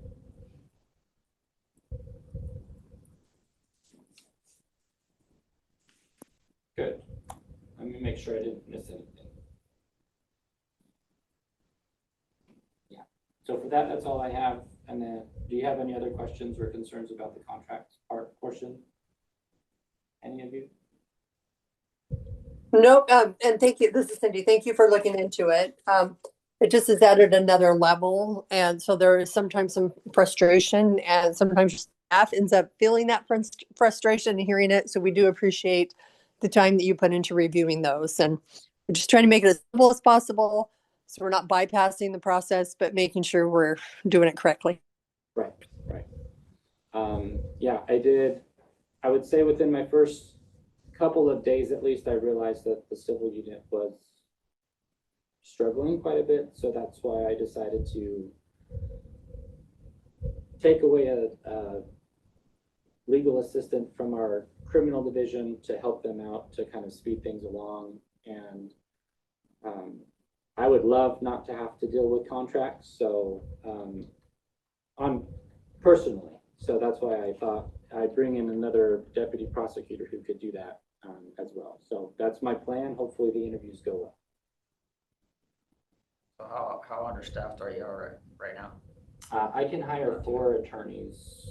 [SPEAKER 17] Good. Let me make sure I didn't miss anything. Yeah. So for that, that's all I have. And then, do you have any other questions or concerns about the contract portion? Any of you?
[SPEAKER 3] Nope. And thank you. This is Cindy. Thank you for looking into it. It just has added another level. And so there is sometimes some frustration, and sometimes staff ends up feeling that frustration and hearing it. So we do appreciate the time that you put into reviewing those. And we're just trying to make it as simple as possible, so we're not bypassing the process, but making sure we're doing it correctly.
[SPEAKER 17] Right. Yeah, I would say within my first couple of days, at least, I realized that the civil unit was struggling quite a bit. So that's why I decided to take away a legal assistant from our criminal division to help them out to kind of speed things along. And I would love not to have to deal with contracts. So I'm personally, so that's why I thought I'd bring in another deputy prosecutor who could do that as well. So that's my plan. Hopefully the interviews go well.
[SPEAKER 4] how understaffed are you right now?
[SPEAKER 17] I can hire 4 attorneys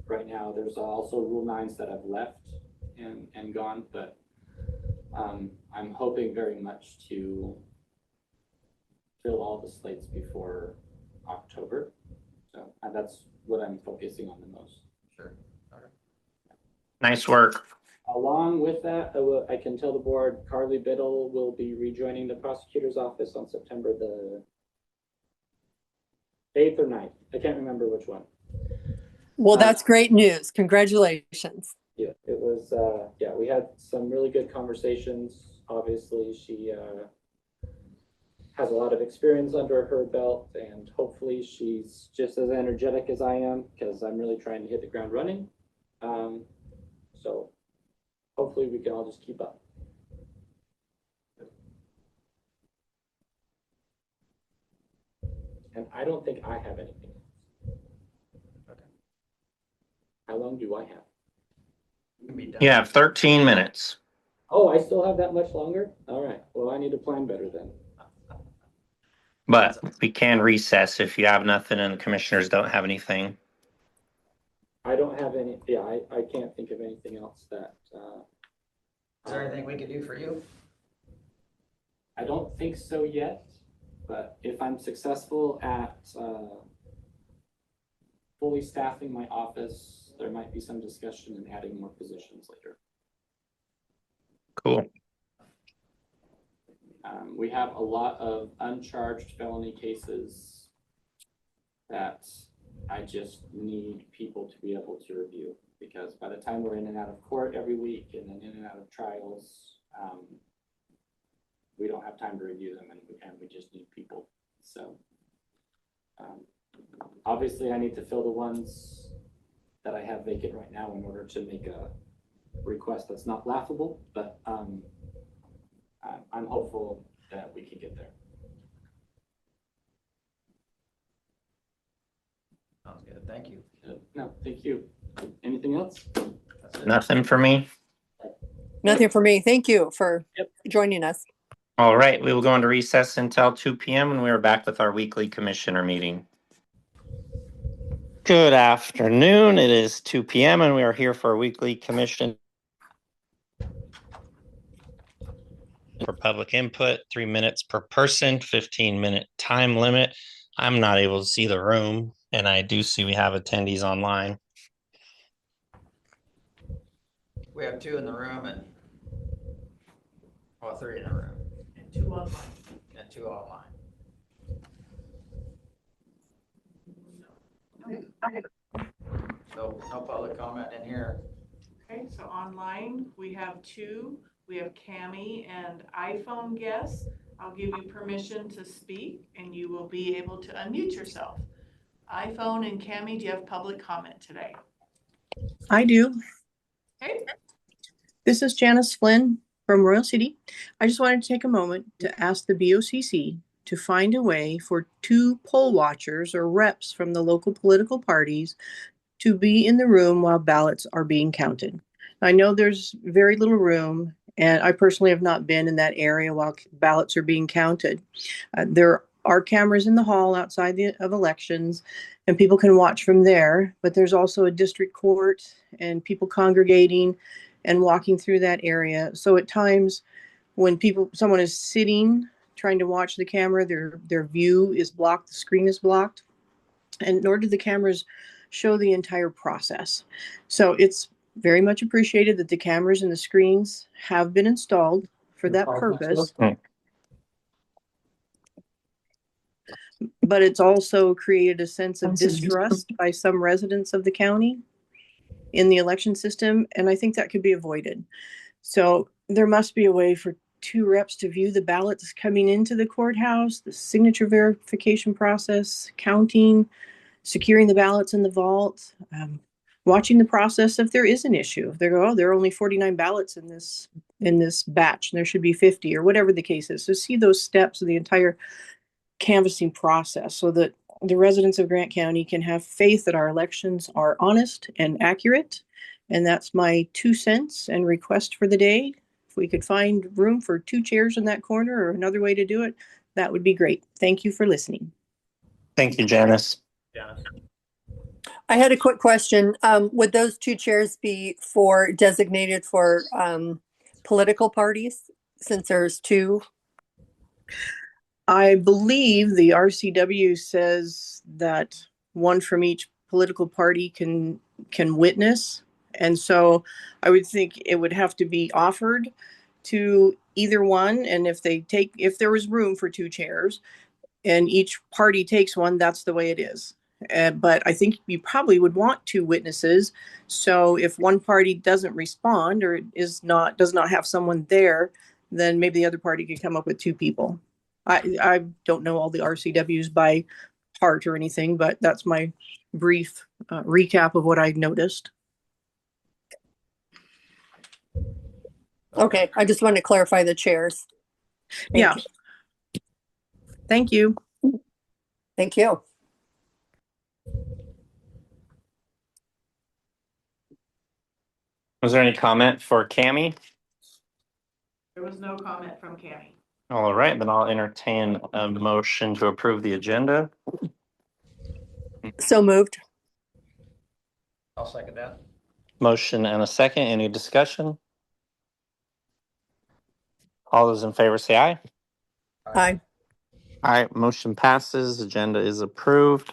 [SPEAKER 17] right now. There's also Rule 9s that have left and gone, but I'm hoping very much to fill all the slates before October. So that's what I'm focusing on the most.
[SPEAKER 4] Sure. Okay.
[SPEAKER 1] Nice work.
[SPEAKER 17] Along with that, I can tell the board Carly Biddle will be rejoining the prosecutor's office on September the 8th or 9th. I can't remember which one.
[SPEAKER 3] Well, that's great news. Congratulations.
[SPEAKER 17] Yeah, it was, yeah, we had some really good conversations. Obviously, she has a lot of experience under her belt, and hopefully she's just as energetic as I am, because I'm really trying to hit the ground running. So hopefully we can all just keep up. And I don't think I have anything else.
[SPEAKER 4] Okay.
[SPEAKER 17] How long do I have?
[SPEAKER 4] You can be done.
[SPEAKER 1] You have 13 minutes.
[SPEAKER 17] Oh, I still have that much longer? All right. Well, I need to plan better then.
[SPEAKER 1] But we can recess if you have nothing and the commissioners don't have anything.
[SPEAKER 17] I don't have any, yeah, I can't think of anything else that.
[SPEAKER 4] Is there anything we could do for you?
[SPEAKER 17] I don't think so yet, but if I'm successful at fully staffing my office, there might be some discussion in adding more positions later.
[SPEAKER 1] Cool.
[SPEAKER 17] We have a lot of uncharged felony cases that I just need people to be able to review, because by the time we're in and out of court every week and then in and out of trials, we don't have time to review them, and we just need people. So obviously I need to fill the ones that I have vacant right now in order to make a request that's not laughable, but I'm hopeful that we can get there.
[SPEAKER 4] Sounds good. Thank you.
[SPEAKER 17] No, thank you. Anything else?
[SPEAKER 1] Nothing for me.
[SPEAKER 3] Nothing for me. Thank you for joining us.
[SPEAKER 1] All right, we will go into recess until 2 p.m. and we are back with our weekly commissioner meeting. Good afternoon. It is 2 p.m. and we are here for a weekly commission for public input, 3 minutes per person, 15-minute time limit. I'm not able to see the room, and I do see we have attendees online.
[SPEAKER 4] We have 2 in the room and, well, 3 in the room.
[SPEAKER 2] And 2 online.
[SPEAKER 4] And 2 online. So no public comment in here.
[SPEAKER 18] Okay, so online, we have 2. We have Cami and iPhone guests. I'll give you permission to speak and you will be able to unmute yourself. iPhone and Cami, do you have public comment today?
[SPEAKER 19] I do.
[SPEAKER 18] Okay.
[SPEAKER 19] This is Janice Flynn from Royal City. I just wanted to take a moment to ask the BOCC to find a way for 2 poll watchers or reps from the local political parties to be in the room while ballots are being counted. I know there's very little room, and I personally have not been in that area while ballots are being counted. There are cameras in the hall outside of elections, and people can watch from there, but there's also a district court and people congregating and walking through that area. So at times when someone is sitting trying to watch the camera, their view is blocked, the screen is blocked, and nor do the cameras show the entire process. So it's very much appreciated that the cameras and the screens have been installed for that purpose. But it's also created a sense of distrust by some residents of the county in the election system, and I think that could be avoided. So there must be a way for 2 reps to view the ballots coming into the courthouse, the signature verification process, counting, securing the ballots in the vault, watching the process if there is an issue. If they go, oh, there are only 49 ballots in this batch, and there should be 50, or whatever the case is. So see those steps of the entire canvassing process so that the residents of Grant County can have faith that our elections are honest and accurate. And that's my 2 cents and request for the day. If we could find room for 2 chairs in that corner or another way to do it, that would be great. Thank you for listening.
[SPEAKER 1] Thank you, Janice.
[SPEAKER 4] Janice?
[SPEAKER 3] I had a quick question. Would those 2 chairs be designated for political parties, since there's 2?
[SPEAKER 19] I believe the RCW says that one from each political party can witness. And so I would think it would have to be offered to either one. And if there was room for 2 chairs and each party takes one, that's the way it is. But I think you probably would want 2 witnesses. So if one party doesn't respond or does not have someone there, then maybe the other party could come up with 2 people. I don't know all the RCWs by heart or anything, but that's my brief recap of what I noticed.
[SPEAKER 3] Okay, I just wanted to clarify the chairs.
[SPEAKER 19] Thank you. Thank you.
[SPEAKER 3] Thank you.
[SPEAKER 1] Was there any comment for Cammie?
[SPEAKER 18] There was no comment from Cammie.
[SPEAKER 1] All right, then I'll entertain a motion to approve the agenda.
[SPEAKER 3] So moved.
[SPEAKER 4] I'll second that.
[SPEAKER 1] Motion and a second. Any discussion? All those in favor say aye.
[SPEAKER 3] Aye.
[SPEAKER 1] All right, motion passes. Agenda is approved.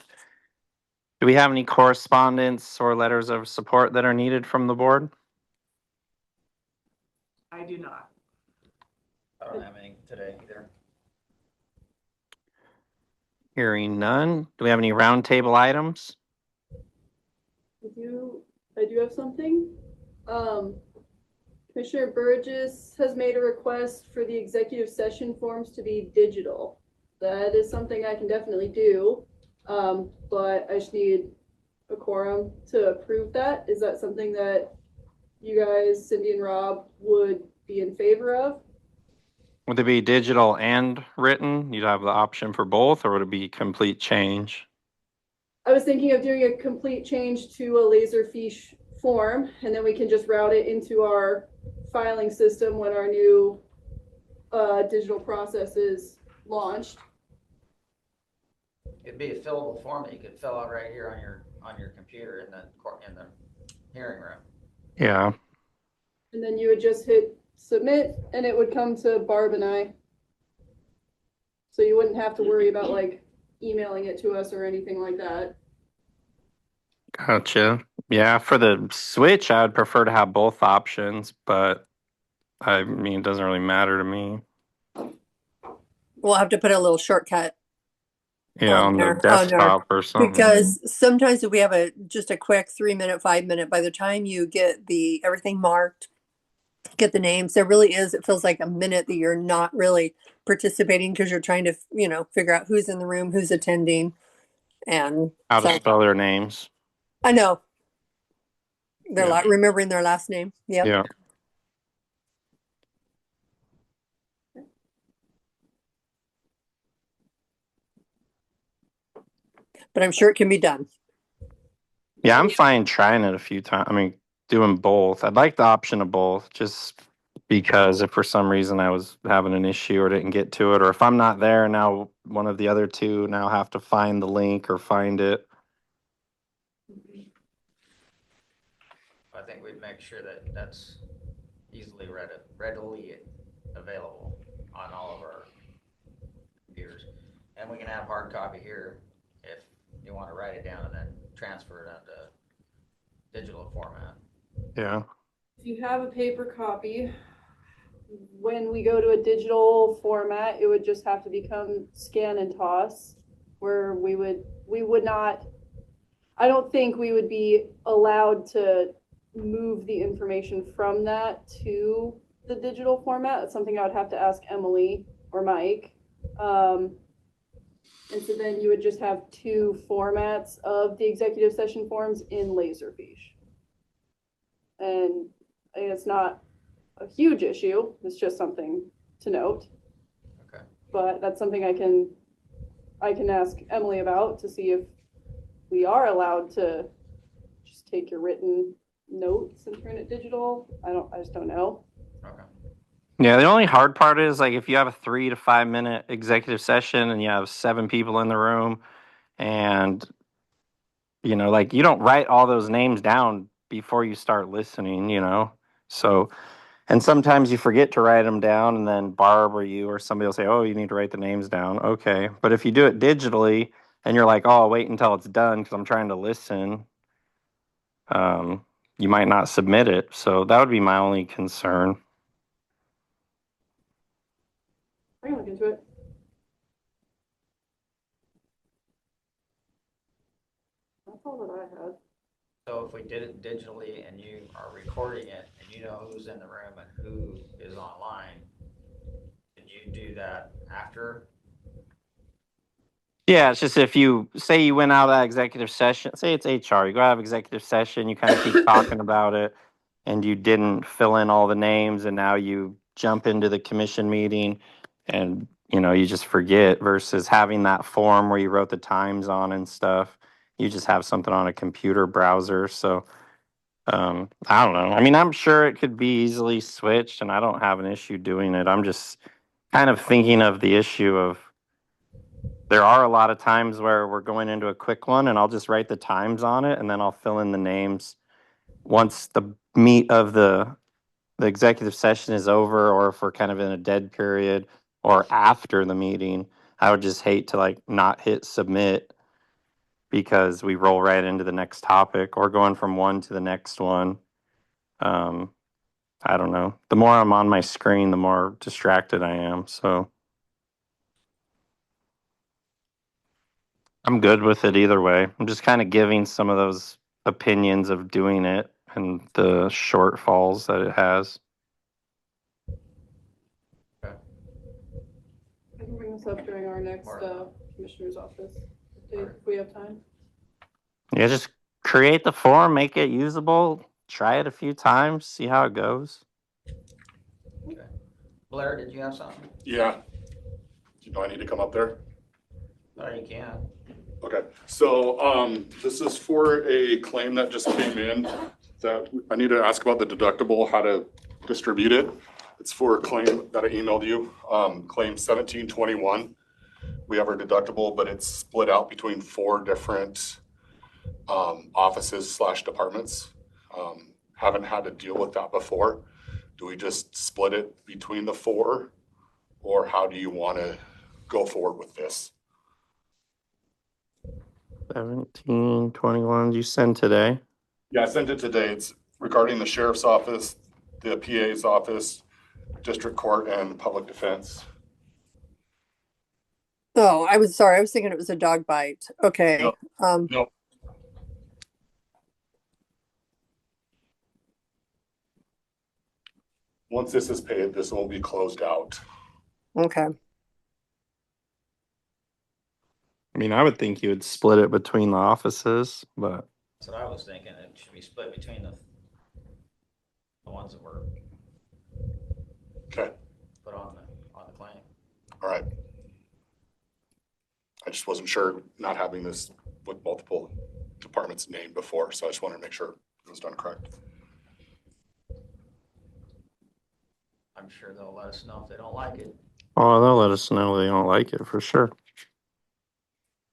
[SPEAKER 1] Do we have any correspondence or letters of support that are needed from the board?
[SPEAKER 18] I do not.
[SPEAKER 4] I don't have any today either.
[SPEAKER 1] Hearing none. Do we have any roundtable items?
[SPEAKER 2] I do have something. Commissioner Burgess has made a request for the executive session forms to be digital. That is something I can definitely do, but I just need a quorum to approve that. Is that something that you guys, Cindy and Rob, would be in favor of?
[SPEAKER 1] Would it be digital and written? You'd have the option for both, or would it be complete change?
[SPEAKER 2] I was thinking of doing a complete change to a Laserfiche form, and then we can just route it into our filing system when our new digital process is launched.
[SPEAKER 4] It'd be a fillable form that you could fill out right here on your computer in the hearing room.
[SPEAKER 1] Yeah.
[SPEAKER 2] And then you would just hit submit, and it would come to Barb and I. So you wouldn't have to worry about like emailing it to us or anything like that.
[SPEAKER 1] Gotcha. Yeah, for the Switch, I would prefer to have both options, but I mean, it doesn't really matter to me.
[SPEAKER 3] We'll have to put a little shortcut.
[SPEAKER 1] Yeah, on the desktop or something.
[SPEAKER 3] Because sometimes if we have just a quick 3-minute, 5-minute, by the time you get everything marked, get the names, there really is, it feels like a minute that you're not really participating because you're trying to, figure out who's in the room, who's attending, and
[SPEAKER 1] How to spell their names.
[SPEAKER 3] I know. They're remembering their last name. Yep.
[SPEAKER 1] Yeah.
[SPEAKER 3] But I'm sure it can be done.
[SPEAKER 1] Yeah, I'm fine trying it a few times. I mean, doing both. I'd like the option of both, just because if for some reason I was having an issue or didn't get to it, or if I'm not there now, one of the other two now have to find the link or find it.
[SPEAKER 4] I think we'd make sure that that's easily readily available on all of our computers. And we can have hard copy here if you want to write it down and then transfer it onto digital format.
[SPEAKER 1] Yeah.
[SPEAKER 2] If you have a paper copy, when we go to a digital format, it would just have to become scan and toss, where we would not, I don't think we would be allowed to move the information from that to the digital format. That's something I would have to ask Emily or Mike. And so then you would just have 2 formats of the executive session forms in Laserfiche. And it's not a huge issue. It's just something to note.
[SPEAKER 4] Okay.
[SPEAKER 2] But that's something I can ask Emily about to see if we are allowed to just take your written notes and turn it digital. I just don't know.
[SPEAKER 4] Okay.
[SPEAKER 1] Yeah, the only hard part is like if you have a 3 to 5 minute executive session and you have 7 people in the room and like you don't write all those names down before you start listening. So, and sometimes you forget to write them down and then Barb or you or somebody will say, "Oh, you need to write the names down." Okay. But if you do it digitally and you're like, "Oh, I'll wait until it's done because I'm trying to listen," um, you might not submit it. So that would be my only concern.
[SPEAKER 3] I can look into it. That's all that I had.
[SPEAKER 4] So if we did it digitally and you are recording it and you know who's in the room and who is online, can you do that after?
[SPEAKER 1] Yeah, it's just if you say you went out of that executive session, say it's HR, you go out of executive session, you kind of keep talking about it, and you didn't fill in all the names, and now you jump into the commission meeting, and you just forget versus having that form where you wrote the times on and stuff. You just have something on a computer browser, so I don't know. I mean, I'm sure it could be easily switched, and I don't have an issue doing it. I'm just kind of thinking of the issue of there are a lot of times where we're going into a quick one and I'll just write the times on it and then I'll fill in the names once the meat of the executive session is over, or if we're kind of in a dead period or after the meeting. I would just hate to like not hit submit because we roll right into the next topic or going from one to the next one. Um, I don't know. The more I'm on my screen, the more distracted I am. So I'm good with it either way. I'm just kind of giving some of those opinions of doing it and the shortfalls that it has.
[SPEAKER 3] I can bring this up during our next commissioner's office if we have time.
[SPEAKER 1] Yeah, just create the form, make it usable, try it a few times, see how it goes.
[SPEAKER 4] Okay. Blair, did you have something?
[SPEAKER 20] Yeah. Do I need to come up there?
[SPEAKER 4] No, you can.
[SPEAKER 20] Okay, so this is for a claim that just came in that I need to ask about the deductible, how to distribute it. It's for a claim that I emailed you, claim 1721. We have our deductible, but it's split out between 4 different offices / departments. Haven't had to deal with that before. Do we just split it between the 4, or how do you want to go forward with this?
[SPEAKER 1] 1721, you send today?
[SPEAKER 20] Yeah, I sent it today. It's regarding the sheriff's office, the PA's office, district court, and public defense.
[SPEAKER 3] Oh, I was sorry. I was thinking it was a dog bite. Okay.
[SPEAKER 20] No. Once this is paid, this will be closed out.
[SPEAKER 3] Okay.
[SPEAKER 1] I mean, I would think you would split it between the offices, but
[SPEAKER 4] That's what I was thinking. It should be split between the ones that were
[SPEAKER 20] okay.
[SPEAKER 4] Put on the claim.
[SPEAKER 20] All right. I just wasn't sure not having this with multiple departments named before, so I just wanted to make sure it was done correct.
[SPEAKER 4] I'm sure they'll let us know if they don't like it.
[SPEAKER 1] oh, they'll let us know they don't like it for sure.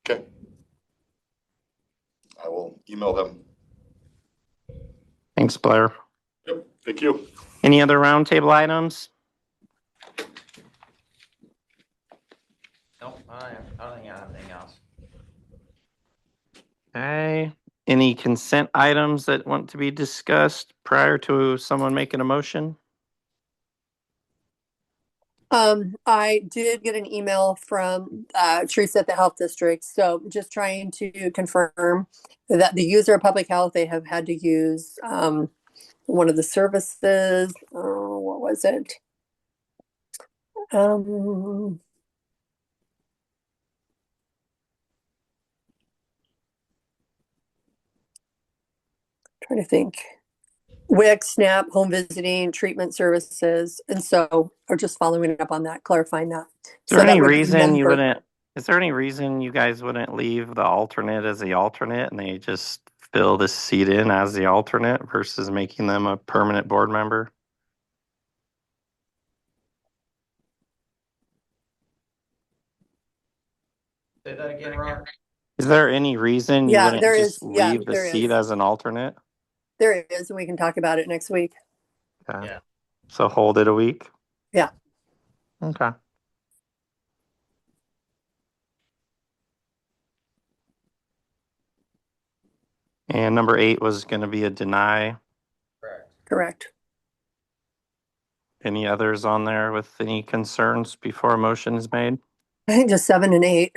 [SPEAKER 20] Okay. I will email them.
[SPEAKER 1] Thanks, Blair.
[SPEAKER 20] Yep. Thank you.
[SPEAKER 1] Any other roundtable items?
[SPEAKER 4] Nope, I don't think I have anything else.
[SPEAKER 1] Okay. Any consent items that want to be discussed prior to someone making a motion?
[SPEAKER 3] I did get an email from Teresa at the health district. So just trying to confirm that the user of public health, they have had to use one of the services. What was it? Trying to think. WIC, SNAP, home visiting, treatment services. And so are just following up on that, clarifying that.
[SPEAKER 1] Is there any
[SPEAKER 3] that would
[SPEAKER 1] reason you wouldn't? Is there any reason you guys wouldn't leave the alternate as the alternate and they just fill this seat in as the alternate versus making them a permanent board member?
[SPEAKER 4] Say that again, Ron?
[SPEAKER 1] Is there any reason you
[SPEAKER 3] Yeah,
[SPEAKER 1] wouldn't
[SPEAKER 3] there
[SPEAKER 1] just
[SPEAKER 3] is. Yeah,
[SPEAKER 1] leave the
[SPEAKER 3] there
[SPEAKER 1] seat
[SPEAKER 3] is.
[SPEAKER 1] as an alternate?
[SPEAKER 3] There is, and we can talk about it next week.
[SPEAKER 1] Okay.
[SPEAKER 4] Yeah.
[SPEAKER 1] So hold it a week?
[SPEAKER 3] Yeah.
[SPEAKER 1] Okay. And number 8 was going to be a deny.
[SPEAKER 4] Correct.
[SPEAKER 3] Correct.
[SPEAKER 1] Any others on there with any concerns before a motion is made?
[SPEAKER 3] I think just 7 and 8.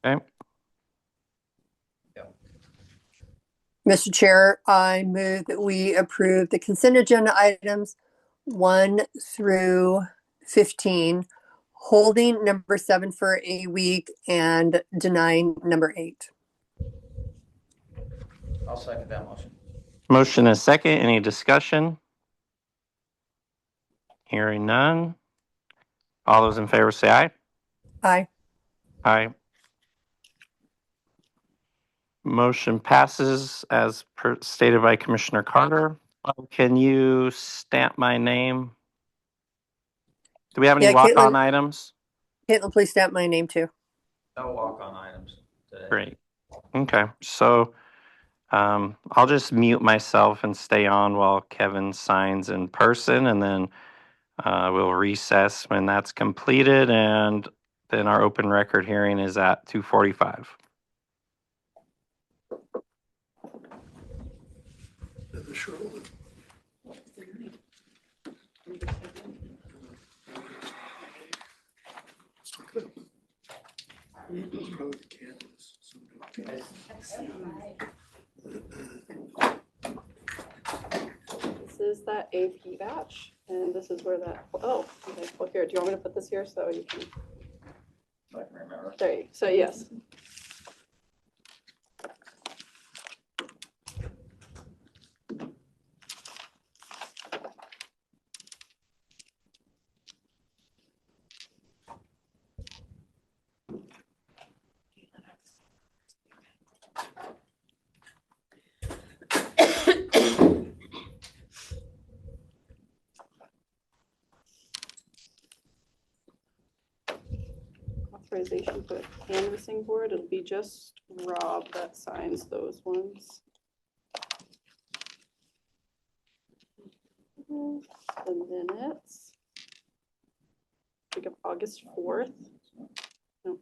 [SPEAKER 1] Okay.
[SPEAKER 3] Mr. Chair, I move that we approve the consent agenda items 1 through 15, holding number 7 for a week and denying number 8.
[SPEAKER 4] I'll second that motion.
[SPEAKER 1] Motion is second. Any discussion? Hearing none. All those in favor say aye.
[SPEAKER 3] Aye.
[SPEAKER 1] Aye. Motion passes as stated by Commissioner Carter. Can you stamp my name? Do we have any
[SPEAKER 3] Yeah,
[SPEAKER 1] walk-on items?
[SPEAKER 3] Caitlin, please stamp my name too.
[SPEAKER 4] No walk-on items today.
[SPEAKER 1] Great. Okay. So I'll just mute myself and stay on while Kevin signs in person, and then we'll recess when that's completed, and then our open record hearing is at 2:45.
[SPEAKER 21] This is that AP batch, and this is where that, oh, okay, well, here, do you want me to put this here so you can,
[SPEAKER 4] I can remember.
[SPEAKER 21] there you, so yes. Authorization for the canvassing board, it'll be just Rob that signs those ones. The minutes. Week of August 4th. No.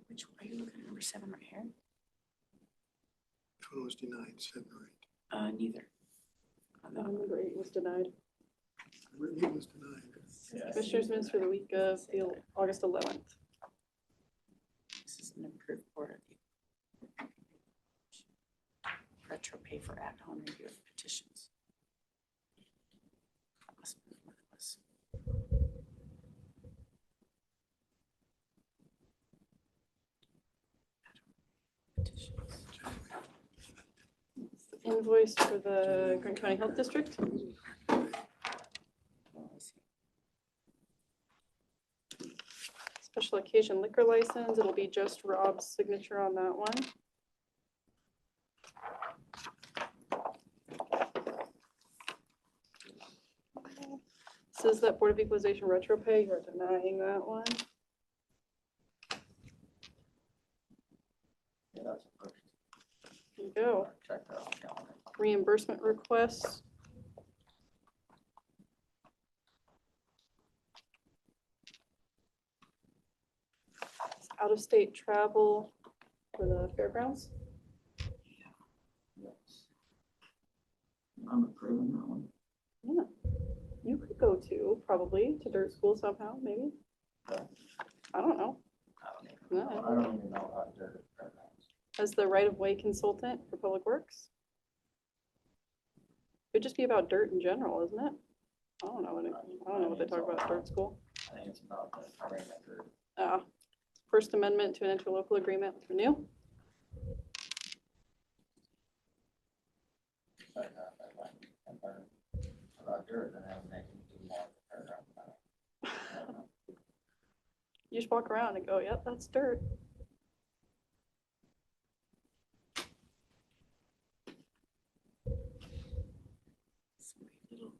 [SPEAKER 12] Which, are you looking at number 7 right here?
[SPEAKER 6] Which one was denied, 7 or 8?
[SPEAKER 12] Neither.
[SPEAKER 21] Number 8 was denied.
[SPEAKER 6] Number 8 was denied.
[SPEAKER 4] Yeah.
[SPEAKER 21] Commissioners minutes for the week of August 11th.
[SPEAKER 12] This is an approved board of retro pay for at-home review of petitions. That must be what it was.
[SPEAKER 21] Invoice for the Grant County Health District. Special occasion liquor license, it'll be just Rob's signature on that one. Says that Board of Equalization retro pay, you're denying that one.
[SPEAKER 4] Yeah, that's a first.
[SPEAKER 21] There you go.
[SPEAKER 4] Check that off calendar.
[SPEAKER 21] Reimbursement requests. Out-of-state travel for the fairgrounds.
[SPEAKER 4] Yes. I'm approving that one.
[SPEAKER 21] Yeah, you could go to, probably, to dirt school somehow, maybe. I don't know.
[SPEAKER 4] I don't even know how to do it.
[SPEAKER 21] As the right-of-way consultant for Public Works. It'd just be about dirt in general, isn't it? I don't know what they talk about at dirt school.
[SPEAKER 4] I think it's about the parameter.
[SPEAKER 21] First Amendment to an interlocal agreement with Renew.
[SPEAKER 4] About dirt, then I would make them do more paragraph.
[SPEAKER 21] You just walk around and go, yep, that's dirt.
[SPEAKER 12] Sweet little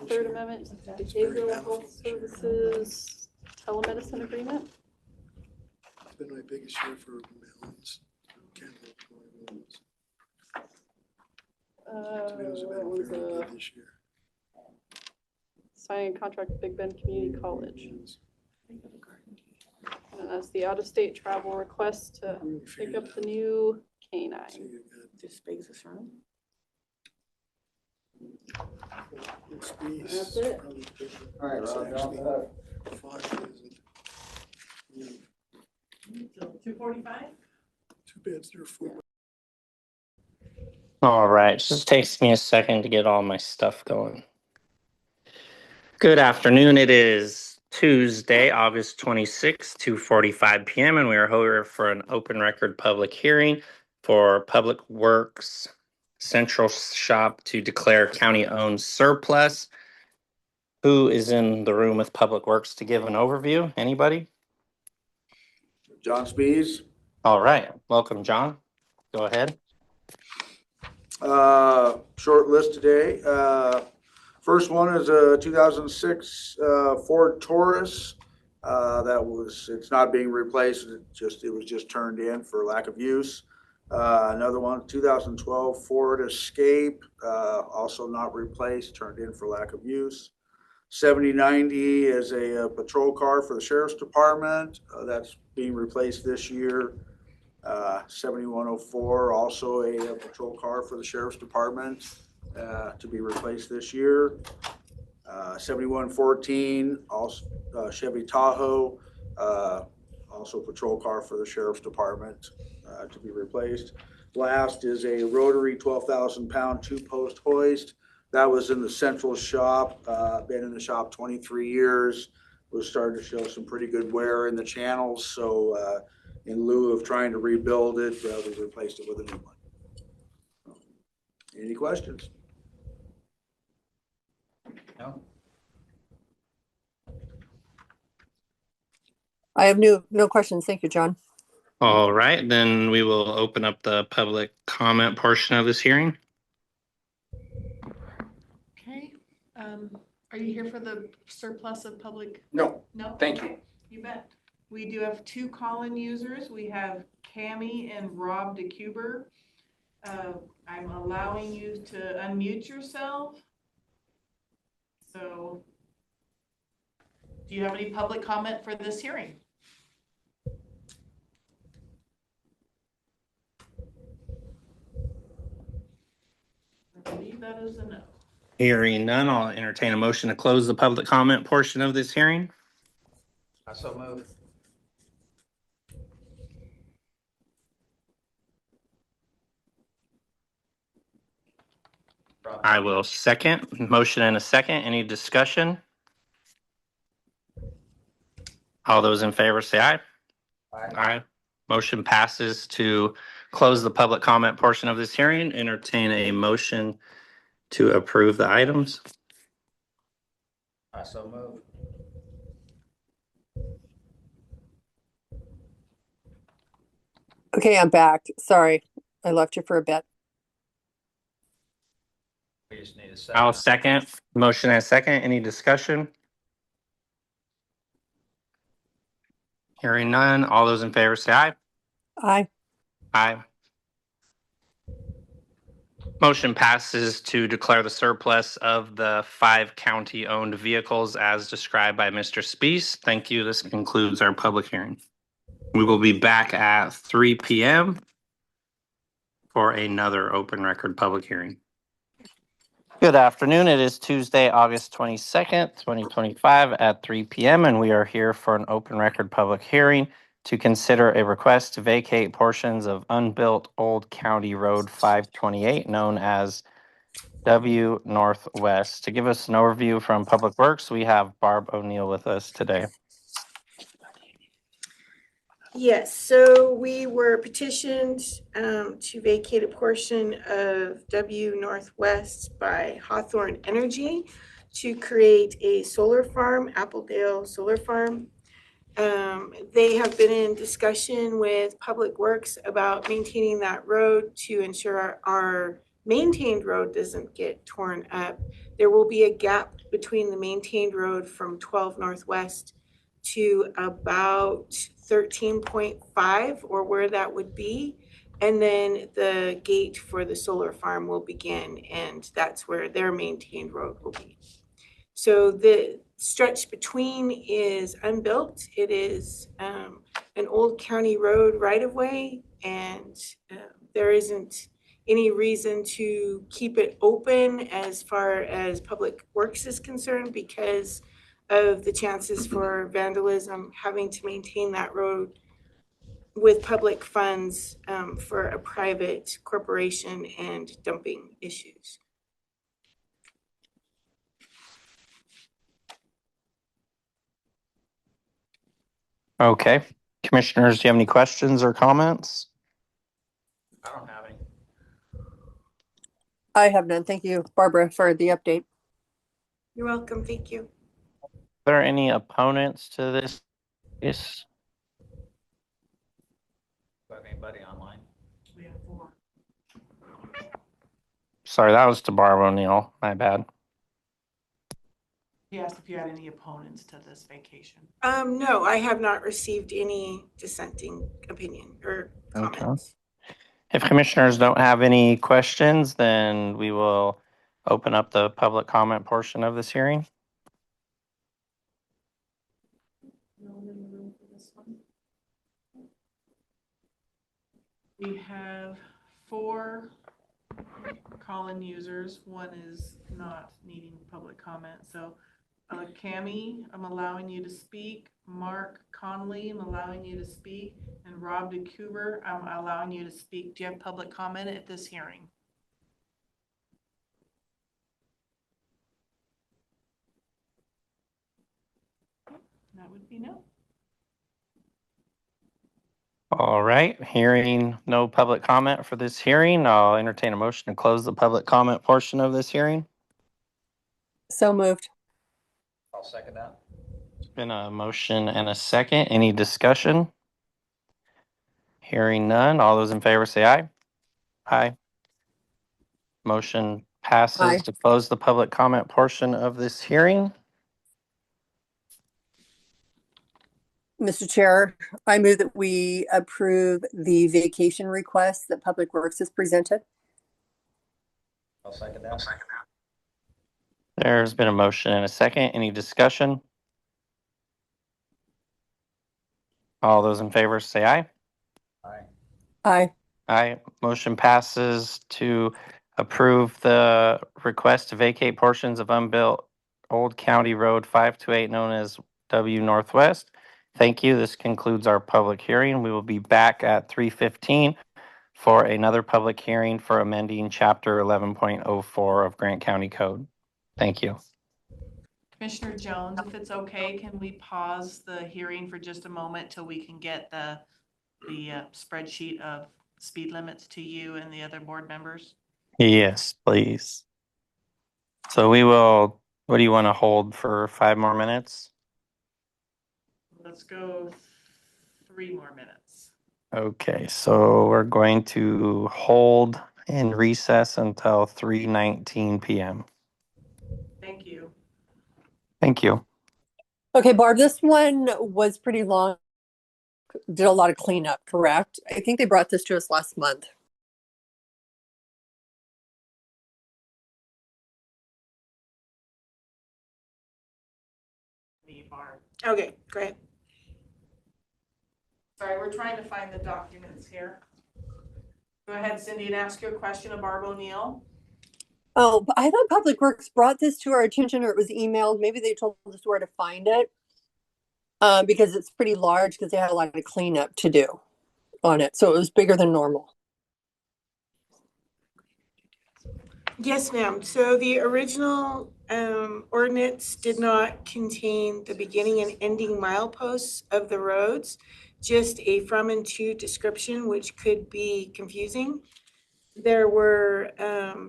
[SPEAKER 21] Third Amendment, behavioral health services, telemedicine agreement.
[SPEAKER 5] It's been my biggest year for melons. Cantaloupe, melons. Tomatoes have been very good this year.
[SPEAKER 21] Signing a contract with Big Bend Community College. And that's the out-of-state travel request to pick up the new K-9.
[SPEAKER 12] Just begs us around.
[SPEAKER 21] That's it.
[SPEAKER 5] All right, Rob,
[SPEAKER 18] 2:45?
[SPEAKER 5] Too bad there are 4.
[SPEAKER 1] All right, just takes me a second to get all my stuff going. Good afternoon. It is Tuesday, August 26th, 2:45 p.m., and we are here for an open record public hearing for Public Works Central Shop to declare county-owned surplus. Who is in the room with Public Works to give an overview? Anybody?
[SPEAKER 22] John Spees.
[SPEAKER 1] All right, welcome, John. Go ahead.
[SPEAKER 22] Short list today. First one is a 2006 Ford Taurus. It's not being replaced. It was just turned in for lack of use. Another one, 2012 Ford Escape, also not replaced, turned in for lack of use. 7090 is a patrol car for the sheriff's department. That's being replaced this year. 7104, also a patrol car for the sheriff's department, to be replaced this year. 7114, also Chevy Tahoe, also patrol car for the sheriff's department, to be replaced. Last is a rotary 12,000-pound two-post hoist. That was in the central shop, been in the shop 23 years. Was starting to show some pretty good wear in the channels, so in lieu of trying to rebuild it, we replaced it with a new one. Any questions?
[SPEAKER 4] No?
[SPEAKER 3] I have no questions. Thank you, John.
[SPEAKER 1] All right, then we will open up the public comment portion of this hearing.
[SPEAKER 18] Okay, are you here for the surplus of public?
[SPEAKER 22] No.
[SPEAKER 18] No?
[SPEAKER 22] Thank you.
[SPEAKER 18] Okay, you bet. We do have 2 call-in users. We have Cammie and Rob DeCuber. I'm allowing you to unmute yourself. So, do you have any public comment for this hearing? I believe that is a no.
[SPEAKER 1] Hearing none, I'll entertain a motion to close the public comment portion of this hearing.
[SPEAKER 4] I so move.
[SPEAKER 1] I will second. Motion and a second. Any discussion? All those in favor say aye.
[SPEAKER 4] Aye.
[SPEAKER 1] Aye. Motion passes to close the public comment portion of this hearing. Entertain a motion to approve the items.
[SPEAKER 4] I so move.
[SPEAKER 3] Okay, I'm back. Sorry, I left you for a bit.
[SPEAKER 4] We just need a second.
[SPEAKER 1] I'll second. Motion and a second. Any discussion? Hearing none. All those in favor say aye.
[SPEAKER 3] Aye.
[SPEAKER 1] Aye. Motion passes to declare the surplus of the 5 county-owned vehicles as described by Mr. Spees. Thank you. This concludes our public hearing. We will be back at 3 p.m. for another open record public hearing. Good afternoon. It is Tuesday, August 22nd, 2025 at 3 p.m. and we are here for an open record public hearing to consider a request to vacate portions of unbuilt Old County Road 528 known as W Northwest. To give us an overview from Public Works, we have Barb O'Neill with us today.
[SPEAKER 23] Yes, so we were petitioned to vacate a portion of W Northwest by Hawthorne Energy to create a solar farm, Appledale Solar Farm. They have been in discussion with Public Works about maintaining that road to ensure our maintained road doesn't get torn up. There will be a gap between the maintained road from 12 Northwest to about 13.5, or where that would be. And then the gate for the solar farm will begin, and that's where their maintained road will be. So the stretch between is unbuilt. It is an old county road right of way, and there isn't any reason to keep it open as far as Public Works is concerned because of the chances for vandalism, having to maintain that road with public funds for a private corporation and dumping issues.
[SPEAKER 1] Okay. Commissioners, do you have any questions or comments?
[SPEAKER 4] I don't have any.
[SPEAKER 3] I have none. Thank you, Barbara, for the update.
[SPEAKER 23] You're welcome. Thank you.
[SPEAKER 1] Are there any opponents to this case?
[SPEAKER 4] Do I have anybody online?
[SPEAKER 18] We have 4.
[SPEAKER 1] Sorry, that was to Barbara O'Neill. My bad.
[SPEAKER 18] He asked if you had any opponents to this vacation.
[SPEAKER 23] No, I have not received any dissenting opinion or comments.
[SPEAKER 1] Okay. If commissioners don't have any questions, then we will open up the public comment portion of this hearing.
[SPEAKER 18] No one in the room for this one. We have 4 call-in users. One is not needing public comment. So Cami, I'm allowing you to speak. Mark Conley, I'm allowing you to speak. And Rob DeCuber, I'm allowing you to speak. Do you have public comment at this hearing? That would be no.
[SPEAKER 1] All right, hearing no public comment for this hearing, I'll entertain a motion to close the public comment portion of this hearing.
[SPEAKER 3] So moved.
[SPEAKER 4] I'll second that.
[SPEAKER 1] It's been a motion and a second. Any discussion? Hearing none. All those in favor say aye. Aye. Motion passes
[SPEAKER 3] Aye.
[SPEAKER 1] to close the public comment portion of this hearing.
[SPEAKER 3] Mr. Chair, I move that we approve the vacation request that Public Works has presented.
[SPEAKER 4] I'll second that.
[SPEAKER 1] There's been a motion and a second. Any discussion? All those in favor say aye.
[SPEAKER 4] Aye.
[SPEAKER 3] Aye.
[SPEAKER 1] Aye. Motion passes to approve the request to vacate portions of unbuilt Old County Road 528 known as W Northwest. Thank you. This concludes our public hearing. We will be back at 3:15 for another public hearing for amending Chapter 11.04 of Grant County Code. Thank you.
[SPEAKER 18] Commissioner Jones, if it's okay, can we pause the hearing for just a moment till we can get the spreadsheet of speed limits to you and the other board members?
[SPEAKER 1] Yes, please. So we will, what do you want to hold for 5 more minutes?
[SPEAKER 18] Let's go 3 more minutes.
[SPEAKER 1] Okay, so we're going to hold in recess until 3:19 p.m.
[SPEAKER 18] Thank you.
[SPEAKER 1] Thank you.
[SPEAKER 3] Okay, Barb, this one was pretty long. Did a lot of cleanup, correct? I think they brought this to us last month.
[SPEAKER 23] Okay, great.
[SPEAKER 18] Sorry, we're trying to find the documents here. Go ahead, Cindy, and ask your question of Barb O'Neill.
[SPEAKER 3] Oh, but I thought Public Works brought this to our attention, or it was emailed. Maybe they told us where to find it. Because it's pretty large because they had a lot of cleanup to do on it. So it was bigger than normal.
[SPEAKER 23] Yes, ma'am. So the original ordinance did not contain the beginning and ending mileposts of the roads, just a from and to description, which could be confusing. there were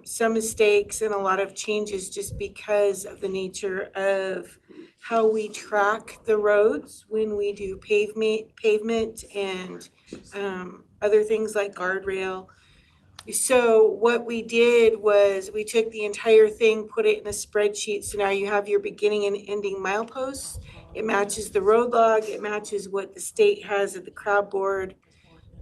[SPEAKER 23] some mistakes and a lot of changes just because of the nature of how we track the roads when we do pavement and other things like guardrail. So what we did was we took the entire thing, put it in a spreadsheet. So now you have your beginning and ending mileposts. It matches the road log. It matches what the state has at the crowd board.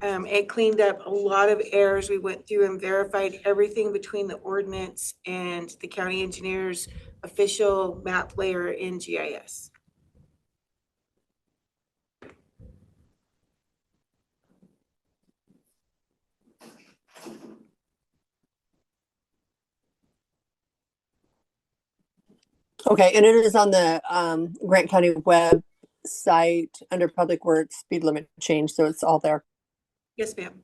[SPEAKER 23] It cleaned up a lot of errors. We went through and verified everything between the ordinance and the county engineer's official map layer in GIS.
[SPEAKER 3] Okay, and it is on the Grant County website under Public Works speed limit change, so it's all there.
[SPEAKER 23] Yes, ma'am.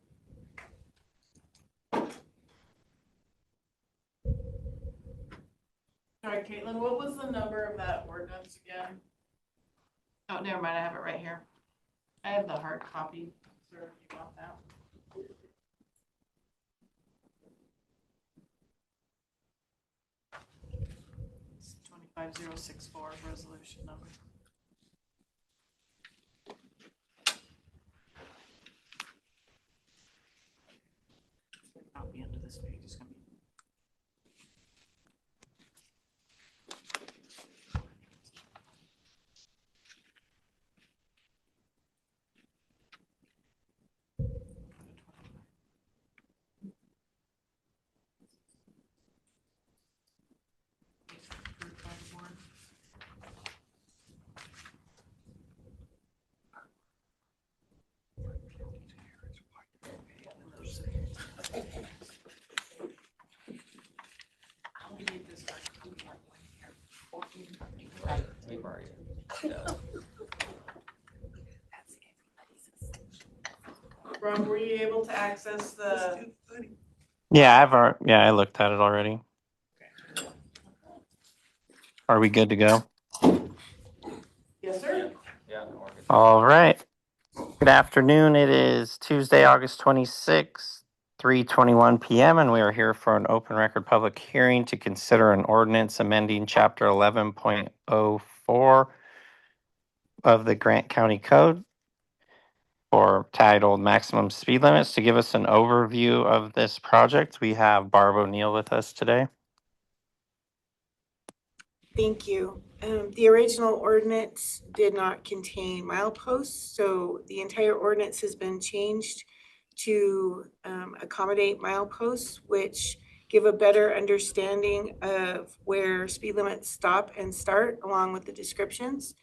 [SPEAKER 18] Sorry, Caitlin, what was the number of that ordinance again? Oh, never mind, I have it right here. I have the hard copy, sir, if you want that. It's 25064 resolution number. Not the end of this page, it's gonna be.
[SPEAKER 4] We've already.
[SPEAKER 18] Rob, were you able to access the?
[SPEAKER 1] Yeah, I looked at it already. Are we good to go?
[SPEAKER 18] Yes, sir.
[SPEAKER 4] Yeah, no, we're good.
[SPEAKER 1] All right. Good afternoon. It is Tuesday, August 26th, 3:21 p.m., and we are here for an open record public hearing to consider an ordinance amending Chapter 11.04 of the Grant County Code, or titled Maximum Speed Limits. To give us an overview of this project, we have Barb O'Neill with us today.
[SPEAKER 23] Thank you. The original ordinance did not contain mileposts, so the entire ordinance has been changed to accommodate mileposts, which give a better understanding of where speed limits stop and start, along with the descriptions.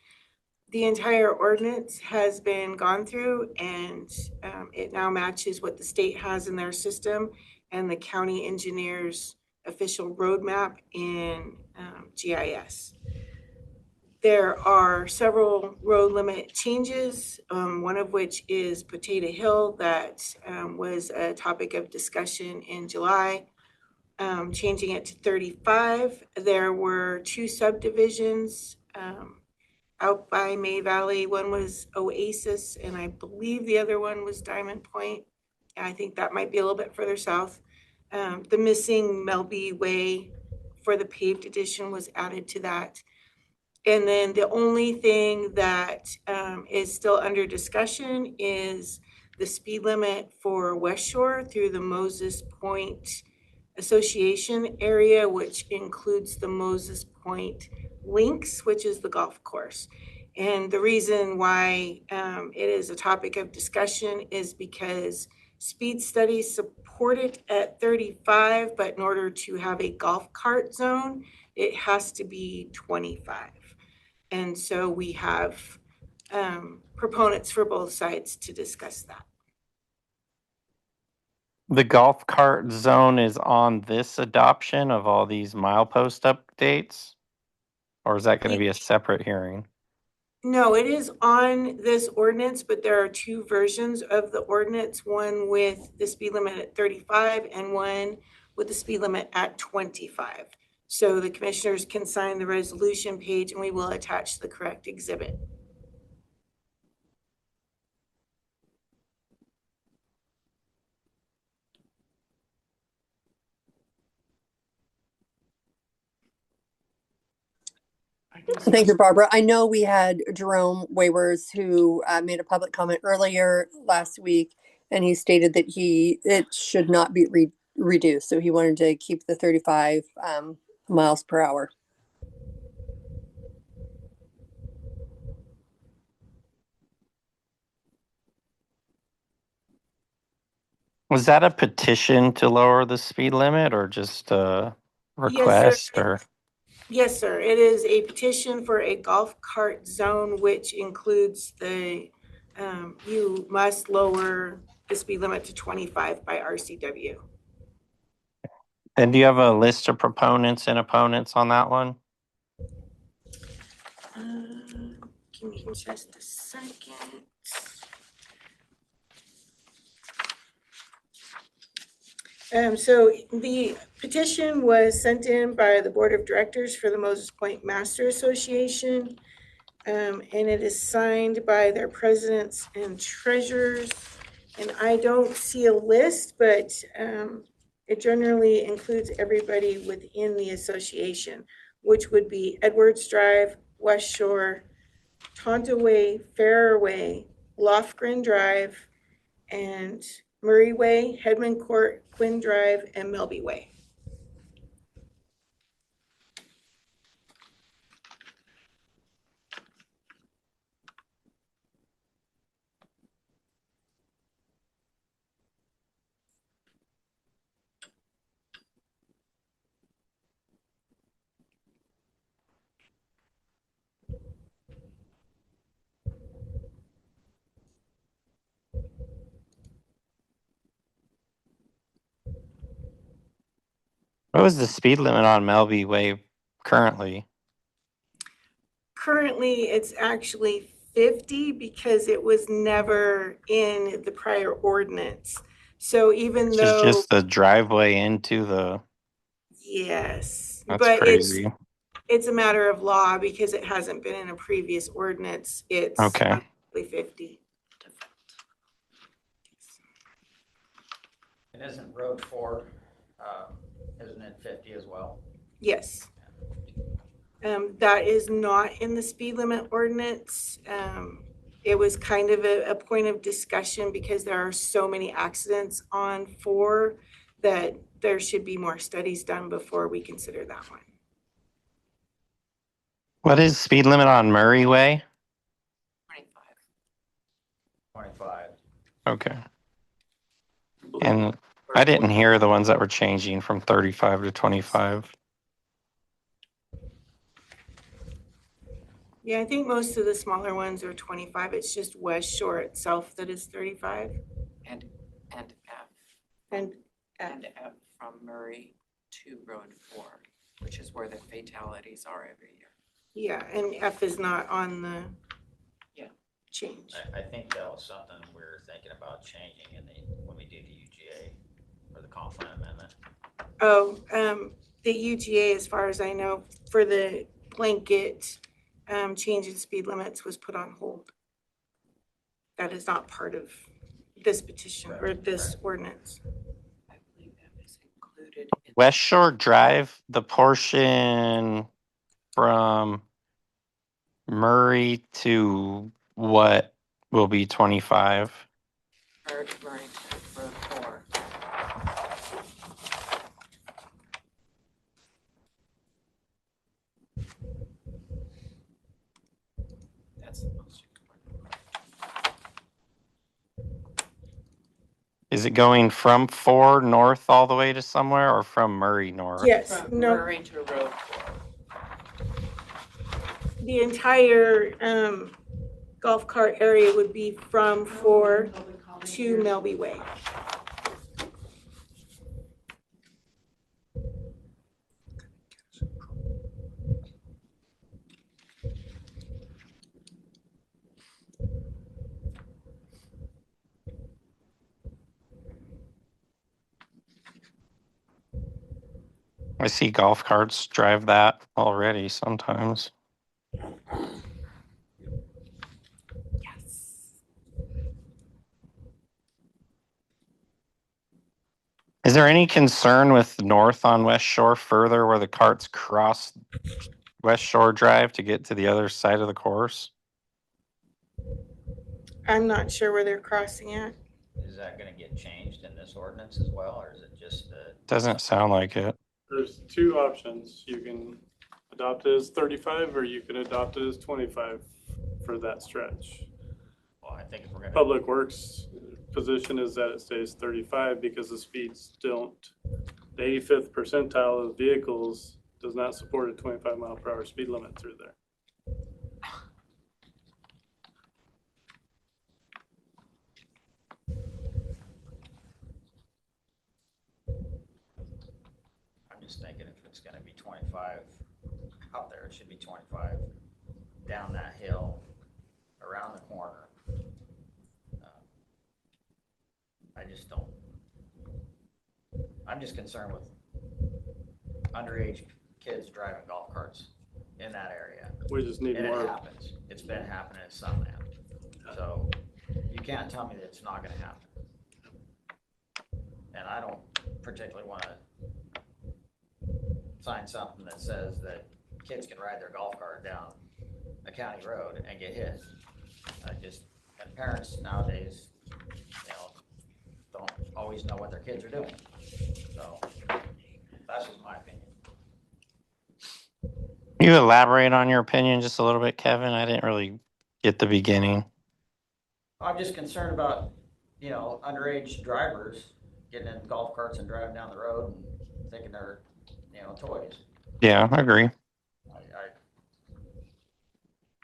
[SPEAKER 23] The entire ordinance has been gone through, and it now matches what the state has in their system and the county engineer's official roadmap in GIS. There are several road limit changes, one of which is Potato Hill that was a topic of discussion in July, changing it to 35. There were two subdivisions out by May Valley. One was Oasis, and I believe the other one was Diamond Point. I think that might be a little bit further south. The missing Melby Way for the paved edition was added to that. And then the only thing that is still under discussion is the speed limit for West Shore through the Moses Point Association area, which includes the Moses Point Links, which is the golf course. And the reason why it is a topic of discussion is because speed studies support it at 35, but in order to have a golf cart zone, it has to be 25. And so we have proponents for both sides to discuss that.
[SPEAKER 1] The golf cart zone is on this adoption of all these milepost updates? Or is that going to be a separate hearing?
[SPEAKER 23] No, it is on this ordinance, but there are two versions of the ordinance, one with the speed limit at 35 and one with the speed limit at 25. So the commissioners can sign the resolution page and we will attach the correct exhibit.
[SPEAKER 3] Thank you, Barbara. I know we had Jerome Waywers who made a public comment earlier last week, and he stated that it should not be reduced. So he wanted to keep the 35 miles per hour.
[SPEAKER 1] Was that a petition to lower the speed limit or just a request or?
[SPEAKER 23] Yes, sir. It is a petition for a golf cart zone, which includes you must lower the speed limit to 25 by RCW.
[SPEAKER 1] And do you have a list of proponents and opponents on that one?
[SPEAKER 23] Give me just a second. So the petition was sent in by the Board of Directors for the Moses Point Master Association. And it is signed by their presidents and treasurers. And I don't see a list, but it generally includes everybody within the association, which would be Edwards Drive, West Shore, Tontaway, Fairway, Lofgren Drive, and Murray Way, Headman Court, Quinn Drive, and Melby Way.
[SPEAKER 1] What was the speed limit on Melby Way currently?
[SPEAKER 23] Currently, it's actually 50 because it was never in the prior ordinance. So even
[SPEAKER 1] This
[SPEAKER 23] though.
[SPEAKER 1] is just the driveway into the.
[SPEAKER 23] Yes.
[SPEAKER 1] That's
[SPEAKER 23] but
[SPEAKER 1] crazy.
[SPEAKER 23] It's a matter of law because it hasn't been in a previous ordinance. It's
[SPEAKER 1] Okay.
[SPEAKER 23] 50.
[SPEAKER 4] And isn't Road 4, isn't it 50 as well?
[SPEAKER 23] Yes. That is not in the speed limit ordinance. It was kind of a point of discussion because there are so many accidents on 4 that there should be more studies done before we consider that one.
[SPEAKER 1] What is speed limit on Murray Way?
[SPEAKER 4] 25.
[SPEAKER 1] Okay. And I didn't hear the ones that were changing from 35 to 25.
[SPEAKER 23] Yeah, I think most of the smaller ones are 25. It's just West Shore itself that is 35.
[SPEAKER 10] And F.
[SPEAKER 23] And
[SPEAKER 10] F from Murray to Road 4, which is where the fatalities are every year.
[SPEAKER 23] Yeah, and F is not on the change.
[SPEAKER 4] I think that was something we were thinking about changing when we did the UGA or the comp plan amendment.
[SPEAKER 23] Oh, the UGA, as far as I know, for the blanket change in speed limits was put on hold. That is not part of this petition or this ordinance.
[SPEAKER 10] I believe that is included.
[SPEAKER 1] West Shore Drive, the portion from Murray to what will be 25?
[SPEAKER 10] Murray to Road 4. That's the most important.
[SPEAKER 1] Is it going from 4 north all the way to somewhere or from Murray north?
[SPEAKER 23] Yes,
[SPEAKER 10] From
[SPEAKER 23] no.
[SPEAKER 10] Murray to Road 4.
[SPEAKER 23] The entire golf cart area would be from 4 to Melby Way.
[SPEAKER 1] I see golf carts drive that already sometimes. Is there any concern with north on West Shore further where the carts cross West Shore Drive to get to the other side of the course?
[SPEAKER 23] I'm not sure where they're crossing at.
[SPEAKER 4] Is that gonna get changed in this ordinance as well, or is it just the?
[SPEAKER 1] Doesn't sound like it.
[SPEAKER 11] There's two options. You can adopt it as 35 or you can adopt it as 25 for that stretch.
[SPEAKER 4] Well, I think if we're gonna.
[SPEAKER 11] Public Works position is that it stays 35 because the speeds don't, the 85th percentile of vehicles does not support a 25-mile-per-hour speed limit through there.
[SPEAKER 4] I'm just thinking if it's gonna be 25 out there, it should be 25 down that hill, around the corner. I just don't. I'm just concerned with underage kids driving golf carts in that area.
[SPEAKER 11] We just need
[SPEAKER 4] and
[SPEAKER 11] more.
[SPEAKER 4] It happens. It's been happening at Sunland. So you can't tell me that it's not gonna happen. And I don't particularly wanna sign something that says that kids can ride their golf cart down a county road and get hit. And parents nowadays, don't always know what their kids are doing. So that's just my opinion.
[SPEAKER 1] You elaborate on your opinion just a little bit, Kevin? I didn't really get the beginning.
[SPEAKER 4] I'm just concerned about, underage drivers getting in golf carts and driving down the road and thinking they're, toys.
[SPEAKER 1] Yeah, I agree.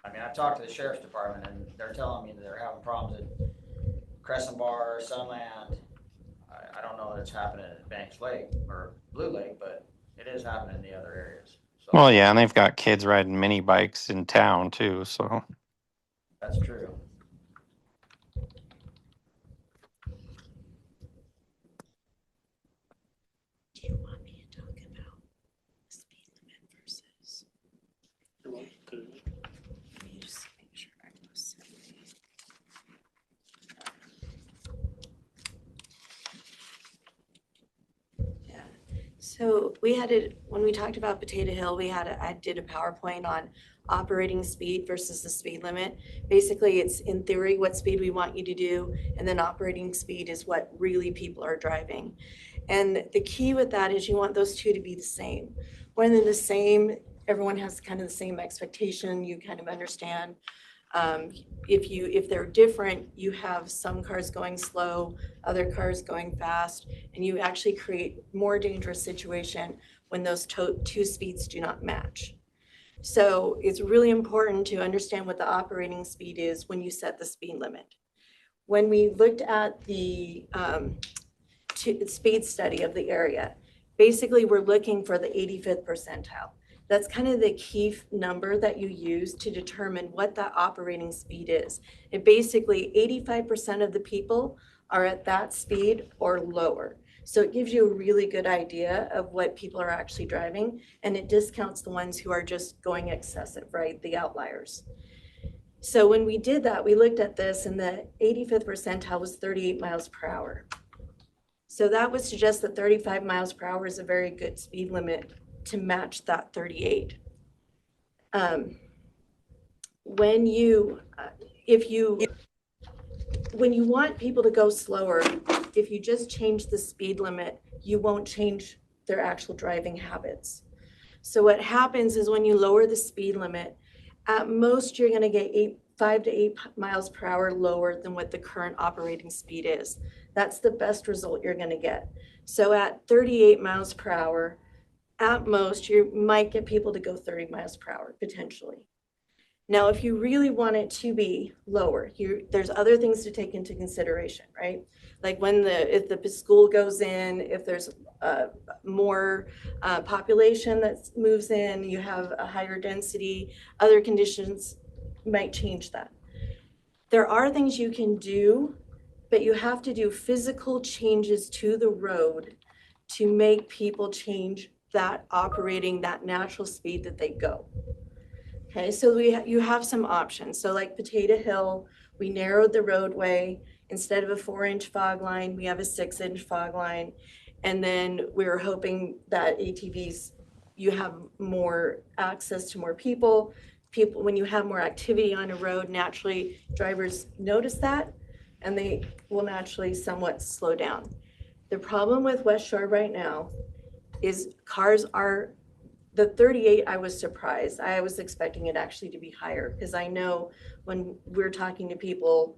[SPEAKER 4] I mean, I've talked to the sheriff's department and they're telling me that they're having problems at Crescent Bar, Sunland. I don't know that it's happening at Banks Lake or Blue Lake, but it is happening in the other areas. So
[SPEAKER 1] Well, yeah, and they've got kids riding mini bikes in town too, so.
[SPEAKER 4] that's true.
[SPEAKER 14] Do you want me to talk about the speed limit versus? Let me just make sure I was. Yeah. So we had it, when we talked about Potato Hill, I did a PowerPoint on operating speed versus the speed limit. Basically, it's in theory what speed we want you to do, and then operating speed is what really people are driving. And the key with that is you want those two to be the same. When they're the same, everyone has kind of the same expectation, you kind of understand. If they're different, you have some cars going slow, other cars going fast, and you actually create more dangerous situation when those two speeds do not match. So it's really important to understand what the operating speed is when you set the speed limit. When we looked at the speed study of the area, basically we're looking for the 85th percentile. That's kind of the key number that you use to determine what that operating speed is. And basically 85% of the people are at that speed or lower. So it gives you a really good idea of what people are actually driving, and it discounts the ones who are just going excessive, right? The outliers. So when we did that, we looked at this and the 85th percentile was 38 miles per hour. So that would suggest that 35 miles per hour is a very good speed limit to match that 38. When you want people to go slower, if you just change the speed limit, you won't change their actual driving habits. So what happens is when you lower the speed limit, at most you're going to get 5 to 8 miles per hour lower than what the current operating speed is. That's the best result you're going to get. So at 38 miles per hour, at most, you might get people to go 30 miles per hour, potentially. Now, if you really want it to be lower, there's other things to take into consideration, right? Like if the school goes in, if there's more population that moves in, you have a higher density, other conditions might change that. There are things you can do, but you have to do physical changes to the road to make people change that operating that natural speed that they go. Okay, so you have some options. So like Potato Hill, we narrowed the roadway. Instead of a 4-inch fog line, we have a 6-inch fog line. And then we were hoping that ATVs you have more access to more people. When you have more activity on a road, naturally drivers notice that and they will naturally somewhat slow down. The problem with West Shore right now is cars are, the 38, I was surprised. I was expecting it actually to be higher because I know when we're talking to people,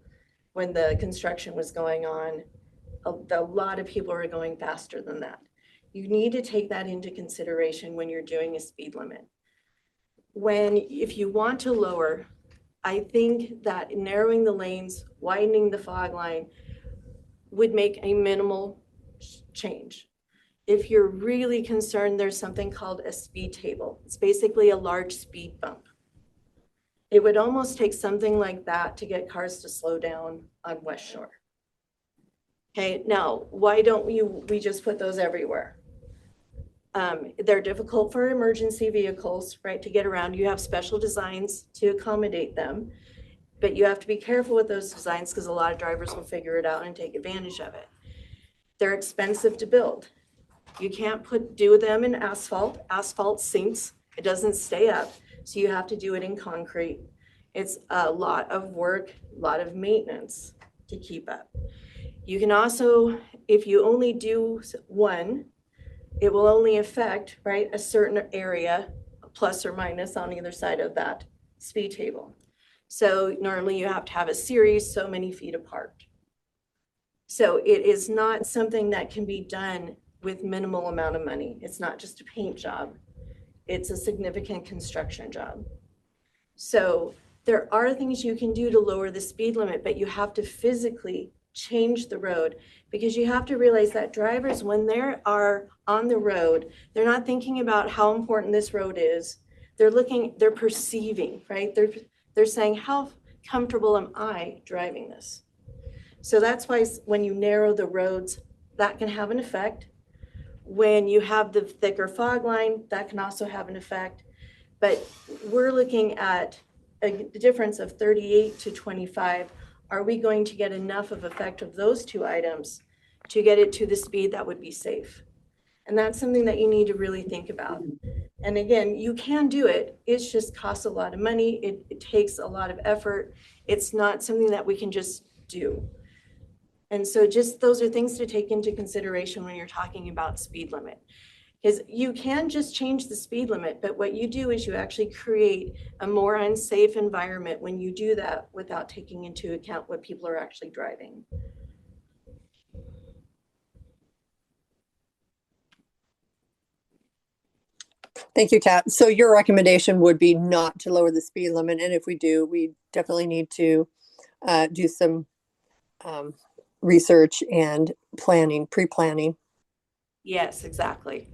[SPEAKER 14] when the construction was going on, a lot of people are going faster than that. You need to take that into consideration when you're doing a speed limit. If you want to lower, I think that narrowing the lanes, widening the fog line would make a minimal change. If you're really concerned, there's something called a speed table. It's basically a large speed bump. It would almost take something like that to get cars to slow down on West Shore. Okay, now, why don't we just put those everywhere? They're difficult for emergency vehicles, right, to get around. You have special designs to accommodate them, but you have to be careful with those designs because a lot of drivers will figure it out and take advantage of it. They're expensive to build. You can't do them in asphalt. Asphalt sinks, it doesn't stay up, so you have to do it in concrete. It's a lot of work, a lot of maintenance to keep up. You can also, if you only do one, it will only affect, right, a certain area, plus or minus on either side of that speed table. So normally you have to have a series so many feet apart. So it is not something that can be done with minimal amount of money. It's not just a paint job. It's a significant construction job. So there are things you can do to lower the speed limit, but you have to physically change the road because you have to realize that drivers, when they are on the road, they're not thinking about how important this road is. They're perceiving, right? They're saying, how comfortable am I driving this? So that's why when you narrow the roads, that can have an effect. When you have the thicker fog line, that can also have an effect. But we're looking at a difference of 38 to 25. Are we going to get enough of effect of those two items to get it to the speed that would be safe? And that's something that you need to really think about. And again, you can do it. It just costs a lot of money. It takes a lot of effort. It's not something that we can just do. And so just those are things to take into consideration when you're talking about speed limit. Because you can just change the speed limit, but what you do is you actually create a more unsafe environment when you do that without taking into account what people are actually driving.
[SPEAKER 3] Thank you, Kat. So your recommendation would be not to lower the speed limit, and if we do, we definitely need to do some research and planning, pre-planning.
[SPEAKER 14] Yes, exactly.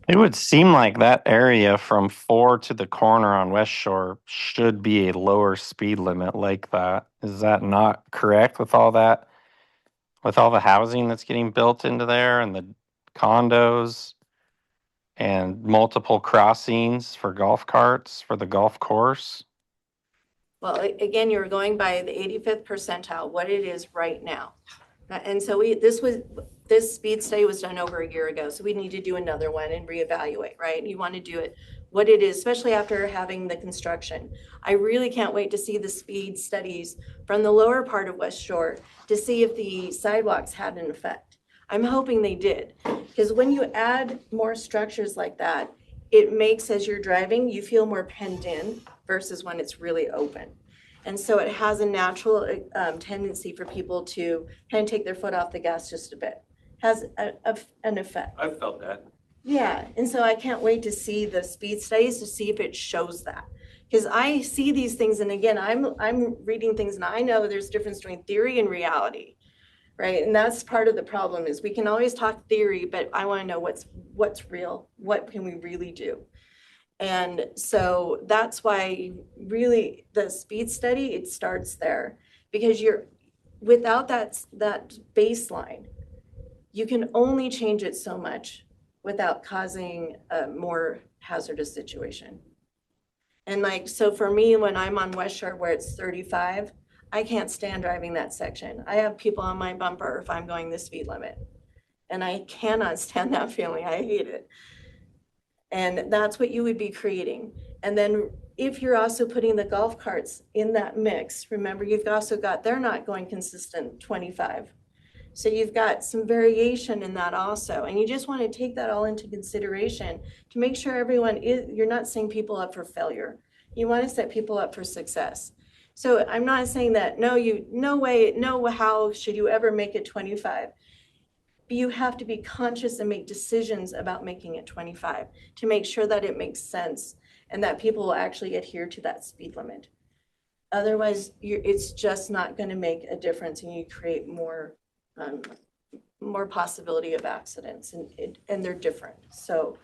[SPEAKER 1] It would seem like that area from 4 to the corner on West Shore should be a lower speed limit like that. Is that not correct with all that? With all the housing that's getting built into there and the condos and multiple crossings for golf carts for the golf course?
[SPEAKER 14] Well, again, you're going by the 85th percentile, what it is right now. And so this speed study was done over a year ago, so we need to do another one and reevaluate, right? You want to do it what it is, especially after having the construction. I really can't wait to see the speed studies from the lower part of West Shore to see if the sidewalks had an effect. I'm hoping they did, because when you add more structures like that, it makes, as you're driving, you feel more penned in versus when it's really open. And so it has a natural tendency for people to kind of take their foot off the gas just a bit. Has an effect.
[SPEAKER 4] I've felt that.
[SPEAKER 14] Yeah, and so I can't wait to see the speed studies to see if it shows that. Because I see these things, and again, I'm reading things, and I know there's a difference between theory and reality, right? And that's part of the problem is we can always talk theory, but I want to know what's real. What can we really do? And so that's why really the speed study, it starts there, because without that baseline, you can only change it so much without causing a more hazardous situation. And like, so for me, when I'm on West Shore where it's 35, I can't stand driving that section. I have people on my bumper if I'm going the speed limit. And I cannot stand that feeling. I hate it. And that's what you would be creating. And then if you're also putting the golf carts in that mix, remember you've also got, they're not going consistent 25. So you've got some variation in that also. And you just want to take that all into consideration to make sure everyone is, you're not setting people up for failure. You want to set people up for success. So I'm not saying that, no way, no how should you ever make it 25. But you have to be conscious and make decisions about making it 25 to make sure that it makes sense and that people will actually adhere to that speed limit. Otherwise, it's just not going to make a difference, and you create more possibility of accidents, and they're different. So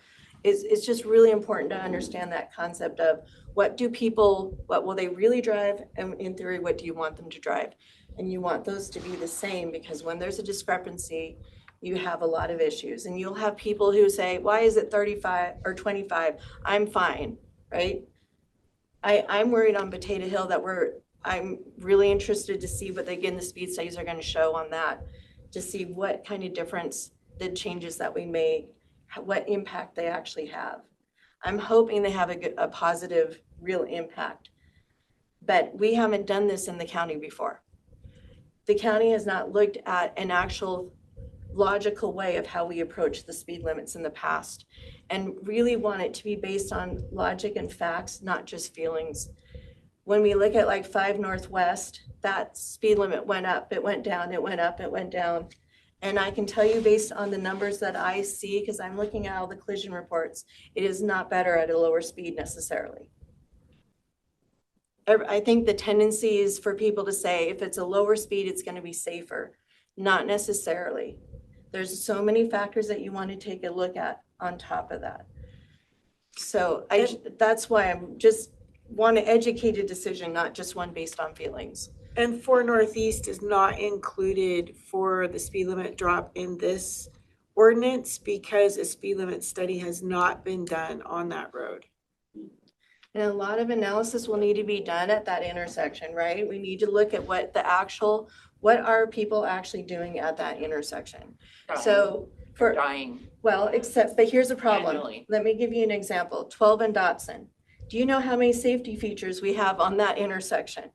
[SPEAKER 14] it's just really important to understand that concept of what will they really drive, and in theory, what do you want them to drive? And you want those to be the same, because when there's a discrepancy, you have a lot of issues. And you'll have people who say, why is it 35 or 25? I'm fine, right? I'm worried on Potato Hill that I'm really interested to see what the speed studies are going to show on that, to see what kind of difference the changes that we make, what impact they actually have. I'm hoping they have a positive, real impact. But we haven't done this in the county before. The county has not looked at an actual logical way of how we approach the speed limits in the past, and really want it to be based on logic and facts, not just feelings. When we look at like 5 Northwest, that speed limit went up, it went down, it went up, it went down. And I can tell you based on the numbers that I see, because I'm looking at all the collision reports, it is not better at a lower speed necessarily. I think the tendency is for people to say, if it's a lower speed, it's going to be safer. Not necessarily. There's so many factors that you want to take a look at on top of that. So that's why I'm just want an educated decision, not just one based on feelings.
[SPEAKER 23] And 4 Northeast is not included for the speed limit drop in this ordinance because a speed limit study has not been done on that road.
[SPEAKER 14] And a lot of analysis will need to be done at that intersection, right? We need to look at what are people actually doing at that intersection? So for
[SPEAKER 10] dying.
[SPEAKER 14] Well, but here's the problem.
[SPEAKER 10] Annually.
[SPEAKER 14] Let me give you an example. 12 and Dotson. Do you know how many safety features we have on that intersection?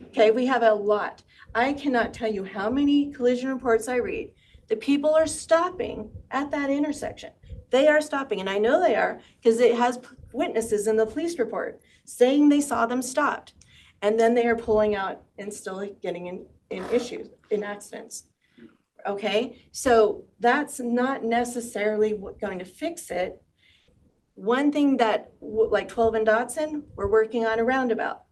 [SPEAKER 14] Okay, we have a lot. I cannot tell you how many collision reports I read. The people are stopping at that intersection. They are stopping, and I know they are because it has witnesses in the police report saying they saw them stopped. And then they are pulling out and still getting in issues, in accidents. Okay, so that's not necessarily going to fix it. One thing that, like 12 and Dotson, we're working on a roundabout.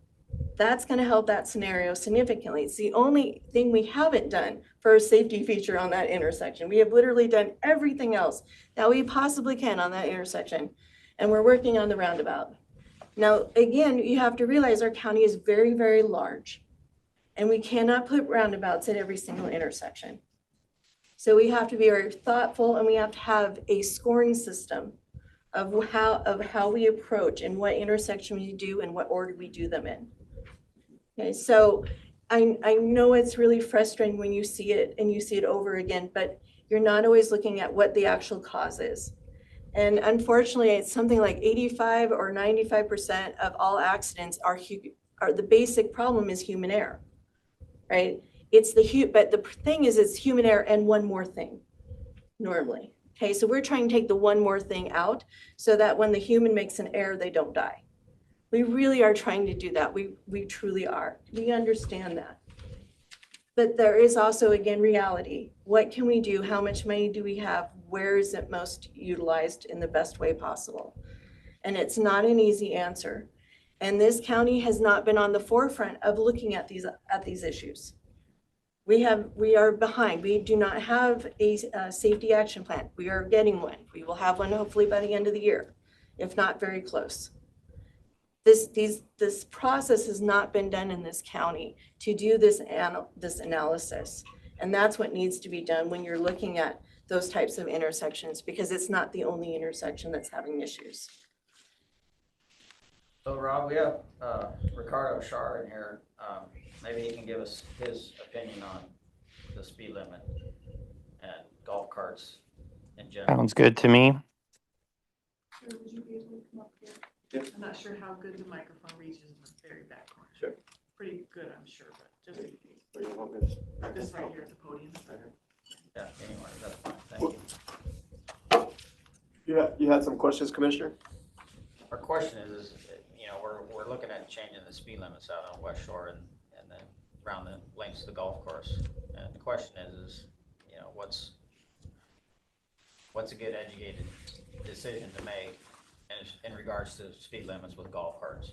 [SPEAKER 14] That's going to help that scenario significantly. It's the only thing we haven't done for a safety feature on that intersection. We have literally done everything else that we possibly can on that intersection, and we're working on the roundabout. Now, again, you have to realize our county is very, very large, and we cannot put roundabouts at every single intersection. So we have to be very thoughtful, and we have to have a scoring system of how we approach and what intersection we do and what order we do them in. Okay, so I know it's really frustrating when you see it and you see it over again, but you're not always looking at what the actual cause is. And unfortunately, it's something like 85 or 95% of all accidents are the basic problem is human error, right? But the thing is, it's human error and one more thing, normally. Okay, so we're trying to take the one more thing out so that when the human makes an error, they don't die. We really are trying to do that. We truly are. We understand that. But there is also, again, reality. What can we do? How much money do we have? Where is it most utilized in the best way possible? And it's not an easy answer. And this county has not been on the forefront of looking at these issues. We are behind. We do not have a safety action plan. We are getting one. We will have one hopefully by the end of the year, if not very close. This process has not been done in this county to do this analysis. And that's what needs to be done when you're looking at those types of intersections, because it's not the only intersection that's having issues.
[SPEAKER 4] So Rob, we have Ricardo Shar in here. Maybe he can give us his opinion on the speed limit and golf carts in general?
[SPEAKER 1] Sounds good to me.
[SPEAKER 2] Sure, would you be able to come up here?
[SPEAKER 18] I'm not sure how good the microphone reaches in the very back corner.
[SPEAKER 7] Sure.
[SPEAKER 18] Pretty good, I'm sure, but just in case.
[SPEAKER 7] Where do you want me to-
[SPEAKER 18] Just right here at the podium.
[SPEAKER 4] Yeah, anyway, that's fine, thank you.
[SPEAKER 7] You had some questions, Commissioner?
[SPEAKER 4] Our question is, you know, we're looking at changing the speed limits out on West Shore and then around the lengths of the golf course. And the question is, you know, what's a good educated decision to make in regards to speed limits with golf carts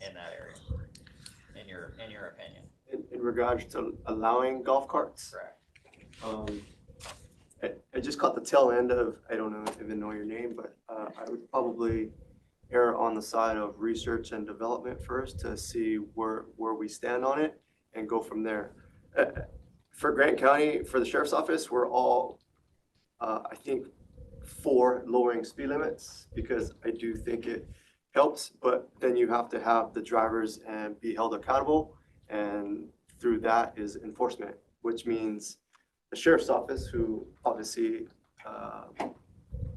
[SPEAKER 4] in that area, in your opinion?
[SPEAKER 7] In regards to allowing golf carts?
[SPEAKER 4] Correct.
[SPEAKER 7] I just caught the tail end of, I don't even know your name, but I would probably err on the side of research and development first to see where we stand on it and go from there. For Grant County, for the Sheriff's Office, we're all, I think, for lowering speed limits because I do think it helps, but then you have to have the drivers and be held accountable. And through that is enforcement, which means the Sheriff's Office, who obviously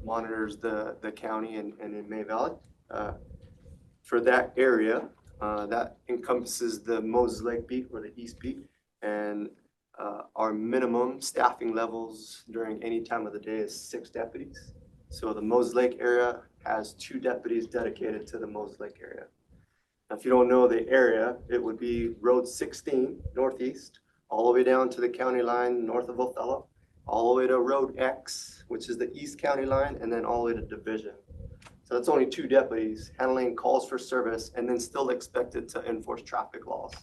[SPEAKER 7] monitors the county and in May Valley. For that area, that encompasses the Moses Lake beat or the East beat. And our minimum staffing levels during any time of the day is 6 deputies. So the Moses Lake area has 2 deputies dedicated to the Moses Lake area. Now, if you don't know the area, it would be Road 16 northeast, all the way down to the county line north of Othello, all the way to Road X, which is the east county line, and then all the way to Division. So that's only 2 deputies handling calls for service and then still expected to enforce traffic laws.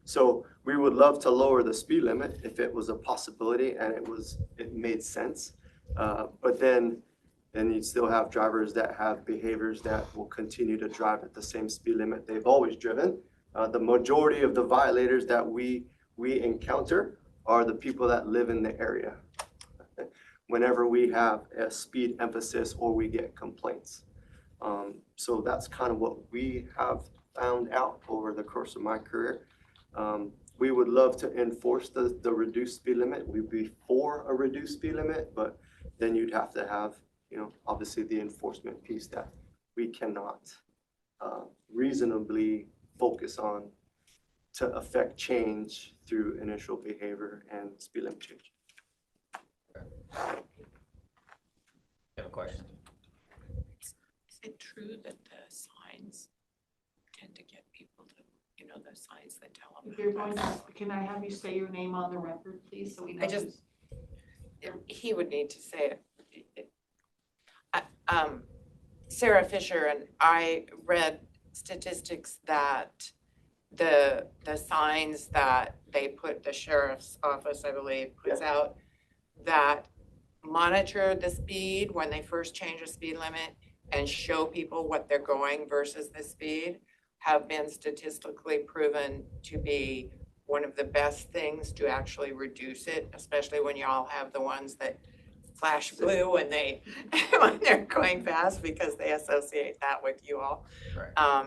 [SPEAKER 7] So we would love to lower the speed limit if it was a possibility and it made sense. But then you still have drivers that have behaviors that will continue to drive at the same speed limit they've always driven. The majority of the violators that we encounter are the people that live in the area whenever we have a speed emphasis or we get complaints. So that's kind of what we have found out over the course of my career. We would love to enforce the reduced speed limit. We'd be for a reduced speed limit, but then you'd have to have, you know, obviously the enforcement piece that we cannot reasonably focus on to affect change through initial behavior and speed limit change.
[SPEAKER 4] You have a question?
[SPEAKER 10] Is it true that the signs tend to get people to, you know, the signs that tell them?
[SPEAKER 18] If you're going to, can I have you say your name on the record, please, so we know?
[SPEAKER 10] I just, he would need to say it. Sarah Fisher, and I read statistics that the signs that they put, the sheriff's office, I believe, puts out, that monitor the speed when they first change a speed limit and show people what they're going versus the speed, have been statistically proven to be one of the best things to actually reduce it, especially when y'all have the ones that flash blue when when they're going fast, because they associate that with you all.
[SPEAKER 4] Right.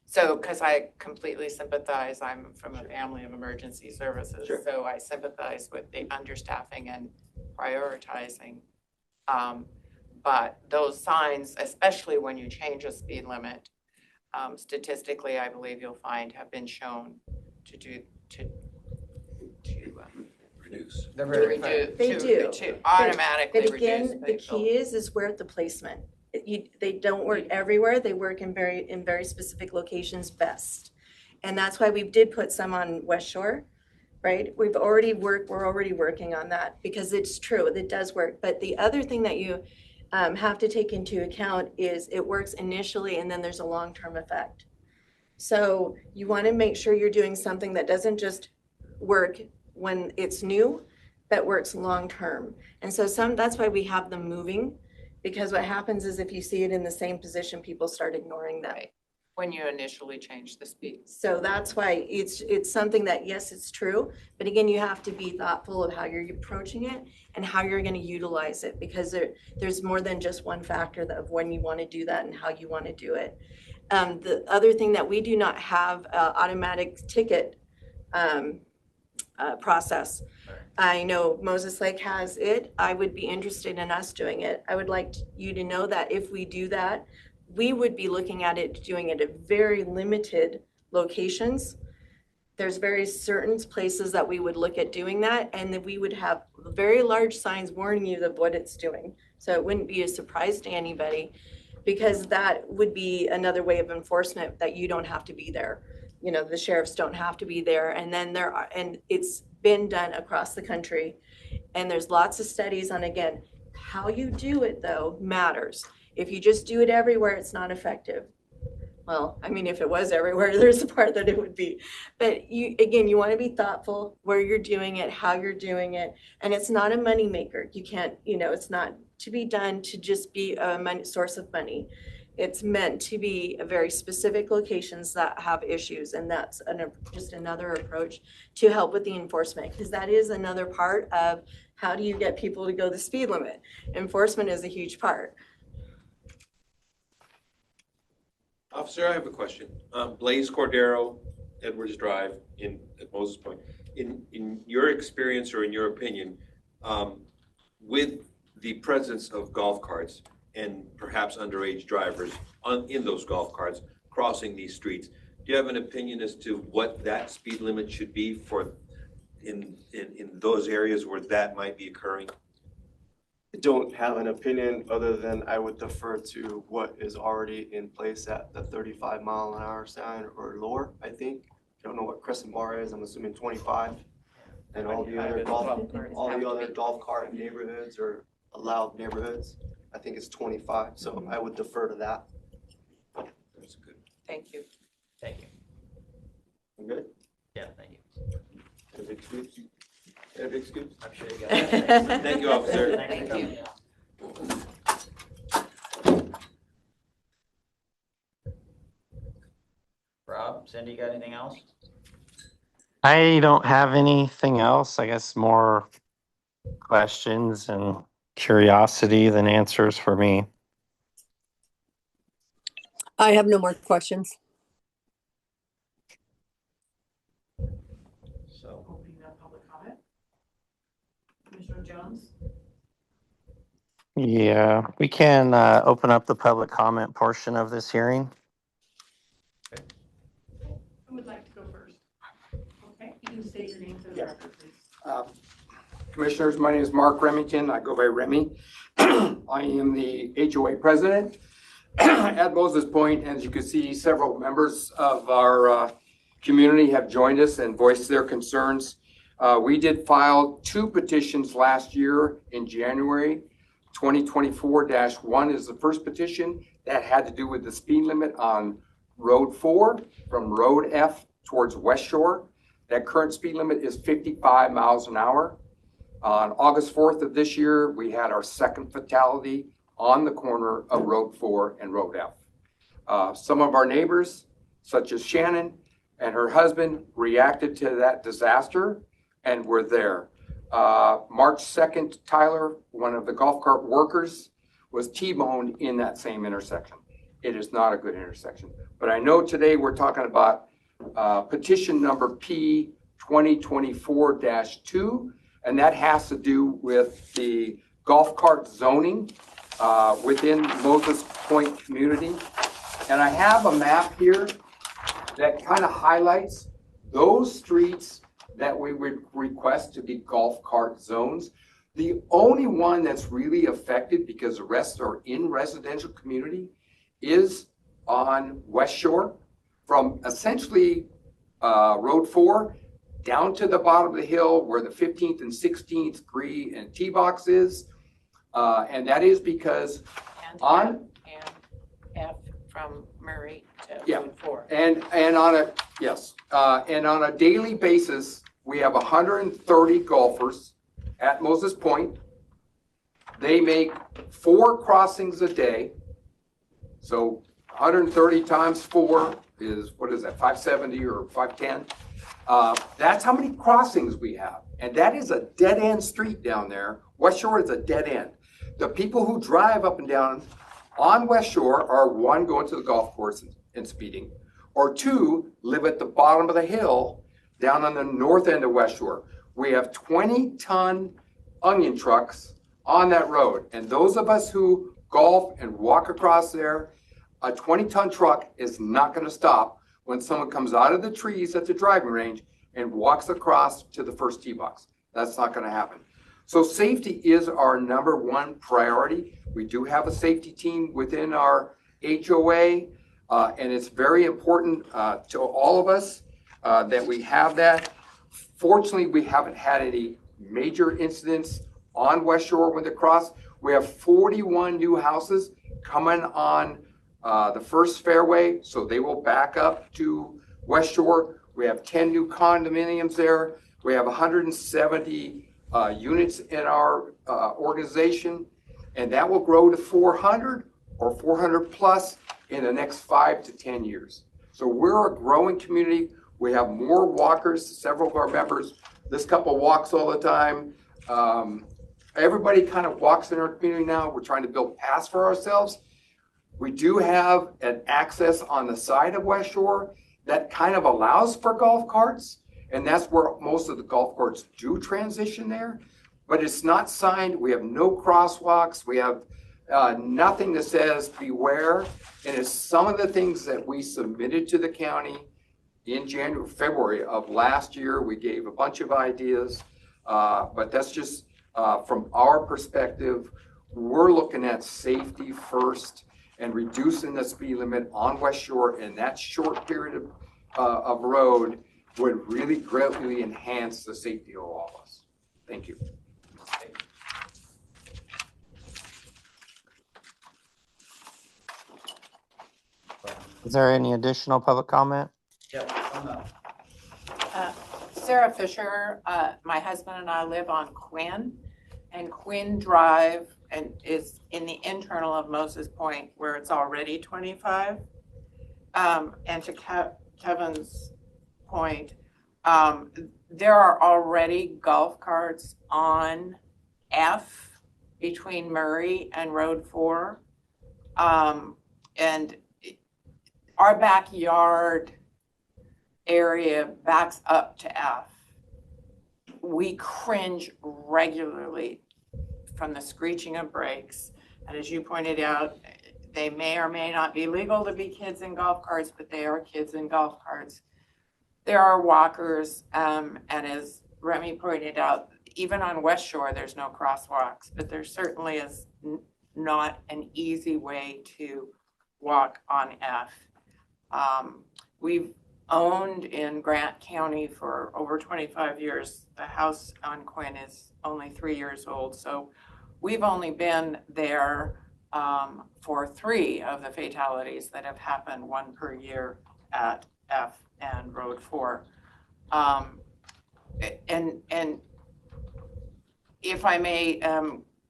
[SPEAKER 10] So, because I completely sympathize, I'm from a family of emergency services, so I sympathize with the understaffing and prioritizing. But those signs, especially when you change a speed limit, statistically, I believe you'll find have been shown to
[SPEAKER 7] Reduce.
[SPEAKER 4] They're very
[SPEAKER 14] They do.
[SPEAKER 10] To automatically
[SPEAKER 14] But
[SPEAKER 10] reduce.
[SPEAKER 14] again, the key is where the placement. They don't work everywhere. They work in very specific locations best. And that's why we did put some on West Shore, right? We're already working on that because it's true, it does work. But the other thing that you have to take into account is it works initially and then there's a long-term effect. So you want to make sure you're doing something that doesn't just work when it's new, but works long-term. And so that's why we have them moving, because what happens is if you see it in the same position, people start ignoring them.
[SPEAKER 10] Right. When you initially change the speed.
[SPEAKER 14] So that's why it's something that, yes, it's true, but again, you have to be thoughtful of how you're approaching it and how you're going to utilize it, because there's more than just one factor of when you want to do that and how you want to do it. The other thing that we do not have automatic ticket process. I know Moses Lake has it. I would be interested in us doing it. I would like you to know that if we do that, we would be looking at it, doing it at very limited locations. There's very certain places that we would look at doing that, and that we would have very large signs warning you of what it's doing. So it wouldn't be a surprise to anybody, because that would be another way of enforcement, that you don't have to be there. You know, the sheriffs don't have to be there. And then and it's been done across the country. And there's lots of studies on, again, how you do it though matters. If you just do it everywhere, it's not effective. Well, I mean, if it was everywhere, there's a part that it would be. But you, again, you want to be thoughtful where you're doing it, how you're doing it. And it's not a moneymaker. You can't, you know, it's not to be done to just be a source of money. It's meant to be a very specific locations that have issues. And that's just another approach to help with the enforcement, because that is another part of how do you get people to go the speed limit. Enforcement is a huge part.
[SPEAKER 8] Officer, I have a question. Blaze Cordero, Edwards Drive at Moses Point. In your experience or in your opinion, with the presence of golf carts and perhaps underage drivers in those golf carts crossing these streets, do you have an opinion as to what that speed limit should be for in those areas where that might be occurring?
[SPEAKER 7] I don't have an opinion other than I would defer to what is already in place at the 35-mile-an-hour sign or lower, I think. I don't know what Crescent Bar is, I'm assuming 25. And all the other golf cart neighborhoods or allowed neighborhoods, I think it's 25, so I would defer to that.
[SPEAKER 8] That's good.
[SPEAKER 14] Thank you.
[SPEAKER 4] Thank you.
[SPEAKER 7] I'm good?
[SPEAKER 4] Yeah, thank you.
[SPEAKER 7] Any big scoops? Any big scoops?
[SPEAKER 4] I'm sure you got it.
[SPEAKER 8] Thank you, officer.
[SPEAKER 4] Thanks for coming. Rob, Cindy, got anything else?
[SPEAKER 1] I don't have anything else. I guess more questions and curiosity than answers for me.
[SPEAKER 3] I have no more questions.
[SPEAKER 4] So,
[SPEAKER 18] Opening up public comment. Commissioner Jones?
[SPEAKER 1] Yeah, we can open up the public comment portion of this hearing.
[SPEAKER 18] Who would like to go first? Okay, you can state your name for the
[SPEAKER 9] Yeah.
[SPEAKER 18] record, please.
[SPEAKER 9] Commissioners, my name is Mark Remington. I go by Remy. I am the HOA president at Moses Point. As you can see, several members of our community have joined us and voiced their concerns. We did file 2 petitions last year in January. 2024-1 is the first petition that had to do with the speed limit on Road 4 from Road F towards West Shore. That current speed limit is 55 miles an hour. On August 4th of this year, we had our second fatality on the corner of Road 4 and Road F. Some of our neighbors, such as Shannon and her husband, reacted to that disaster and were there. March 2nd, Tyler, one of the golf cart workers, was T-boned in that same intersection. It is not a good intersection. But I know today we're talking about petition number P 2024-2, and that has to do with the golf cart zoning within Moses Point community. And I have a map here that kind of highlights those streets that we would request to be golf cart zones. The only one that's really affected, because the rest are in residential community, is on West Shore, from essentially Road 4 down to the bottom of the hill where the 15th and 16th green and tee box is. And that is because on
[SPEAKER 10] F from Murray to
[SPEAKER 9] Yeah.
[SPEAKER 10] Route 4.
[SPEAKER 9] And on a yes, and on a daily basis, we have 130 golfers at Moses Point. They make 4 crossings a day. So 130 times 4 is, what is that, 570 or 510? That's how many crossings we have. And that is a dead end street down there. West Shore is a dead end. The people who drive up and down on West Shore are, 1, going to the golf course and speeding, or 2, live at the bottom of the hill down on the north end of West Shore. We have 20-ton onion trucks on that road. And those of us who golf and walk across there, a 20-ton truck is not going to stop when someone comes out of the trees at the driving range and walks across to the first tee box. That's not going to happen. So safety is our number one priority. We do have a safety team within our HOA, and it's very important to all of us that we have that. Fortunately, we haven't had any major incidents on West Shore when they cross. We have 41 new houses coming on the first fairway, so they will back up to West Shore. We have 10 new condominiums there. We have 170 units in our organization, and that will grow to 400 or 400 plus in the next 5 to 10 years. So we're a growing community. We have more walkers, several of our members. This couple walks all the time. Everybody kind of walks in our community now. We're trying to build paths for ourselves. We do have an access on the side of West Shore that kind of allows for golf carts, and that's where most of the golf carts do transition there. But it's not signed. We have no crosswalks. We have nothing that says beware. And it's some of the things that we submitted to the county in February of last year. We gave a bunch of ideas, but that's just from our perspective. We're looking at safety first and reducing the speed limit on West Shore in that short period of road would really greatly enhance the safety of all of us. Thank you.
[SPEAKER 1] Is there any additional public comment?
[SPEAKER 10] Sarah Fisher, my husband and I live on Quinn, and Quinn Drive and is in the internal of Moses Point where it's already 25. And to Kevin's point, there are already golf carts on F between Murray and Road 4. And our backyard area backs up to F. We cringe regularly from the screeching of brakes. And as you pointed out, they may or may not be legal to be kids in golf carts, but they are kids in golf carts. There are walkers, and as Remy pointed out, even on West Shore, there's no crosswalks, but there certainly is not an easy way to walk on F. We've owned in Grant County for over 25 years. The house on Quinn is only 3 years old, so we've only been there for 3 of the fatalities that have happened, 1 per year at F and Road 4. And if I may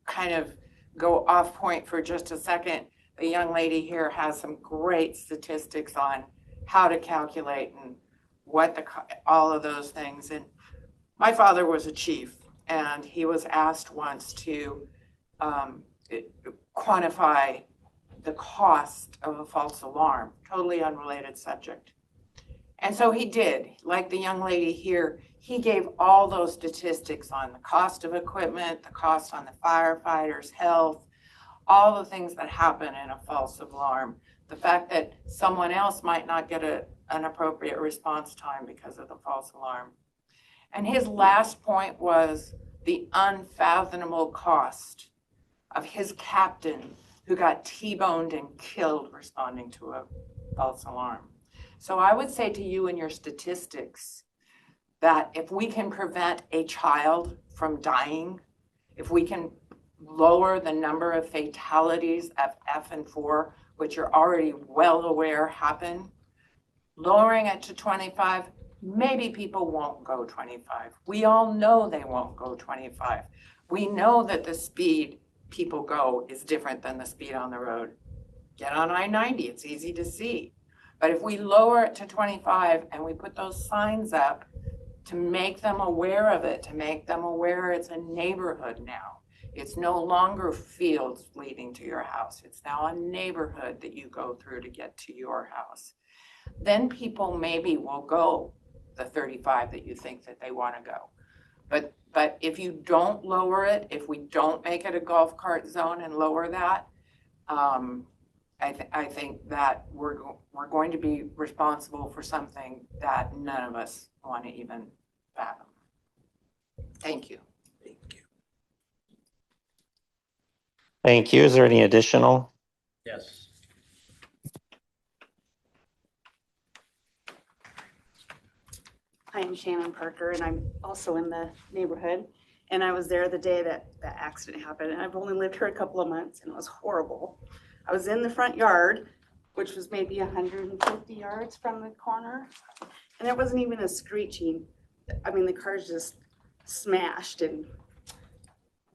[SPEAKER 10] kind of go off point for just a second, the young lady here has some great statistics on how to calculate and what all of those things. And my father was a chief, and he was asked once to quantify the cost of a false alarm, totally unrelated subject. And so he did, like the young lady here, he gave all those statistics on the cost of equipment, the cost on the firefighters' health, all the things that happen in a false alarm. The fact that someone else might not get an appropriate response time because of the false alarm. And his last point was the unfathomable cost of his captain who got T-boned and killed responding to a false alarm. So I would say to you in your statistics that if we can prevent a child from dying, if we can lower the number of fatalities of F and 4, which you're already well aware happen, lowering it to 25, maybe people won't go 25. We all know they won't go 25. We know that the speed people go is different than the speed on the road. Get on I-90, it's easy to see. But if we lower it to 25 and we put those signs up to make them aware of it, to make them aware it's a neighborhood now. It's no longer fields leading to your house. It's now a neighborhood that you go through to get to your house. Then people maybe will go the 35 that you think that they want to go. But if you don't lower it, if we don't make it a golf cart zone and lower that, I think that we're going to be responsible for something that none of us want to even fathom. Thank you.
[SPEAKER 1] Thank you. Is there any additional?
[SPEAKER 4] Yes.
[SPEAKER 13] Hi, I'm Shannon Parker, and I'm also in the neighborhood. And I was there the day that that accident happened, and I've only lived here a couple of months, and it was horrible. I was in the front yard, which was maybe 150 yards from the corner, and there wasn't even a screeching. I mean, the cars just smashed, and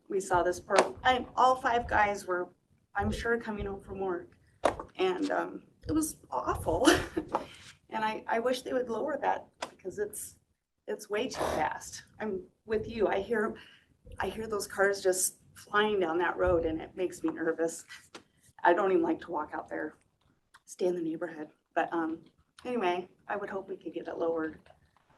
[SPEAKER 13] we saw this all 5 guys were, I'm sure, coming home from work, and it was awful. And I wish they would lower that because it's way too fast. I'm with you. I hear those cars just flying down that road, and it makes me nervous. I don't even like to walk out there, stay in the neighborhood. But anyway, I would hope we could get it lowered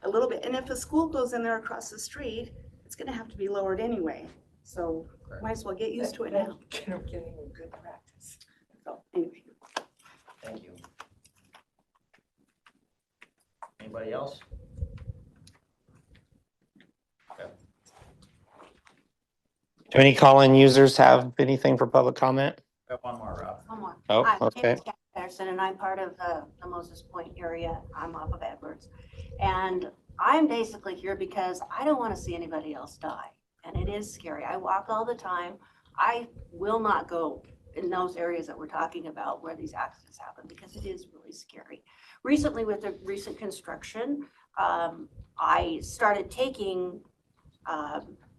[SPEAKER 13] a little bit. And if the school goes in there across the street, it's going to have to be lowered anyway. So might as well get used to it now.
[SPEAKER 10] Getting good practice.
[SPEAKER 13] So anyway.
[SPEAKER 4] Thank you. Anybody else? Okay.
[SPEAKER 1] Do any call-in users have anything for public comment?
[SPEAKER 4] Got one more, Rob.
[SPEAKER 15] One more.
[SPEAKER 1] Oh,
[SPEAKER 15] Hi, my name
[SPEAKER 1] okay.
[SPEAKER 15] is Kathy Patterson, and I'm part of the Moses Point area. I'm off of Edwards. And I'm basically here because I don't want to see anybody else die. And it is scary. I walk all the time. I will not go in those areas that we're talking about where these accidents happen because it is really scary. Recently, with the recent construction, I started taking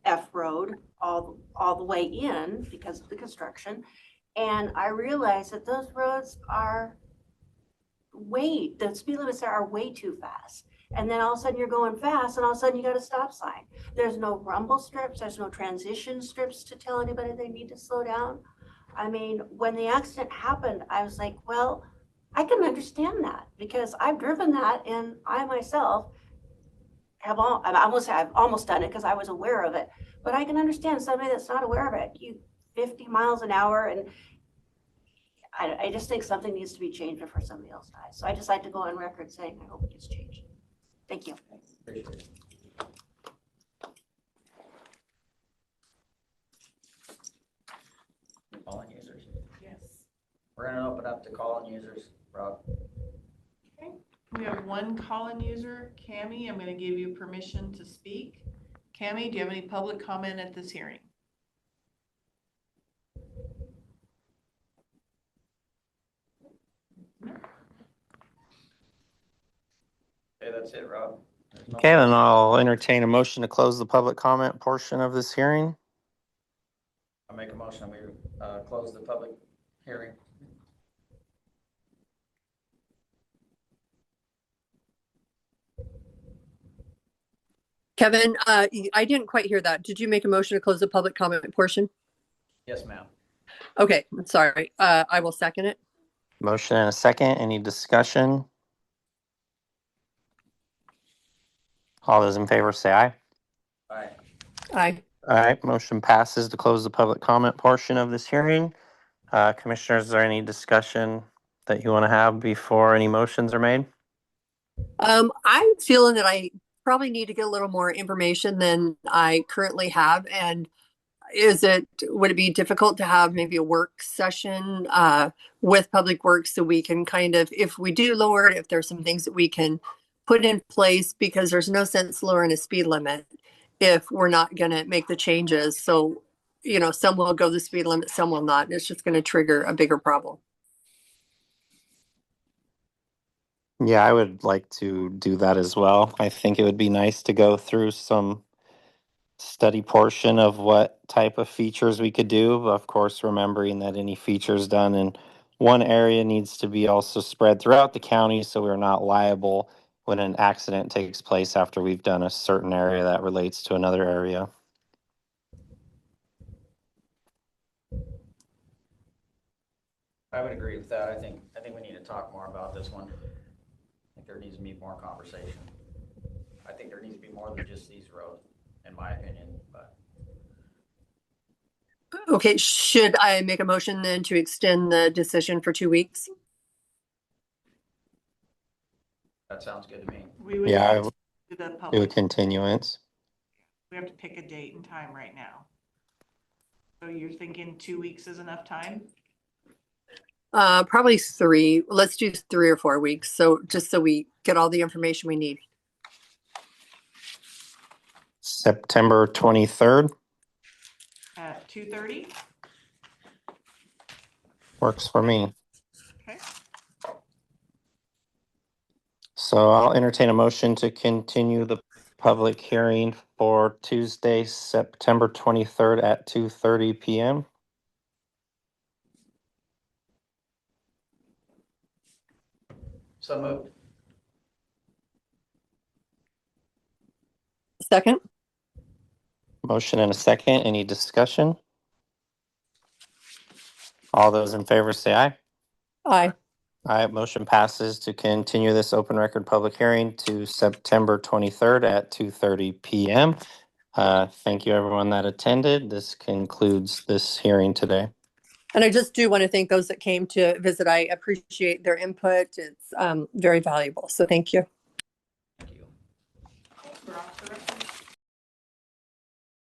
[SPEAKER 15] F Road all the way in because of the construction. And I realized that those roads are the speed limits there are way too fast. And then all of a sudden you're going fast and all of a sudden you got a stop sign. There's no rumble strips, there's no transition strips to tell anybody they need to slow down. I mean, when the accident happened, I was like, well, I can understand that because I've driven that and I myself I've almost done it because I was aware of it. But I can understand somebody that's not aware of it. 50 miles an hour, and I just think something needs to be changed before somebody else dies. So I just like to go on record saying I hope it gets changed. Thank you.
[SPEAKER 4] Appreciate it. Call-in users?
[SPEAKER 18] Yes.
[SPEAKER 4] We're gonna open up to call-in users, Rob.
[SPEAKER 18] Okay, we have one call-in user, Cami. I'm gonna give you permission to speak. Cami, do you have any public comment at this hearing?
[SPEAKER 4] Okay, that's it, Rob.
[SPEAKER 1] Okay, then I'll entertain a motion to close the public comment portion of this hearing.
[SPEAKER 4] I'll make a motion, we close the public hearing.
[SPEAKER 3] Kevin, I didn't quite hear that. Did you make a motion to close the public comment portion?
[SPEAKER 4] Yes, ma'am.
[SPEAKER 3] Okay, sorry. I will second it.
[SPEAKER 1] Motion and a second. Any discussion? All those in favor say aye.
[SPEAKER 4] Aye.
[SPEAKER 3] Aye.
[SPEAKER 1] All right, motion passes to close the public comment portion of this hearing. Commissioners, is there any discussion that you want to have before any motions are made?
[SPEAKER 3] I'm feeling that I probably need to get a little more information than I currently have. And would it be difficult to have maybe a work session with Public Works so we can kind of, if we do lower it, if there's some things that we can put in place, because there's no sense lowering a speed limit if we're not going to make the changes. So, some will go the speed limit, some will not. And it's just going to trigger a bigger problem.
[SPEAKER 1] Yeah, I would like to do that as well. I think it would be nice to go through some study portion of what type of features we could do. But of course, remembering that any features done in one area needs to be also spread throughout the county so we're not liable when an accident takes place after we've done a certain area that relates to another area.
[SPEAKER 4] I would agree with that. I think we need to talk more about this one. I think there needs to be more conversation. I think there needs to be more than just these roads, in my opinion, but.
[SPEAKER 3] Okay, should I make a motion then to extend the decision for 2 weeks?
[SPEAKER 4] That sounds good to me.
[SPEAKER 18] We would
[SPEAKER 1] Yeah, I
[SPEAKER 18] need
[SPEAKER 1] would
[SPEAKER 18] to do the
[SPEAKER 1] do a
[SPEAKER 18] public,
[SPEAKER 1] continuance.
[SPEAKER 18] we have to pick a date and time right now. So you're thinking 2 weeks is enough time?
[SPEAKER 3] Probably 3. Let's do 3 or 4 weeks. So just so we get all the information we need.
[SPEAKER 1] September 23rd
[SPEAKER 18] At 2:30?
[SPEAKER 1] works for me.
[SPEAKER 18] Okay.
[SPEAKER 1] So I'll entertain a motion to continue the public hearing for Tuesday, September 23rd at 2:30 p.m.
[SPEAKER 4] So moved.
[SPEAKER 3] Second?
[SPEAKER 1] Motion and a second. Any discussion? All those in favor say aye.
[SPEAKER 3] Aye.
[SPEAKER 1] Aye. Motion passes to continue this open record public hearing to September 23rd at 2:30 p.m. Thank you, everyone that attended. This concludes this hearing today.
[SPEAKER 3] And I just do want to thank those that came to visit. I appreciate their input. It's very valuable. So thank you.